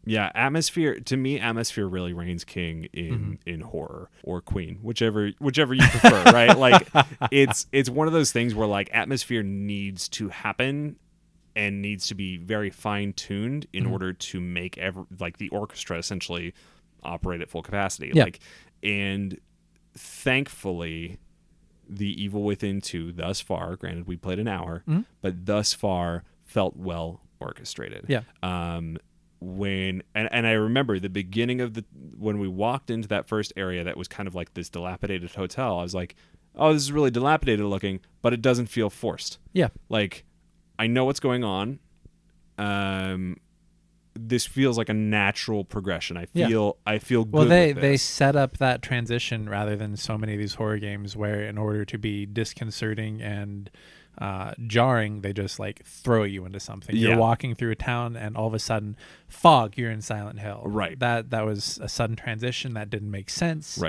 Yeah, atmosphere, to me, atmosphere really reigns king in horror, or queen, whichever you prefer, right? Like it's one of those things where like atmosphere needs to happen and needs to be very fine-tuned in order to make the orchestra essentially operate at full capacity. Like, and thankfully the Evil Within 2 thus far, granted we played an hour, but thus far felt well orchestrated. When I remember the beginning of when we walked into that first area that was kind of like this dilapidated hotel, I was like, oh, this is really dilapidated looking, but it doesn't feel forced. Like I know what's going on. This feels like a natural progression. I feel good. Well, they set up that transition rather than so many of these horror games where in order to be disconcerting and jarring, they just like throw you into something. You're walking through a town and all of a sudden fog, you're in Silent Hill. That was a sudden transition that didn't make sense.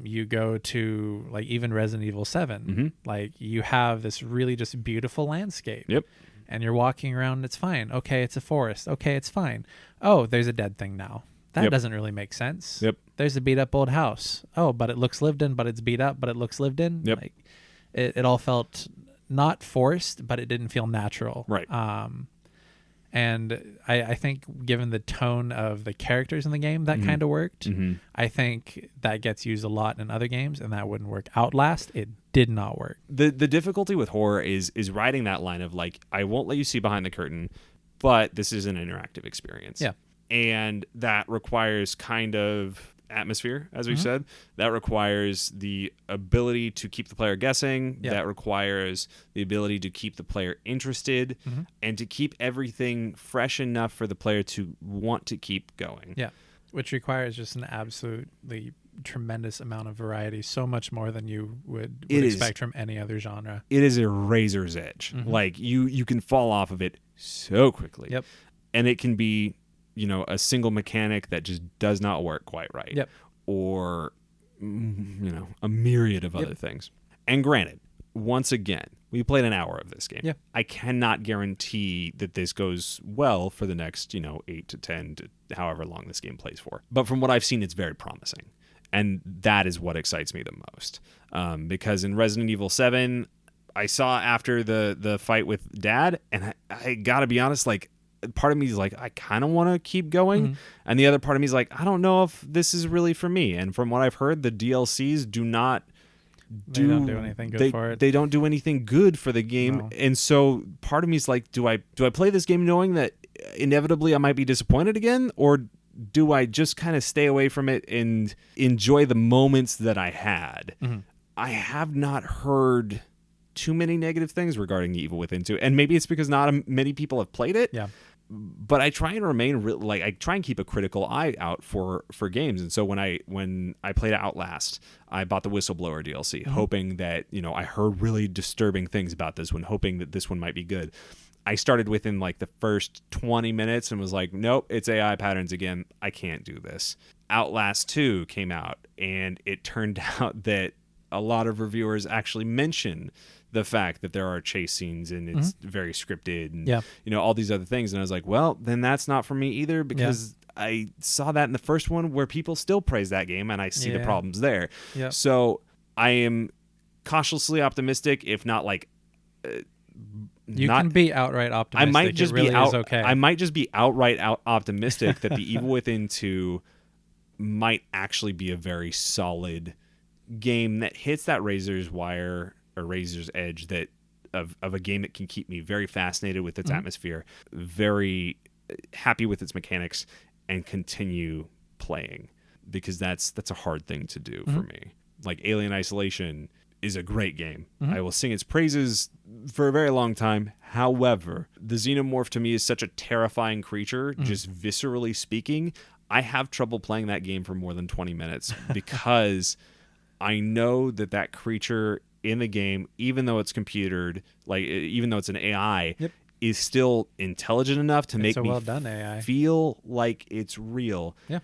You go to like even Resident Evil 7, like you have this really just beautiful landscape. And you're walking around and it's fine. Okay, it's a forest. Okay, it's fine. Oh, there's a dead thing now. That doesn't really make sense. There's a beat up old house. Oh, but it looks lived in, but it's beat up, but it looks lived in. Like it all felt not forced, but it didn't feel natural. And I think given the tone of the characters in the game, that kind of worked. I think that gets used a lot in other games, and that wouldn't work. Outlast, it did not work. The difficulty with horror is riding that line of like, I won't let you see behind the curtain, but this is an interactive experience. And that requires kind of atmosphere, as we've said. That requires the ability to keep the player guessing. That requires the ability to keep the player interested and to keep everything fresh enough for the player to want to keep going. Which requires just an absolutely tremendous amount of variety, so much more than you would expect from any other genre. It is a razor's edge. Like you can fall off of it so quickly. And it can be, you know, a single mechanic that just does not work quite right. Or, you know, a myriad of other things. And granted, once again, we played an hour of this game. I cannot guarantee that this goes well for the next, 8 to 10 to however long this game plays for. But from what I've seen, it's very promising. And that is what excites me the most. Because in Resident Evil 7, I saw after the fight with Dad, and I gotta be honest, like, part of me is like, I kind of want to keep going. And the other part of me is like, I don't know if this is really for me. And from what I've heard, the DLCs don't do anything good for it. They don't do anything good for the game. No. And so part of me is like, do I play this game knowing that inevitably I might be disappointed again? Or do I just kind of stay away from it and enjoy the moments that I had? I have not heard too many negative things regarding the Evil Within 2. And maybe it's because not many people have played it. but I try and remain I try and keep a critical eye out for games. And so when I played Outlast, I bought the Whistleblower DLC, hoping that, I heard really disturbing things about this one, hoping that this one might be good. I started within like the first 20 minutes and was like, nope, it's AI patterns again. I can't do this. Outlast 2 came out, and it turned out that a lot of reviewers actually mention the fact that there are chase scenes and it's very scripted and all these other things. And I was like, well, then that's not for me either, because I saw that in the first one where people still praise that game, and I see the problems there. So I am cautiously optimistic, if not like you can be outright optimistic. I might just really be out, is okay. I might just be outright optimistic that the Evil Within 2 might actually be a very solid game that hits that razor's wire or razor's edge that of a game that can keep me very fascinated with its atmosphere, very happy with its mechanics, and continue playing, because that's a hard thing to do for me. Like Alien Isolation is a great game. I will sing its praises for a very long time. However, the Xenomorph to me is such a terrifying creature, just viscerally speaking. I have trouble playing that game for more than 20 minutes because I know that creature in the game, even though it's computered, like even though it's an AI, is still intelligent enough to make me well-done AI. Feel like it's real. Yeah.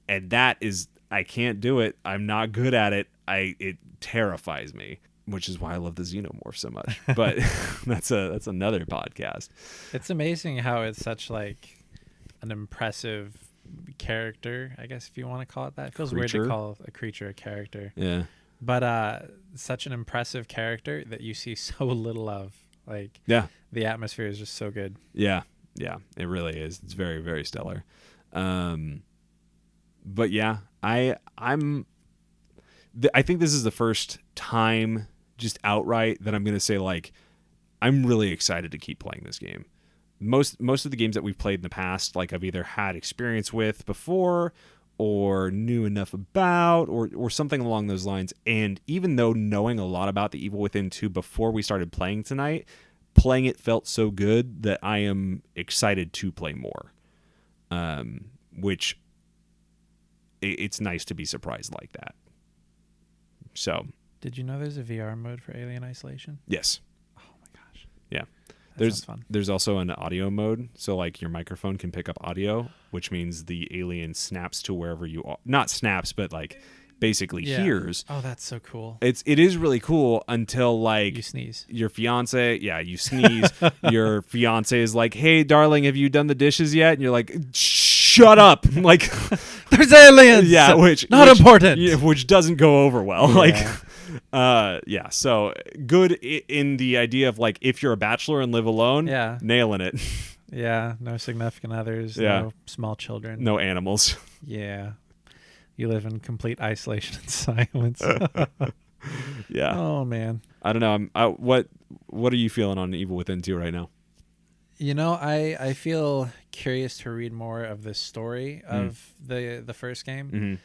And that is, I can't do it. I'm not good at it. It terrifies me, which is why I love the Xenomorph so much. But that's another podcast. It's amazing how it's such like an impressive character, I guess, if you want to call it that. It feels weird to call a creature a character. Yeah. But such an impressive character that you see so little of. Like, the atmosphere is just so good. Yeah, it really is. It's very, very stellar. But yeah, I think this is the first time just outright that I'm going to say, like, I'm really excited to keep playing this game. Most of the games that we've played in the past, like, I've either had experience with before or knew enough about or something along those lines. And even though knowing a lot about the Evil Within 2 before we started playing tonight, playing it felt so good that I am excited to play more. Which it's nice to be surprised like that. So, did you know there's a VR mode for Alien Isolation? Yes. Oh my gosh. Yeah. Sounds fun. There's also an audio mode, so like your microphone can pick up audio, which means the alien snaps to wherever you are. Not snaps, but like basically hears. Oh, that's so cool. It is really cool until like you sneeze. Your fiance, you sneeze. Your fiance is like, "Hey, darling, have you done the dishes yet?" And you're like, "Shut up!" Like, there's aliens. Yeah, which important. Yeah, which doesn't go over well. Yeah. So good in the idea of like, if you're a bachelor and live alone, nailing it. Yeah, no significant others, no small children, no animals. Yeah, you live in complete isolation and silence. Yeah. Oh man. I don't know. What are you feeling on Evil Within 2 right now? You know, I feel curious to read more of the story of the first game.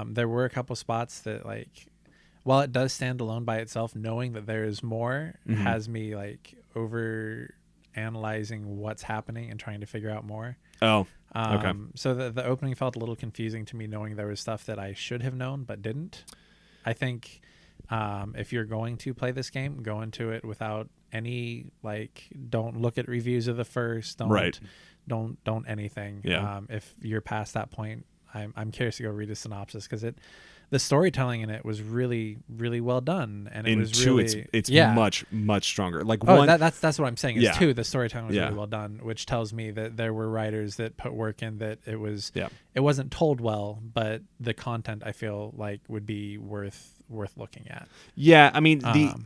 There were a couple spots that, like, while it does stand alone by itself, knowing that there is more has me like over analyzing what's happening and trying to figure out more. Oh, okay. So the opening felt a little confusing to me, knowing there was stuff that I should have known but didn't. I think if you're going to play this game, go into it without any, like, don't look at reviews of the first, don't anything. Yeah. If you're past that point, I'm curious to go read a synopsis, because the storytelling in it was really, really well done, and it was really it's much stronger. Like, that's what I'm saying. Is 2, the storytelling was really well done, which tells me that there were writers that put work in, that it wasn't told well, but the content I feel like would be worth looking at. Yeah, I mean,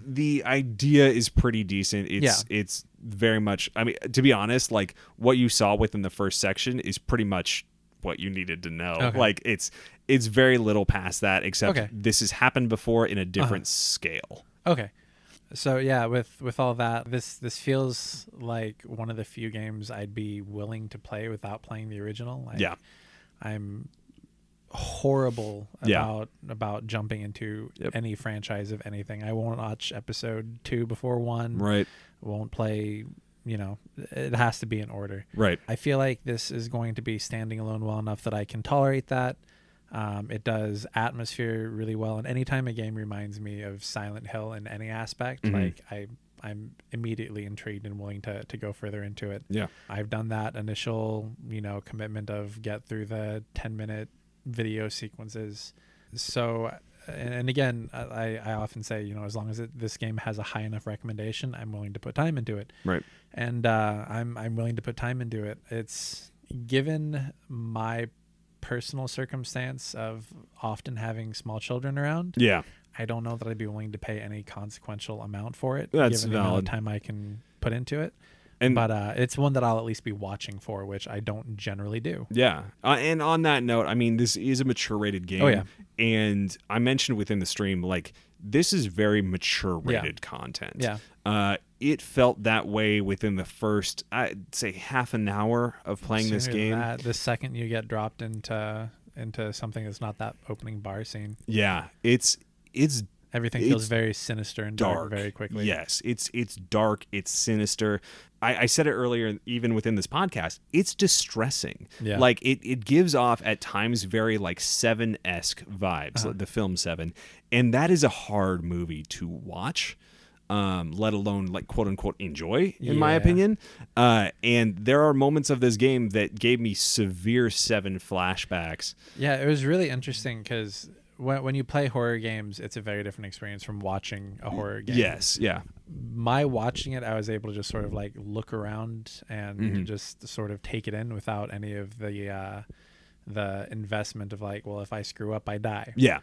the idea is pretty decent. It's very much, I mean, to be honest, like, what you saw within the first section is pretty much what you needed to know. Okay. Like, it's very little past that, except this has happened before in a different scale. Okay. So yeah, with all that, this feels like one of the few games I'd be willing to play without playing the original. Like, I'm horrible about jumping into any franchise of anything. I won't watch episode 2 before 1. Right. Won't play it has to be in order. Right. I feel like this is going to be standing alone well enough that I can tolerate that. It does atmosphere really well, and anytime a game reminds me of Silent Hill in any aspect, like I'm immediately intrigued and willing to go further into it. Yeah. I've done that initial, commitment of get through the 10-minute video sequences. So, and again, I often say, as long as this game has a high enough recommendation, I'm willing to put time into it. Right. And I'm willing to put time into it. It's given my personal circumstance of often having small children around. Yeah. I don't know that I'd be willing to pay any consequential amount for it. That's given the amount of valid. time I can put into it. And but it's one that I'll at least be watching for, which I don't generally do. Yeah. And on that note, I mean, this is a mature rated game. Oh, yeah. And I mentioned within the stream, like, this is very mature rated content. Yeah. It felt that way within the first, I'd say, half an hour of playing this Sooner than game. that, the second you get dropped into something that's not that opening bar scene. Yeah. It's everything feels very sinister and dark very quickly. Yes, it's dark, it's sinister. I said it earlier, even within this podcast, it's distressing. Yeah. Like it gives off at times very like Seven-esque vibes, like the film Seven, and that is a hard movie to watch. Let alone like quote unquote enjoy, in my opinion. And there are moments of this game that gave me severe Seven flashbacks. Yeah, it was really interesting because when you play horror games, it's a very different experience from watching a horror game. Yes, yeah. My watching it, I was able to just sort of like look around and just sort of take it in without any of the investment of like, well, if I screw up, I die. Yeah.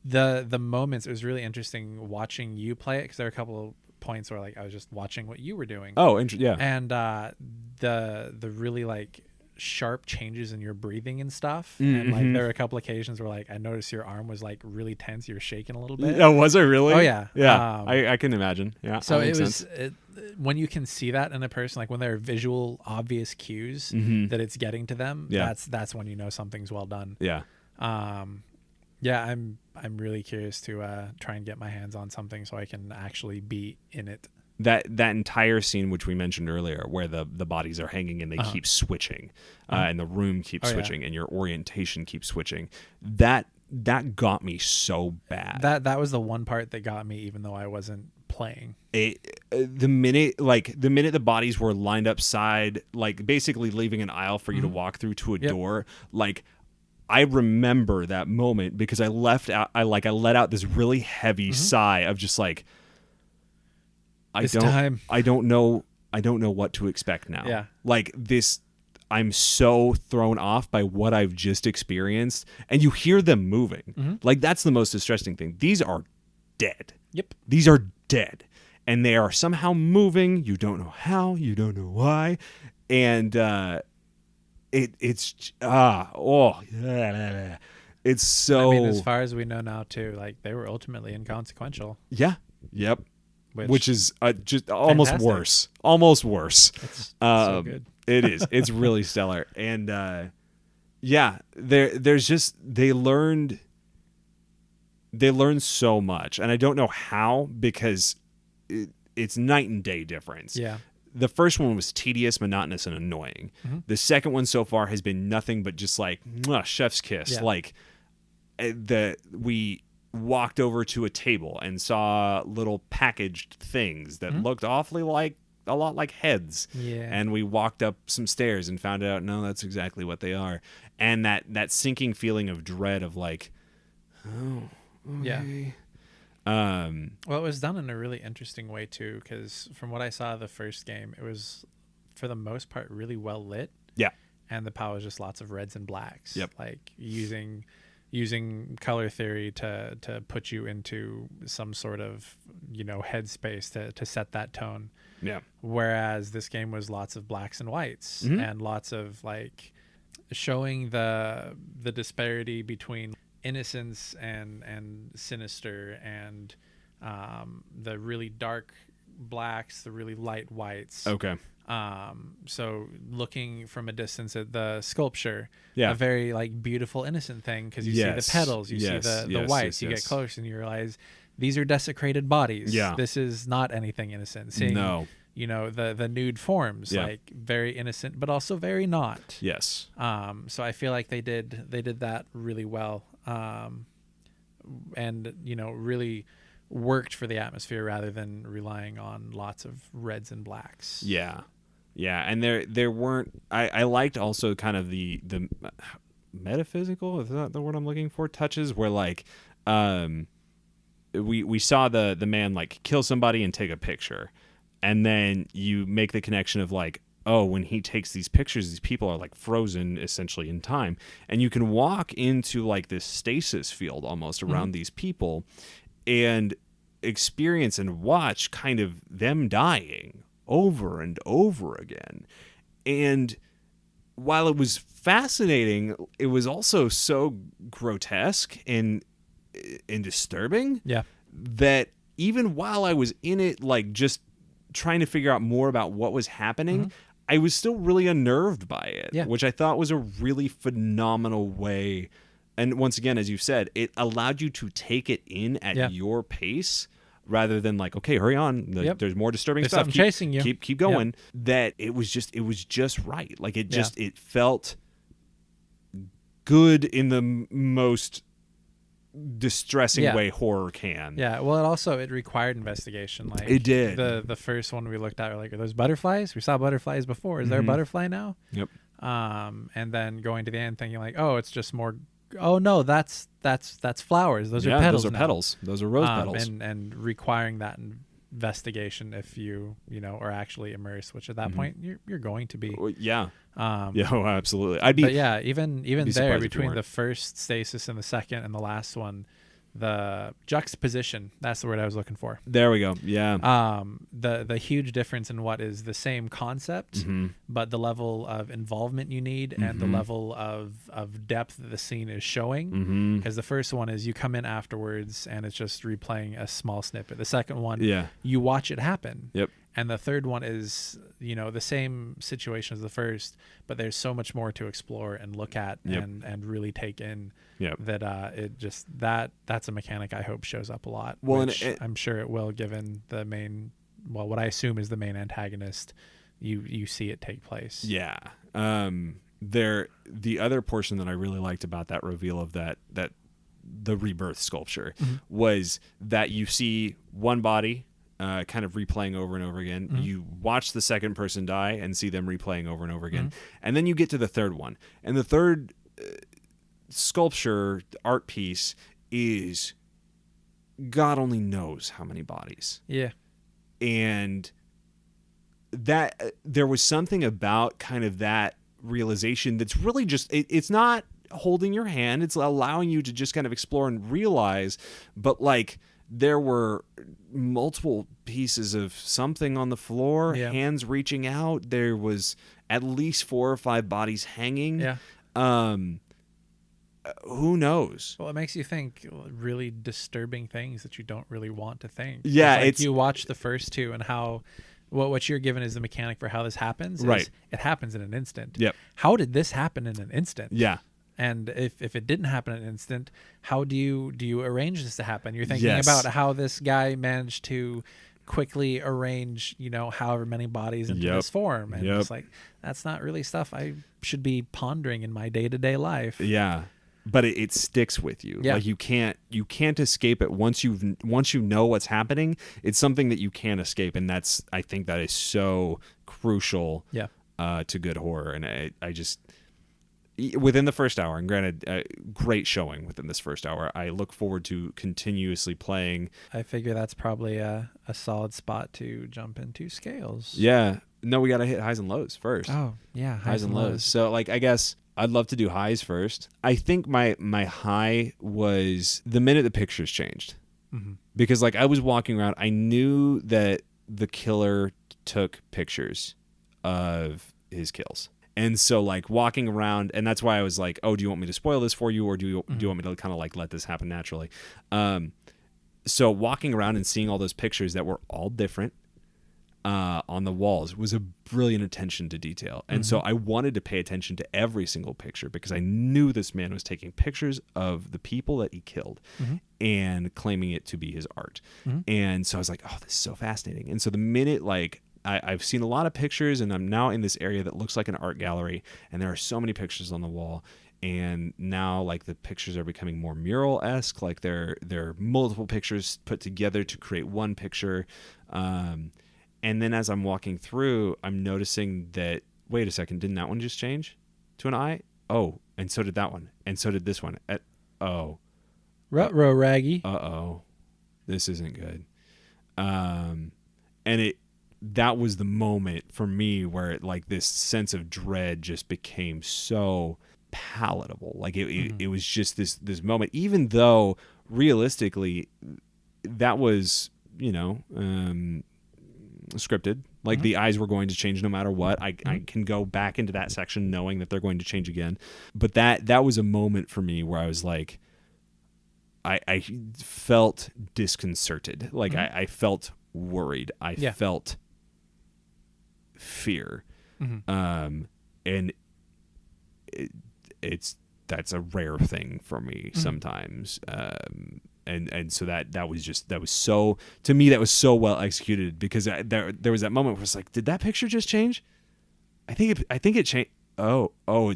The moments, it was really interesting watching you play it because there were a couple of points where like I was just watching what you were doing. Oh, yeah. And the really like sharp changes in your breathing and stuff. And like there were a couple occasions where like I noticed your arm was like really tense. You were shaking a little bit. Oh, was it really? Oh yeah. Yeah. I can imagine. Yeah. So it was when you can see that in a person, like when there are visual obvious cues that it's getting to them, that's when you know something's well done. Yeah. Yeah, I'm really curious to try and get my hands on something so I can actually be in it. That entire scene which we mentioned earlier where the bodies are hanging and they keep switching and the room keeps switching and your orientation keeps switching, that got me so bad. That was the one part that got me even though I wasn't playing. The minute the bodies were lined up side, like basically leaving an aisle for you to walk through to a door, like I remember that moment because I let out this really heavy sigh of just like I don't know what to expect now. Yeah. Like this, I'm so thrown off by what I've just experienced, and you hear them moving. Like that's the most distressing thing. These are dead. Yep. These are dead, and they are somehow moving. You don't know how. You don't know why, and it's so. I mean, as far as we know now, too, like they were ultimately inconsequential. Yeah. Yep. Which is just almost fantastic. worse. Almost worse. It's so good. It is. It's really stellar. And there's just they learned so much, and I don't know how because it's night and day difference. Yeah. The first one was tedious, monotonous, and annoying. The second one so far has been nothing but just like chef's kiss. Yeah. Like we walked over to a table and saw little packaged things that looked awfully like a lot like heads. Yeah. And we walked up some stairs and found out, no, that's exactly what they are. And that sinking feeling of dread of like, oh, okay. Yeah. Well, it was done in a really interesting way too, because from what I saw of the first game, it was for the most part really well lit. Yeah. And the palette was just lots of reds and blacks. Yep. Like using color theory to put you into some sort of headspace to set that tone. Yeah. Whereas this game was lots of blacks and whites and lots of like showing the disparity between innocence and sinister and the really dark blacks, the really light whites. Okay. So looking from a distance at the sculpture, a very like beautiful innocent thing because you see the petals, you see the whites, you get close and you realize these are desecrated bodies. Yeah. This is not anything innocent. Seeing you know, the nude forms, like very innocent, but also very not. Yes. So I feel like they did that really well. And, you know, really worked for the atmosphere rather than relying on lots of reds and blacks. Yeah. Yeah. And there weren't, I liked also kind of the metaphysical, is that the word I'm looking for, touches where like, we saw the man like kill somebody and take a picture. And then you make the connection of like, oh, when he takes these pictures, these people are like frozen essentially in time. And you can walk into like this stasis field almost around these people and experience and watch kind of them dying over and over again. And while it was fascinating, it was also so grotesque and disturbing that even while I was in it, like just trying to figure out more about what was happening, I was still really unnerved by it, which I thought was a really phenomenal way. And once again, as you said, it allowed you to take it in at your pace rather than like, okay, hurry on. There's more disturbing stuff. Something chasing you. Keep going. That it was just right. Like it felt good in the most distressing way horror can. Yeah, well, it required investigation. Like it did. The first one we looked at, we're like, are those butterflies? We saw butterflies before. Is there a butterfly now? Yep. And then going to the end, thinking like, oh, it's just more. Oh no, that's flowers. Those are petals. Those are petals. Those are rose petals. And requiring that investigation if you are actually immersed, which at that point you're going to be. Absolutely. But even there, between the first stasis and the second and the last one, the juxtaposition, that's the word I was looking for. There we go. Yeah. The huge difference in what is the same concept, but the level of involvement you need and the level of depth that the scene is showing. Because the first one is you come in afterwards and it's just replaying a small snippet. The second one, you watch it happen. Yep. And the third one is, the same situation as the first, but there's so much more to explore and look at and really take in. That that's a mechanic I hope shows up a lot. Well, which I'm sure it will, given the main, what I assume is the main antagonist. You see it take place. Yeah. The other portion that I really liked about that reveal of that the rebirth sculpture was that you see one body kind of replaying over and over again. You watch the second person die and see them replaying over and over again. And then you get to the third one. And the third sculpture art piece is God only knows how many bodies. Yeah. And that there was something about kind of that realization that's really just it's not holding your hand, it's allowing you to just kind of explore and realize, but like there were multiple pieces of something on the floor, hands reaching out. There was at least 4 or 5 bodies hanging. Who knows? Well, it makes you think really disturbing things that you don't really want to think. Yeah, it's you watch the first two and how what you're given is the mechanic for how this happens. Right. It happens in an instant. Yep. How did this happen in an instant? Yeah. And if it didn't happen in an instant, how do you arrange this to happen? You're thinking about how this guy managed to quickly arrange, however many bodies into this form. And it's like, that's not really stuff I should be pondering in my day-to-day life. Yeah. But it sticks with you. Yeah. Like you can't escape it once you know what's happening. It's something that you can't escape, and I think that is so crucial to good horror. And I just within the first hour, and granted, great showing within this first hour. I look forward to continuously playing. I figure that's probably a solid spot to jump into scales. Yeah. No, we got to hit highs and lows first. Oh, yeah. Highs and lows. So, like, I guess I'd love to do highs first. I think my high was the minute the pictures changed. Because, like, I was walking around. I knew that the killer took pictures of his kills. And so, like, walking around, and that's why I was like, oh, do you want me to spoil this for you, or do you want me to kind of, like, let this happen naturally? So walking around and seeing all those pictures that were all different on the walls was a brilliant attention to detail. And so I wanted to pay attention to every single picture because I knew this man was taking pictures of the people that he killed and claiming it to be his art. And so I was like, oh, this is so fascinating. And so the minute, like, I've seen a lot of pictures, and I'm now in this area that looks like an art gallery, and there are so many pictures on the wall. And now, like, the pictures are becoming more mural-esque, like they're multiple pictures put together to create one picture. And then as I'm walking through, I'm noticing that, wait a second, didn't that one just change to an eye? Oh, and so did that one, and so did this one. Ruh-roh, Raggy. Uh-oh, this isn't good. And that was the moment for me where like this sense of dread just became so palatable. Like it was just this moment, even though realistically that was, scripted. Like the eyes were going to change no matter what. I can go back into that section knowing that they're going to change again. But that was a moment for me where I was like, I felt disconcerted. Like I felt worried. I felt fear. And that's a rare thing for me sometimes. And so that was so, to me, that was so well executed, because there was that moment where it's like, did that picture just change? I think it changed. Oh, they're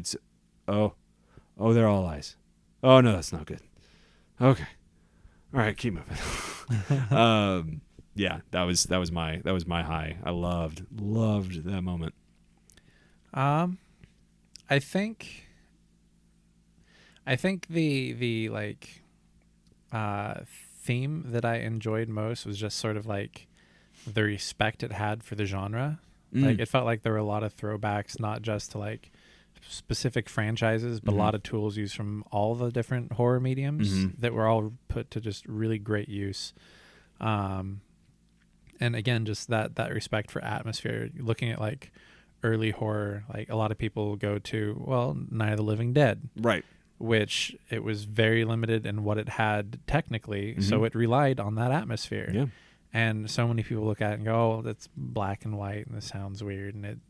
all eyes. Oh no, that's not good. Okay. All right, keep moving. Yeah, that was my high. I loved that moment. I think the like theme that I enjoyed most was just sort of like the respect it had for the genre. Like it felt like there were a lot of throwbacks, not just to like specific franchises, but a lot of tools used from all the different horror mediums that were all put to just really great use. And again, just that respect for atmosphere. Looking at like early horror, like a lot of people go to, Night of the Living Dead, right? Which it was very limited in what it had technically, so it relied on that atmosphere. Yeah. And so many people look at it and go, "Oh, that's black and white, and this sounds weird, and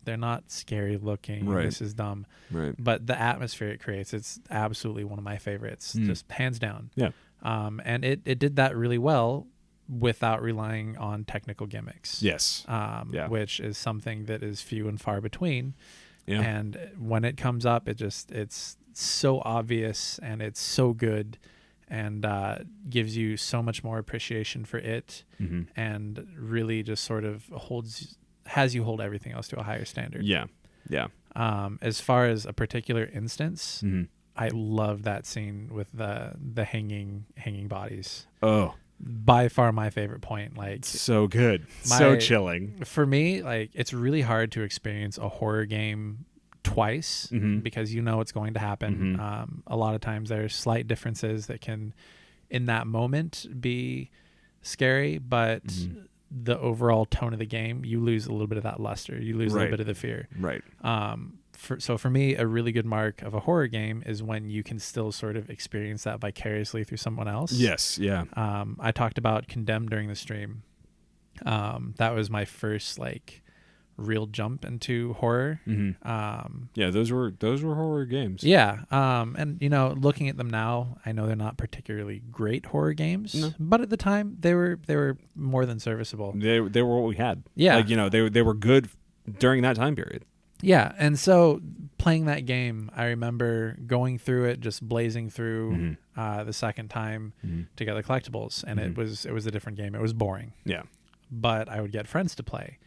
they're not scary looking. Right. And this is dumb." Right. But the atmosphere it creates, it's absolutely one of my favorites, just hands down. Yeah. And it did that really well without relying on technical gimmicks. Yes. Which is something that is few and far between. Yeah. And when it comes up, it's so obvious and it's so good, and gives you so much more appreciation for it, and really just sort of has you hold everything else to a higher standard. Yeah. As far as a particular instance, I love that scene with the hanging bodies. Oh, by far my favorite point. Like, so good, so chilling. For me, like, it's really hard to experience a horror game twice because you know it's going to happen. A lot of times there's slight differences that can in that moment be scary, but the overall tone of the game, you lose a little bit of that luster, you lose a little bit of the fear, right? So for me, a really good mark of a horror game is when you can still sort of experience that vicariously through someone else. Yes. Yeah. I talked about Condemned during the stream. That was my first like real jump into horror. Yeah, those were horror games. Yeah. And looking at them now, I know they're not particularly great horror games, but at the time they were more than serviceable. They were what we had. Yeah. Like, they were good during that time period. Yeah. And so playing that game, I remember going through it, just blazing through the second time to get the collectibles, and it was a different game. It was boring. Yeah. But I would get friends to play.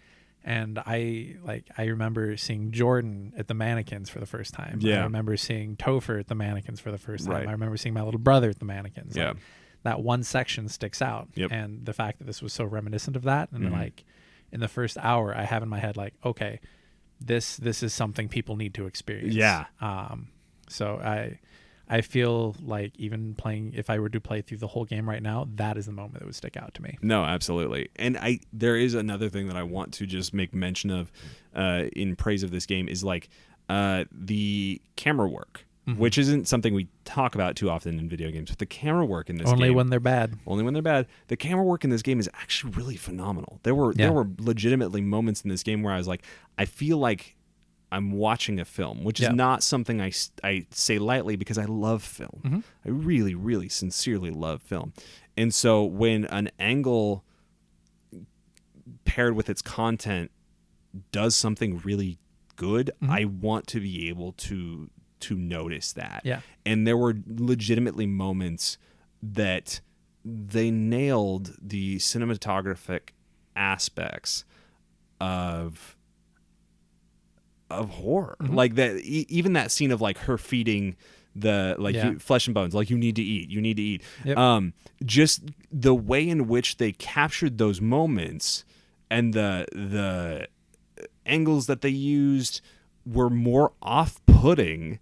And I remember seeing Jordan at the mannequins for the first time. Yeah. I remember seeing Topher at the mannequins for the first time. Right. I remember seeing my little brother at the mannequins. Yeah. Like, that one section sticks out. Yep. And the fact that this was so reminiscent of that, and like in the first hour, I have in my head like, okay, this is something people need to experience. Yeah. So I feel like even playing, if I were to play through the whole game right now, that is the moment that would stick out to me. No, absolutely. And there is another thing that I want to just make mention of in praise of this game is like the camera work, which isn't something we talk about too often in video games, but the camera work in this game. Only when they're bad. Only when they're bad. The camera work in this game is actually really phenomenal. There were legitimately moments in this game where I was like, I feel like I'm watching a film, which is not something I say lightly, because I love film. I really, really sincerely love film. And so when an angle paired with its content does something really good, I want to be able to notice that. Yeah. And there were legitimately moments that they nailed the cinematographic aspects of horror. Like that even that scene of like her feeding the flesh and bones, like you need to eat. Yep. Just the way in which they captured those moments and the angles that they used were more off-putting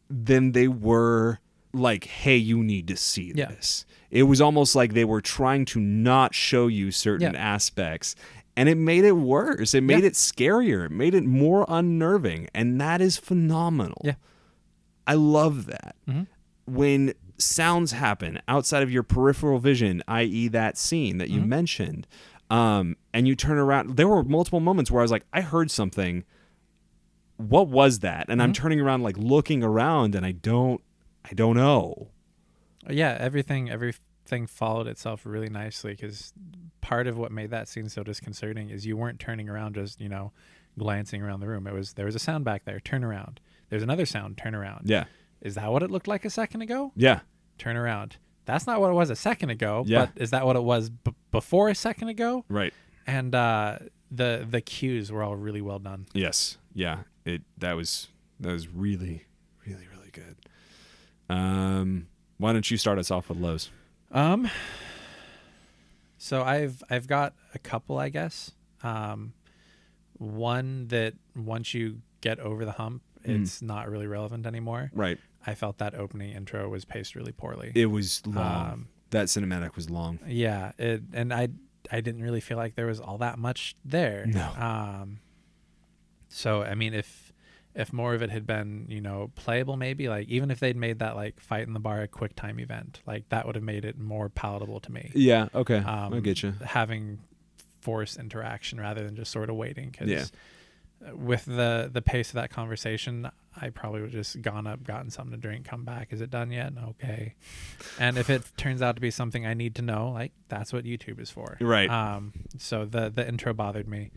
than they were like, hey, you need to see this. It was almost like they were trying to not show you certain aspects, and it made it worse. It made it scarier. It made it more unnerving, and that is phenomenal. Yeah. I love that. When sounds happen outside of your peripheral vision, i.e. that scene that you mentioned, and you turn around, there were multiple moments where I was like, I heard something. What was that? And I'm turning around, like looking around, and I don't know. Yeah, everything followed itself really nicely, because part of what made that scene so disconcerting is you weren't turning around just, glancing around the room. There was a sound back there, turn around. There's another sound, turn around. Yeah. Is that what it looked like a second ago? Yeah. Turn around. That's not what it was a second ago, Yeah. but is that what it was before a second ago? Right. And the cues were all really well done. Yes. Yeah. That was really, really, really good. Why don't you start us off with lows? So I've got a couple, I guess. One that once you get over the hump, it's not really relevant anymore. Right. I felt that opening intro was paced really poorly. It was long. That cinematic was long. Yeah. And I didn't really feel like there was all that much there. No. So I mean, if more of it had been, playable, maybe, like even if they'd made that like fight in the bar a quick time event, like that would have made it more palatable to me. Yeah. Okay. I get you. Having forced interaction rather than just sort of waiting, because with the pace of that conversation, I probably would just gone up, gotten something to drink, come back. Is it done yet? Okay. And if it turns out to be something I need to know, like that's what YouTube is for. Right. So the intro bothered me.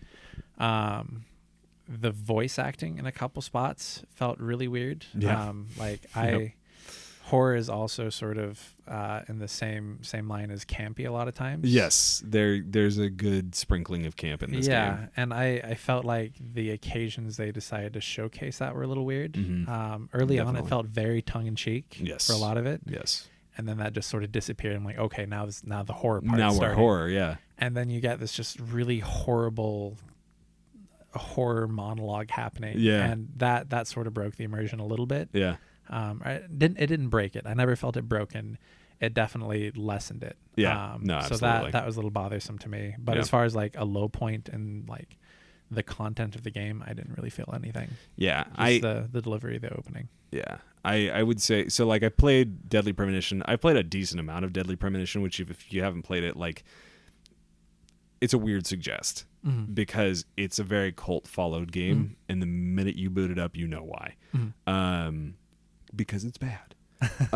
The voice acting in a couple spots felt really weird. Yeah. Horror is also sort of in the same line as campy a lot of times. Yes, there's a good sprinkling of camp in this game. Yeah, and I felt like the occasions they decided to showcase that were a little weird. Early on, it felt very tongue-in-cheek for a lot of it. Yes. And then that just sort of disappeared. I'm like, okay, now the horror part Now is we're starting. horror, yeah. And then you get this just really horrible horror monologue happening. Yeah. And that sort of broke the immersion a little bit. Yeah. It didn't break it. I never felt it broken. It definitely lessened it. Yeah. No, so absolutely. that was a little bothersome to me. But as far as like a low point in like the content of the game, I didn't really feel anything. Yeah. Just the delivery of the opening. Yeah. I would say so. Like I played Deadly Premonition. I played a decent amount of Deadly Premonition, which if you haven't played it, like it's a weird suggest because it's a very cult followed game, and the minute you boot it up, you know why. Because it's bad.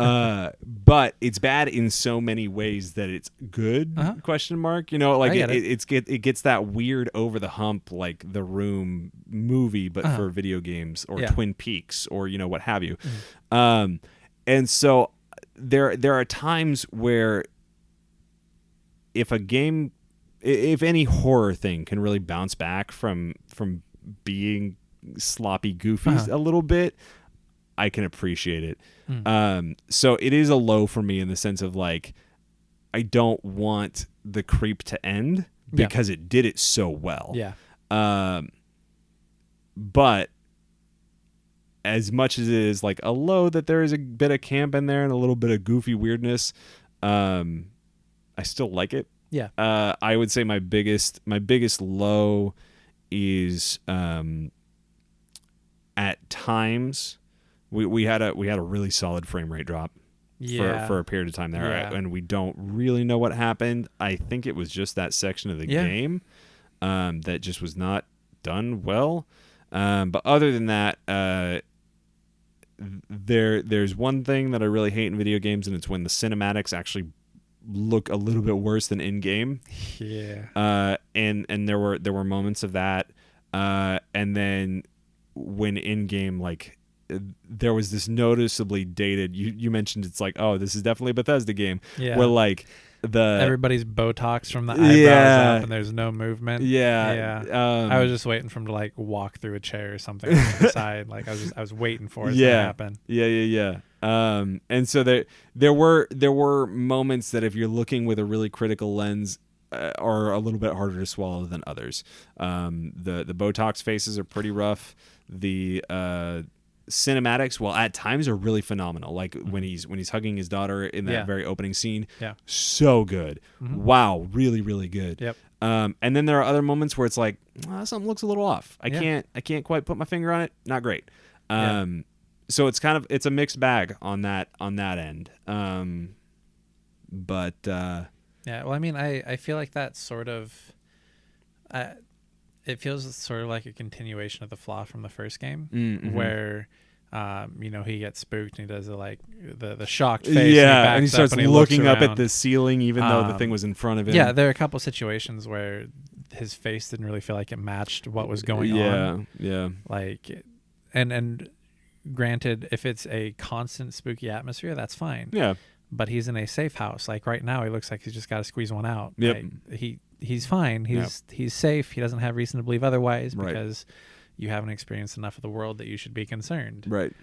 But it's bad in so many ways that it's good, question mark. Like it gets that weird over the hump, like The Room movie, but for video games, or Twin Peaks, or what have you. And so there are times where if any horror thing can really bounce back from being sloppy goofy a little bit, I can appreciate it. So it is a low for me in the sense of like, I don't want the creep to end because it did it so well. Yeah. But as much as it is like a low that there is a bit of camp in there and a little bit of goofy weirdness, I still like it. Yeah. I would say my biggest low is at times we had a really solid frame rate drop for a period of time there, and we don't really know what happened. I think it was just that section of the game that just was not done well. But other than that, there's one thing that I really hate in video games, and it's when the cinematics actually look a little bit worse than in game. Yeah. And there were moments of that. And then when in game, like, there was this noticeably dated. You mentioned it's like, oh, this is definitely a Bethesda game. Yeah. Where like everybody's Botox from the eyebrows up and there's no movement. Yeah. I was just waiting for him to like walk through a chair or something on the side. Like I was waiting for it to happen. Yeah. And so there were moments that if you're looking with a really critical lens, are a little bit harder to swallow than others. The Botox faces are pretty rough. The cinematics, well, at times are really phenomenal. Like when he's hugging his daughter in that very opening scene, so good. Wow, really, really good. Yep. And then there are other moments where it's like, something looks a little off. I can't quite put my finger on it. Not great. So it's it's a mixed bag on that end. But yeah, well, I mean, I feel like that sort of, it feels sort of like a continuation of the flaw from the first game, where, he gets spooked and he does the shocked face. Yeah, and he starts looking up at the ceiling, even though the thing was in front of him. Yeah, there are a couple situations where his face didn't really feel like it matched what was going on. Yeah. Like, and granted, if it's a constant spooky atmosphere, that's fine. Yeah. But he's in a safe house. Like right now, he looks like he's just got to squeeze one out. Yep. Like, he's fine. He's safe. He doesn't have reason to believe otherwise because you haven't experienced enough of the world that you should be concerned. Right.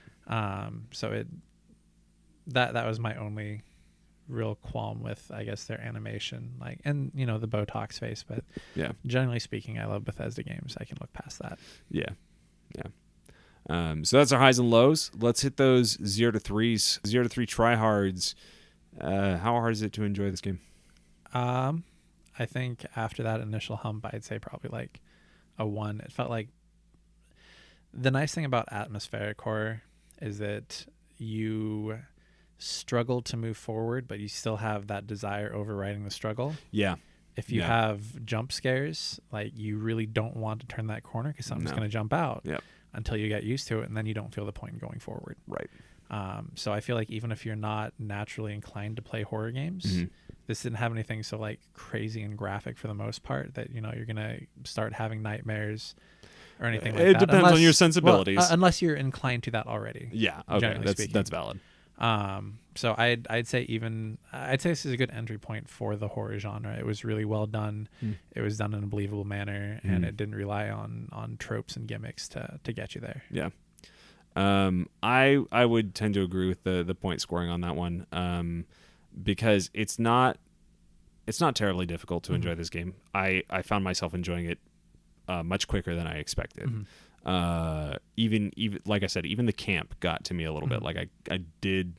So that was my only real qualm with, I guess, their animation, and the Botox face. But generally speaking, I love Bethesda games. I can look past that. Yeah. So that's our highs and lows. Let's hit those 0 to 3s. 0 to 3 tryhards. How hard is it to enjoy this game? I think after that initial hump, I'd say probably like a 1. It felt like the nice thing about atmospheric horror is that you struggle to move forward, but you still have that desire overriding the struggle. Yeah. If you have jump scares, like you really don't want to turn that corner because something's going to jump out. Yep. Until you get used to it, and then you don't feel the point in going forward. Right. So I feel like even if you're not naturally inclined to play horror games, this didn't have anything so like crazy and graphic for the most part that you're gonna start having nightmares or anything like that. It depends on your sensibilities, unless you're inclined to that already. Yeah. Okay. That's valid. So I'd say this is a good entry point for the horror genre. It was really well done. It was done in a believable manner, and it didn't rely on tropes and gimmicks to get you there. Yeah. I would tend to agree with the point scoring on that one, because it's not terribly difficult to enjoy this game. I found myself enjoying it much quicker than I expected. Even like I said, even the camp got to me a little bit. Like I did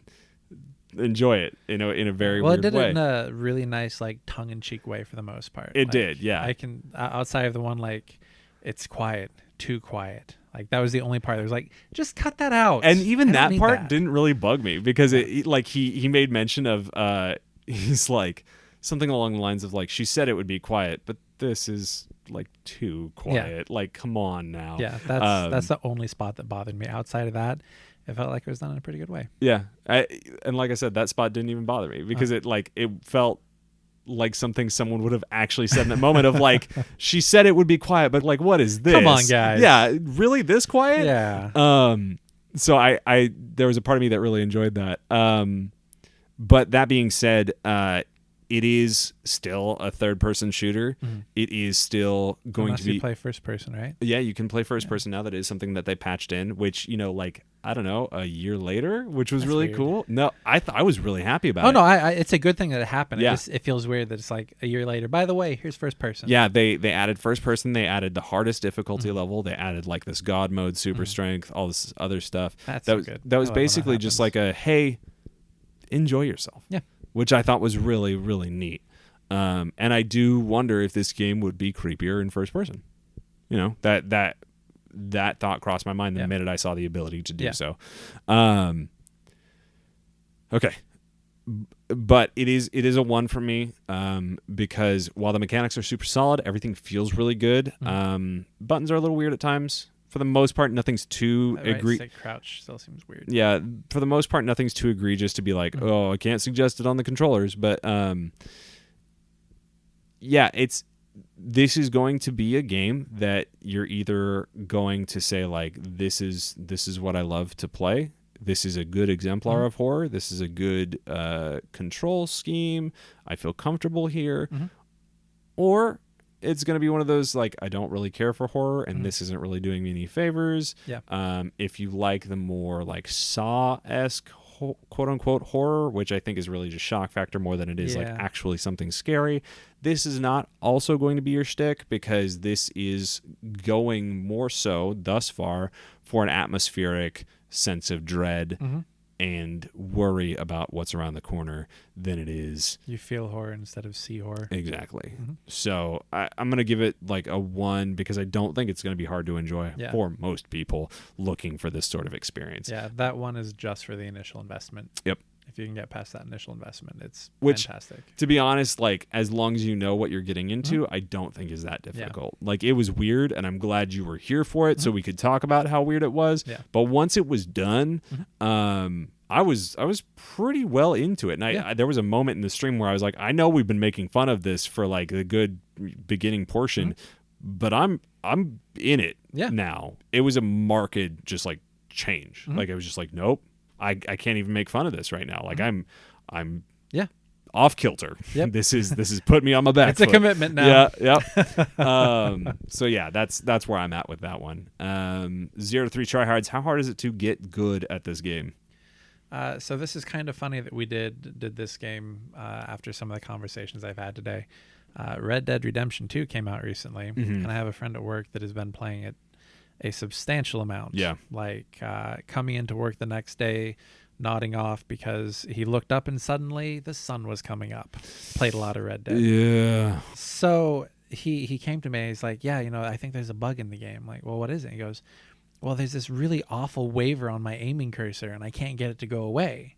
enjoy it in a very weird way. It did it in a really nice like tongue-in-cheek way for the most part. It did, yeah. I can outside of the one like it's quiet, too quiet. Like that was the only part that was like, just cut that out. And even that part didn't really bug me because it like he made mention of he's like something along the lines of like, she said it would be quiet, but this is like too quiet. Like, come on now. Yeah, that's the only spot that bothered me. Outside of that, it felt like it was done in a pretty good way. Yeah, and like I said, that spot didn't even bother me because it felt like something someone would have actually said in that moment of like, she said it would be quiet, but like, what is this? Come on, guys. Yeah, really this quiet? Yeah. So I there was a part of me that really enjoyed that. But that being said, it is still a third-person shooter. It is still going to be. You play first person, right? Yeah, you can play first person now. That is something that they patched in, which like I don't know, a year later, which was really cool. No, I was really happy about it. Oh no, it's a good thing that it happened. Yeah. It feels weird that it's like a year later. By the way, here's first person. Yeah, they added first person. They added the hardest difficulty level. They added like this God mode, super strength, all this other stuff. That was basically just like a hey, enjoy yourself. Yeah. Which I thought was really, really neat. And I do wonder if this game would be creepier in first person. That thought crossed my mind the minute I saw the ability to do so. Okay. But it is a 1 for me because while the mechanics are super solid, everything feels really good. Buttons are a little weird at times for the most part, nothing's too Right, crouch still seems weird. Yeah, for the most part, nothing's too egregious to be like, oh, I can't suggest it on the controllers. But yeah, this is going to be a game that you're either going to say like, this is what I love to play. This is a good exemplar of horror. This is a good control scheme. I feel comfortable here. Or it's going to be one of those like, I don't really care for horror, and this isn't really doing me any favors. Yeah. If you like the more like Saw-esque quote unquote horror, which I think is really just shock factor more than it is like actually something scary, this is not also going to be your shtick, because this is going more so thus far for an atmospheric sense of dread and worry about what's around the corner than it is. You feel horror instead of see horror. Exactly. So I'm going to give it like a 1, because I don't think it's going to be hard to enjoy for most people looking for this sort of experience. Yeah, that one is just for the initial investment. Yep. If you can get past that initial investment, it's fantastic. To be honest, like, as long as you know what you're getting into, I don't think is that difficult. Like, it was weird, and I'm glad you were here for it so we could talk about how weird it was. Yeah. But once it was done, I was pretty well into it. And I there was a moment in the stream where I was like, I know we've been making fun of this for like the good beginning portion, but I'm in it now. It was a marked just like change. Like, I was just like, nope. I can't even make fun of this right now. Like I'm off kilter. Yep. This is putting me on my back. It's a commitment now. So yeah, that's where I'm at with that one. 0 to 3 tryhards. How hard is it to get good at this game? So this is kind of funny that we did this game after some of the conversations I've had today. Red Dead Redemption 2 came out recently, and I have a friend at work that has been playing it a substantial amount. Yeah. Like coming into work the next day, nodding off because he looked up and suddenly the sun was coming up. Played a lot of Red Dead. Yeah. So he came to me. He's like, yeah, I think there's a bug in the game. I'm like, well, what is it? He goes, well, there's this really awful waver on my aiming cursor and I can't get it to go away.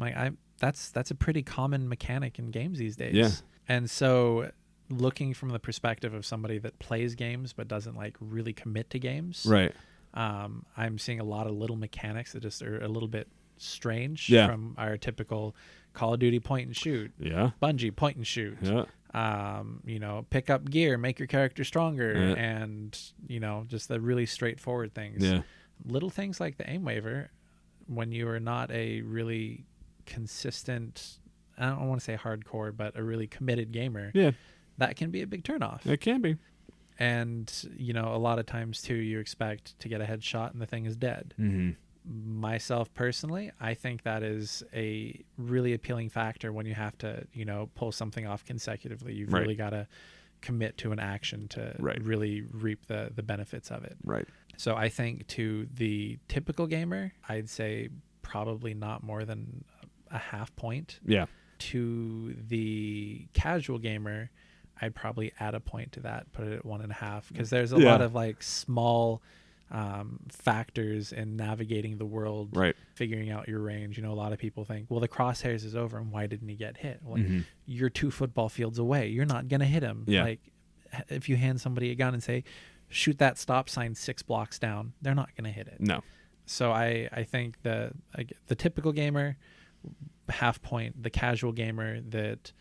I'm like, that's a pretty common mechanic in games these days. Yeah. And so looking from the perspective of somebody that plays games but doesn't like really commit to games, right? I'm seeing a lot of little mechanics that just are a little bit strange from our typical Call of Duty point and shoot, Bungie point and shoot, pick up gear, make your character stronger, and just the really straightforward things. Little things like the aim waiver, when you are not a really consistent, I don't want to say hardcore, but a really committed gamer, that can be a big turnoff. It can be. And a lot of times too, you expect to get a headshot and the thing is dead. Myself personally, I think that is a really appealing factor when you have to pull something off consecutively. You've really got to commit to an action to really reap the benefits of it. Right. So I think to the typical gamer, I'd say probably not more than a half point. Yeah. To the casual gamer, I'd probably add a point to that, put it at 1.5, because there's a lot of like small factors in navigating the world, figuring out your range. A lot of people think, well, the crosshairs is over and why didn't he get hit? Well, you're 2 football fields away. You're not going to hit him. Like if you hand somebody a gun and say, shoot that stop sign 6 blocks down, they're not going to hit it. No. So I think the typical gamer, half point. The casual gamer that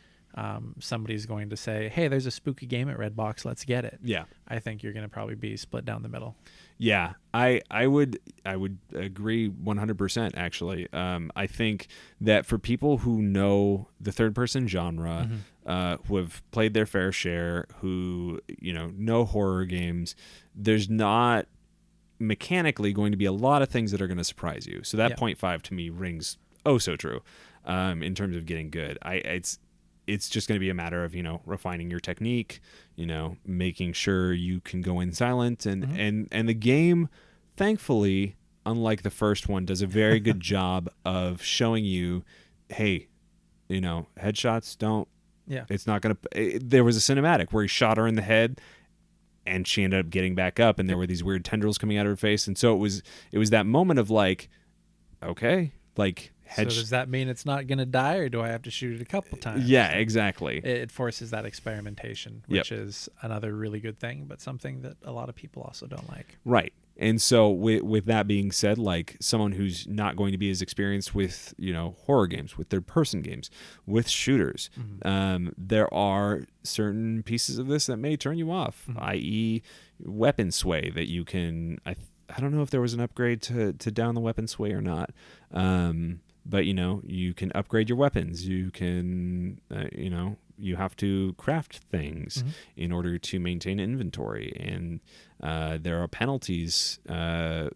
somebody's going to say, hey, there's a spooky game at Redbox, let's get it. Yeah. I think you're going to probably be split down the middle. Yeah, I would agree 100% actually. I think that for people who know the third person genre, who have played their fair share, who know horror games, there's not mechanically going to be a lot of things that are going to surprise you. So that 0.5 to me rings so true in terms of getting good. It's just going to be a matter of, refining your technique, making sure you can go in silent. And the game, thankfully, unlike the first one, does a very good job of showing you, hey, headshots don't. Yeah. It's not going to. There was a cinematic where he shot her in the head and she ended up getting back up and there were these weird tendrils coming out of her face. And so it was that moment of like, okay, like, So does that mean it's not going to die, or do I have to shoot it a couple times? Yeah, exactly. It forces that experimentation, which is another really good thing, but something that a lot of people also don't like. Right. And so with that being said, like someone who's not going to be as experienced with, horror games, with third-person games, with shooters, there are certain pieces of this that may turn you off, i.e. weapon sway that you can... I don't know if there was an upgrade to down the weapon sway or not. But, you can upgrade your weapons. You can, you have to craft things in order to maintain inventory. And there are penalties,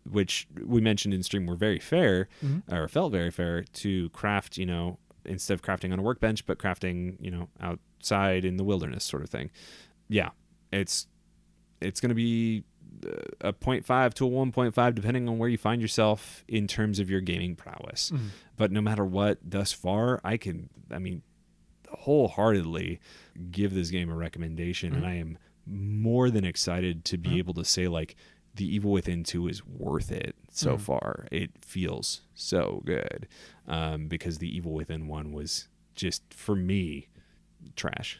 which we mentioned in stream were very fair, or felt very fair, to craft, instead of crafting on a workbench, but crafting, outside in the wilderness sort of thing. Yeah, it's going to be a 0.5 to a 1.5 depending on where you find yourself in terms of your gaming prowess. But no matter what, thus far, I wholeheartedly give this game a recommendation, and I am more than excited to be able to say, like, The Evil Within 2 is worth it so far. It feels so good, because The Evil Within 1 was just, for me, trash.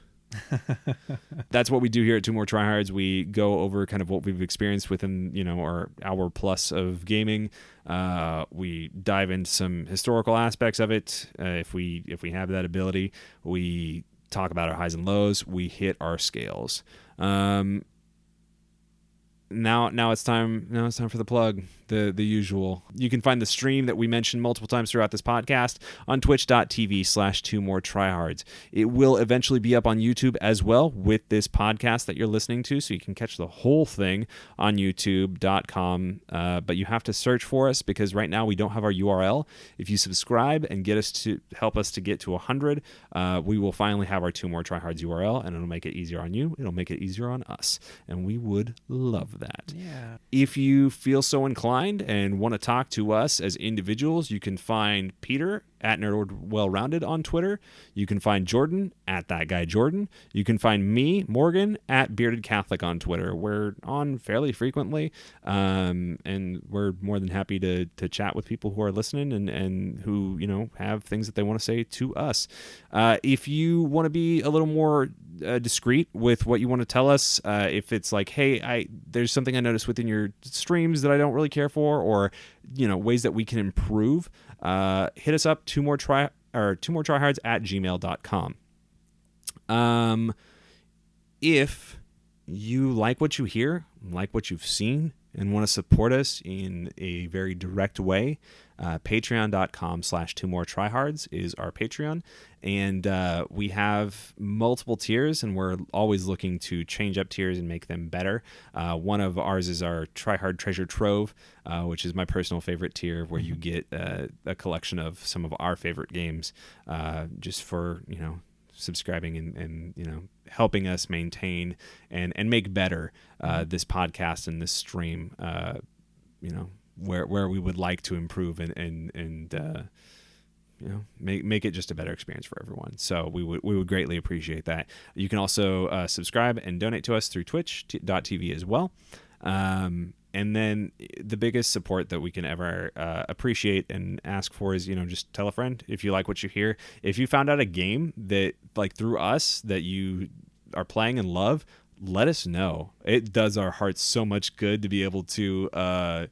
That's what we do here at Two More Tryhards. We go over kind of what we've experienced within our hour plus of gaming. We dive into some historical aspects of it, if we have that ability. We talk about our highs and lows. We hit our scales. Now it's time for the plug, the usual. You can find the stream that we mentioned multiple times throughout this podcast on twitch.tv/2moretryhards. It will eventually be up on YouTube as well with this podcast that you're listening to, so you can catch the whole thing on youtube.com. But you have to search for us, because right now we don't have our URL. If you subscribe and help us to get to 100, we will finally have our Two More Tryhards URL, and it'll make it easier on you. It'll make it easier on us, and we would love that. Yeah. If you feel so inclined and want to talk to us as individuals, you can find Peter at Nerd Well Rounded on Twitter. You can find Jordan at That Guy Jordan. You can find me, Morgan, at Bearded Catholic on Twitter. We're on fairly frequently, and we're more than happy to chat with people who are listening and who have things that they want to say to us. If you want to be a little more discreet with what you want to tell us, if it's like, hey, there's something I noticed within your streams that I don't really care for, or ways that we can improve, hit us up, two more tryhards at gmail.com. If you like what you hear, like what you've seen, and want to support us in a very direct way, patreon.com/2moretryhards is our Patreon. And we have multiple tiers, and we're always looking to change up tiers and make them better. One of ours is our Tryhard Treasure Trove, which is my personal favorite tier, where you get a collection of some of our favorite games, just for, subscribing and helping us maintain and make better this podcast and this stream, where we would like to improve and make it just a better experience for everyone. So we would greatly appreciate that. You can also subscribe and donate to us through twitch.tv as well. And then the biggest support that we can ever appreciate and ask for is, just tell a friend if you like what you hear. If you found out a game that, like, through us that you are playing and love, let us know. It does our hearts so much good to be able to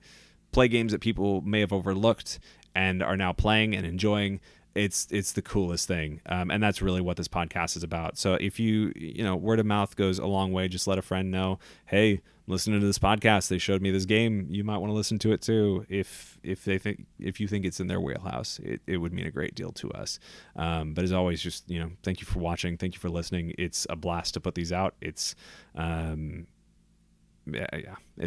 play games that people may have overlooked and are now playing and enjoying. It's the coolest thing. And that's really what this podcast is about. So if word of mouth goes a long way. Just let a friend know, hey, listening to this podcast, they showed me this game. You might want to listen to it too. If you think it's in their wheelhouse, it would mean a great deal to us. But as always, just, thank you for watching. Thank you for listening. It's a blast to put these out. It's, it's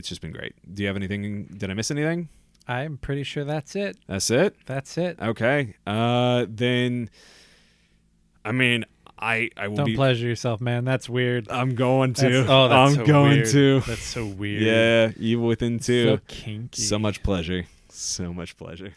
just been great. Do you have anything? Did I miss anything? I'm pretty sure that's it. That's it? That's it. Okay. Then, I will Don't pleasure yourself, man. That's weird. I'm going to. I'm so going weird. to. That's so weird. Yeah, Evil Within 2. So kinky. So much pleasure. So much pleasure.